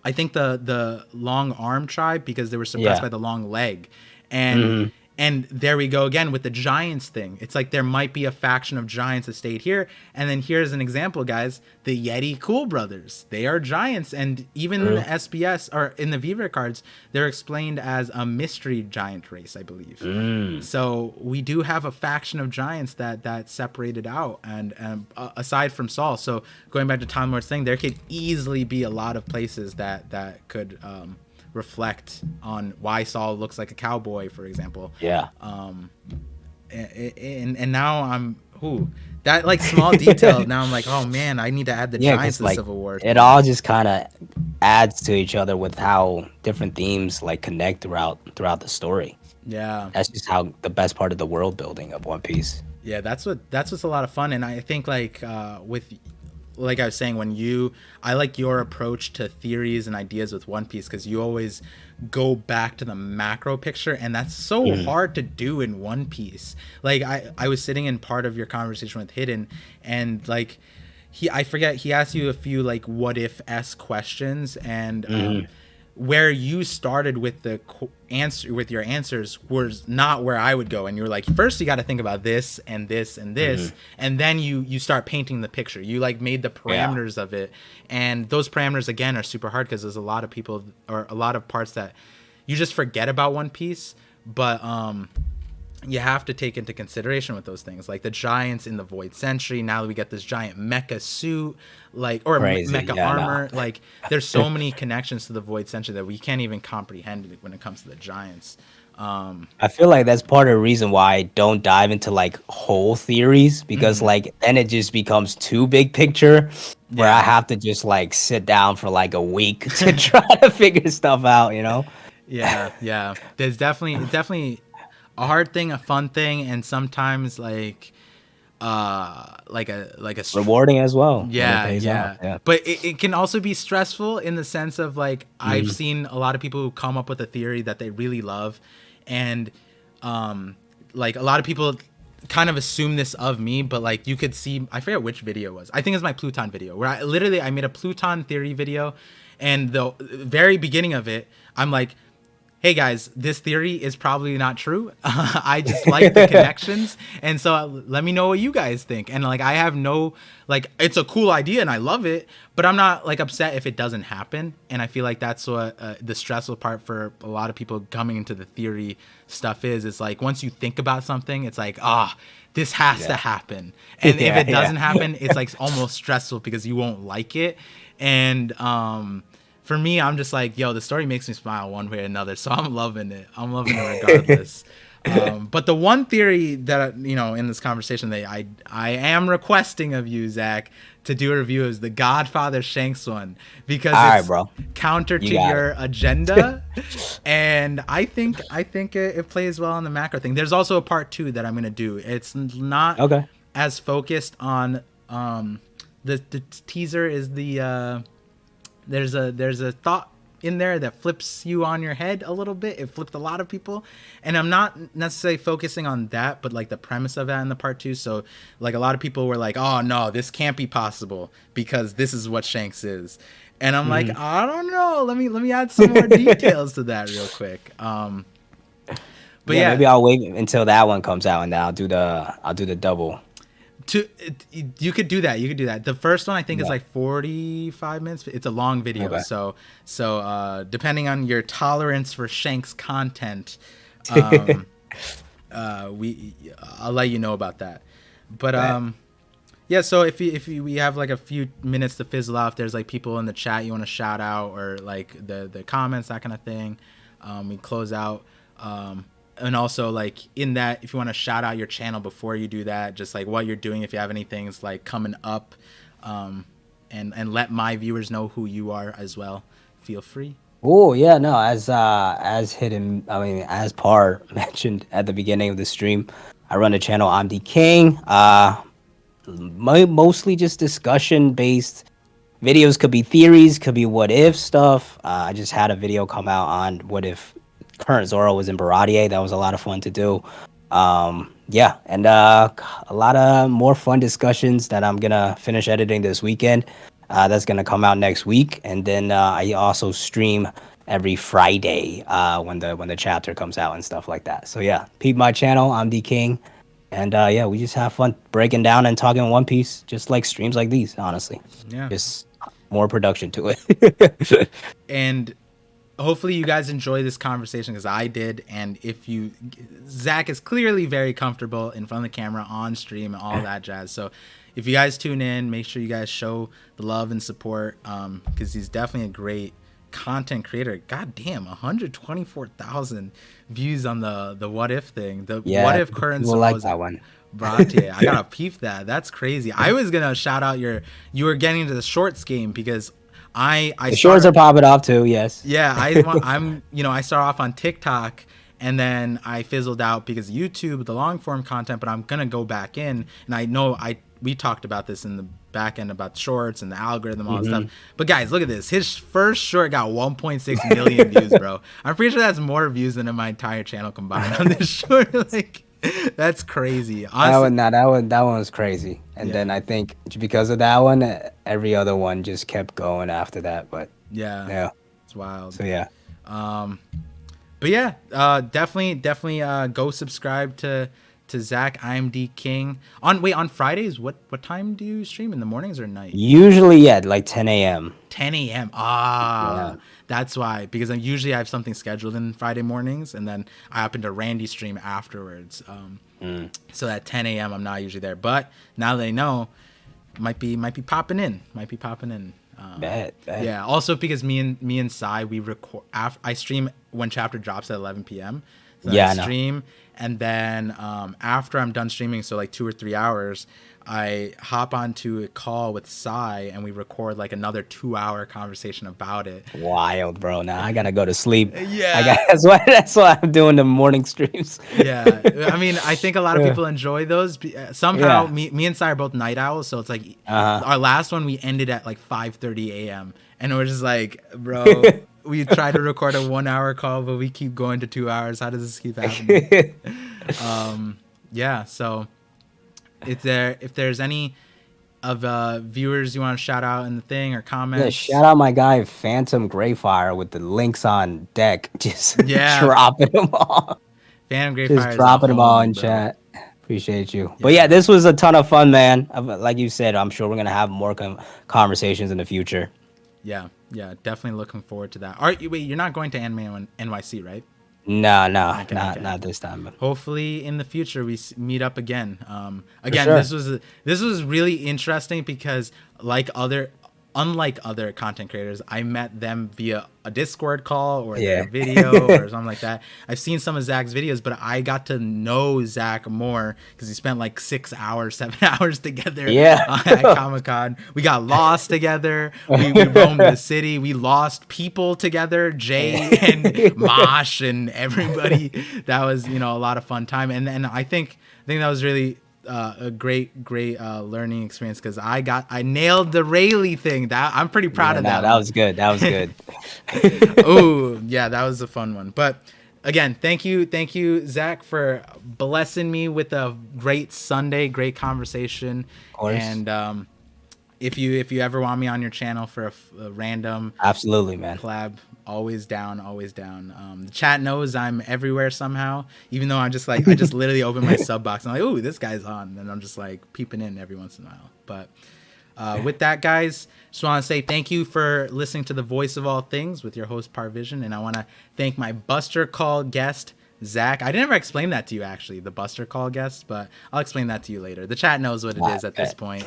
I think the long arm tribe, because they were suppressed by the long leg, and there we go again with the giants thing. It's like there might be a faction of giants that stayed here, and then here's an example, guys. The Yeti Cool Brothers, they are giants, and even in the SBS or in the VRIC cards, they're explained as a mystery giant race, I believe. So we do have a faction of giants that separated out, and aside from Saul. So going back to Time Lord's thing, there could easily be a lot of places that could reflect on why Saul looks like a cowboy, for example. And now I'm that like small detail. Now I'm like, oh man, I need to add the giants to like, Civil War. It all just kind of adds to each other with how different themes like connect throughout the story. Yeah, that's just how the best part of the world building of One Piece. Yeah, that's what's a lot of fun. And I think like with, like I was saying, I like your approach to theories and ideas with One Piece, because you always go back to the macro picture, and that's so hard to do in One Piece. Like I was sitting in part of your conversation with Hidden, and like I forget, he asked you a few like what if-esque questions, and where you started with the answer with your answers was not where I would go. And you're like, first you got to think about this and this and this, and then you start painting the picture. You like made the parameters of it, and those parameters again are super hard, because there's a lot of people or a lot of parts that you just forget about One Piece, but you have to take into consideration with those things, like the giants in the Void Century. Now that we get this giant mecha suit, like, or mecha armor, like there's so many connections to the Void Century that we can't even comprehend when it comes to the giants. I feel like that's part of the reason why I don't dive into like whole theories, because like then it just becomes too big picture, where I have to just like sit down for like a week to try to figure stuff out, you know? Yeah. There's definitely a hard thing, a fun thing, and sometimes like a rewarding as well. Yeah. But it can also be stressful in the sense of like I've seen a lot of people who come up with a theory that they really love, and like a lot of people kind of assume this of me, but like you could see, I forget which video it was. I think it's my Pluton video, where I made a Pluton theory video, and the very beginning of it, I'm like, hey guys, this theory is probably not true. I just like the connections, and so let me know what you guys think. And like I have no, like, it's a cool idea and I love it, but I'm not like upset if it doesn't happen. And I feel like that's what the stressful part for a lot of people coming into the theory stuff is. It's like once you think about something, it's like, this has to happen. And if it doesn't happen, it's like almost stressful because you won't like it. And for me, I'm just like, yo, the story makes me smile one way or another, so I'm loving it. I'm loving it regardless. But the one theory that, in this conversation that I am requesting of you, Zach, to do a review is the Godfather Shanks one, because it's counter to your agenda, and I think it plays well on the macro thing. There's also a part 2 that I'm gonna do. It's not as focused on the teaser is the there's a thought in there that flips you on your head a little bit. It flipped a lot of people, and I'm not necessarily focusing on that, but like the premise of that in the part 2. So like a lot of people were like, oh no, this can't be possible because this is what Shanks is. And I'm like, I don't know. Let me add some more details to that real quick. But maybe I'll wait until that one comes out, and then I'll do the double. You could do that. The first one I think is like 45 minutes. It's a long video, so depending on your tolerance for Shanks content, I'll let you know about that. But so if we have like a few minutes to fizzle out, if there's like people in the chat you want to shout out, or like the comments, that kind of thing, we close out. And also, like, in that, if you want to shout out your channel before you do that, just like what you're doing, if you have any things like coming up, and let my viewers know who you are as well, feel free. Oh yeah, no, as hidden, I mean, as Par mentioned at the beginning of the stream, I run a channel. I'm the King. Mostly just discussion based videos. Could be theories, could be what if stuff. I just had a video come out on what if current Zoro was in Baratier. That was a lot of fun to do. Yeah, and a lot of more fun discussions that I'm gonna finish editing this weekend. That's gonna come out next week, and then I also stream every Friday when the chapter comes out and stuff like that. So yeah, peep my channel. I'm the King, and yeah, we just have fun breaking down and talking One Piece, just like streams like these. Honestly, Yeah. just more production to it. And hopefully you guys enjoy this conversation because I did. And if you, Zach is clearly very comfortable in front of the camera on stream and all that jazz. So if you guys tune in, make sure you guys show the love and support because he's definitely a great content creator. God damn, 124,000 views on the what if thing. The Yeah, what if current people like Zero's that one. Brate. I gotta peep that. That's crazy. I was gonna shout out you were getting into the shorts game because I The shorts are popping off too. Yes. yeah, I'm I start off on TikTok and then I fizzled out because of YouTube, the long form content, but I'm gonna go back in and I know we talked about this in the back end about shorts and the algorithm, all that stuff. But guys, look at this. His first short got 1.6 million views, bro. I'm pretty sure that's more views than in my entire channel combined on this short. Like that's crazy. Honestly, That one was crazy. And then I think because of that one, every other one just kept going after that. But yeah, yeah, it's wild. so yeah, But yeah, definitely go subscribe to Zach IMD King on Fridays. What time do you stream, in the mornings or night? usually yeah, like 10 a.m. 10 a.m. Yeah. That's why, because I have something scheduled in Friday mornings, and then I happen to Randy stream afterwards. So at 10 a.m. I'm not usually there, but now they know, might be popping in, Bet. Yeah. Also because me and Sai, we record. I stream when chapter drops at 11 p.m. So Yeah, I I know. stream, and then after I'm done streaming, so like 2 or 3 hours, I hop onto a call with Sai, and we record like another 2-hour conversation about it. Wild, bro. Now I gotta go to sleep. Yeah. That's why I'm doing the morning streams. Yeah, I mean, I think a lot of Yeah. people enjoy those. Somehow, Yeah. me and Sai are both night owls, so it's like Uh-huh. our last one we ended at like 5:30 a.m. and we're just like, bro, we tried to record a 1-hour call, but we keep going to 2 hours. How does this keep happening? Yeah, so if there's any of viewers you want to shout out in the thing or Yeah, comments, shout out my guy Phantom Greyfire with the links on deck. Just Yeah. dropping them all. Phantom Great Just Fire is dropping a them all homie, in bro. chat. Appreciate you. But yeah, this was a ton of fun, man. Like you said, I'm sure we're gonna have more conversations in the future. Yeah, definitely looking forward to that. Wait, you're not going to Anime NYC, right? No, Okay. not this time. Hopefully in the future we meet up again. Again, sure. this was really interesting because unlike other content creators, I met them via a Discord call or Yeah. a video or something like that. I've seen some of Zach's videos, but I got to know Zach more because we spent like 6 hours, 7 hours together Yeah. at Comic-Con. We got lost together. We roamed the city. We lost people together, Jay and Mosh and everybody. That was, a lot of fun time. And I think that was really a great learning experience because I nailed the Rayleigh thing. That I'm pretty proud of that. That was good. That was good. Oh yeah, that was a fun one. But again, thank you, Zach, for blessing me with a great Sunday, great conversation. Of course. And if you ever want me on your channel for a random Absolutely, man. collab, always down. The chat knows I'm everywhere somehow, even though I just literally open my sub box and I'm like, ooh, this guy's on, and I'm just like peeping in every once in a while. But with that, guys, just want to say thank you for listening to the Voice of All Things with your host ParVision, and I want to thank my Buster Call guest, Zach. I didn't ever explain that to you, actually, the Buster Call guest, but I'll explain that to you later. The chat knows what it is at this point.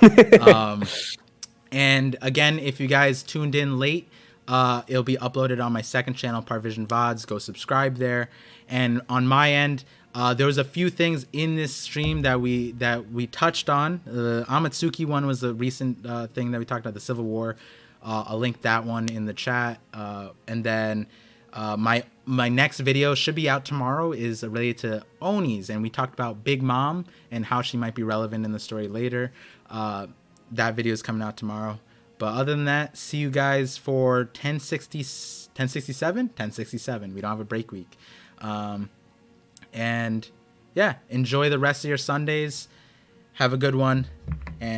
And again, if you guys tuned in late, it'll be uploaded on my second channel, ParVision VODs. Go subscribe there. And on my end, there was a few things in this stream that we touched on. The Amatsuki one was the recent thing that we talked about, the Civil War. I'll link that one in the chat. And then my next video should be out tomorrow, is related to Onis, and we talked about Big Mom and how she might be relevant in the story later. That video is coming out tomorrow. But other than that, see you guys for 1067. We don't have a break week. And yeah, enjoy the rest of your Sundays. Have a good one. And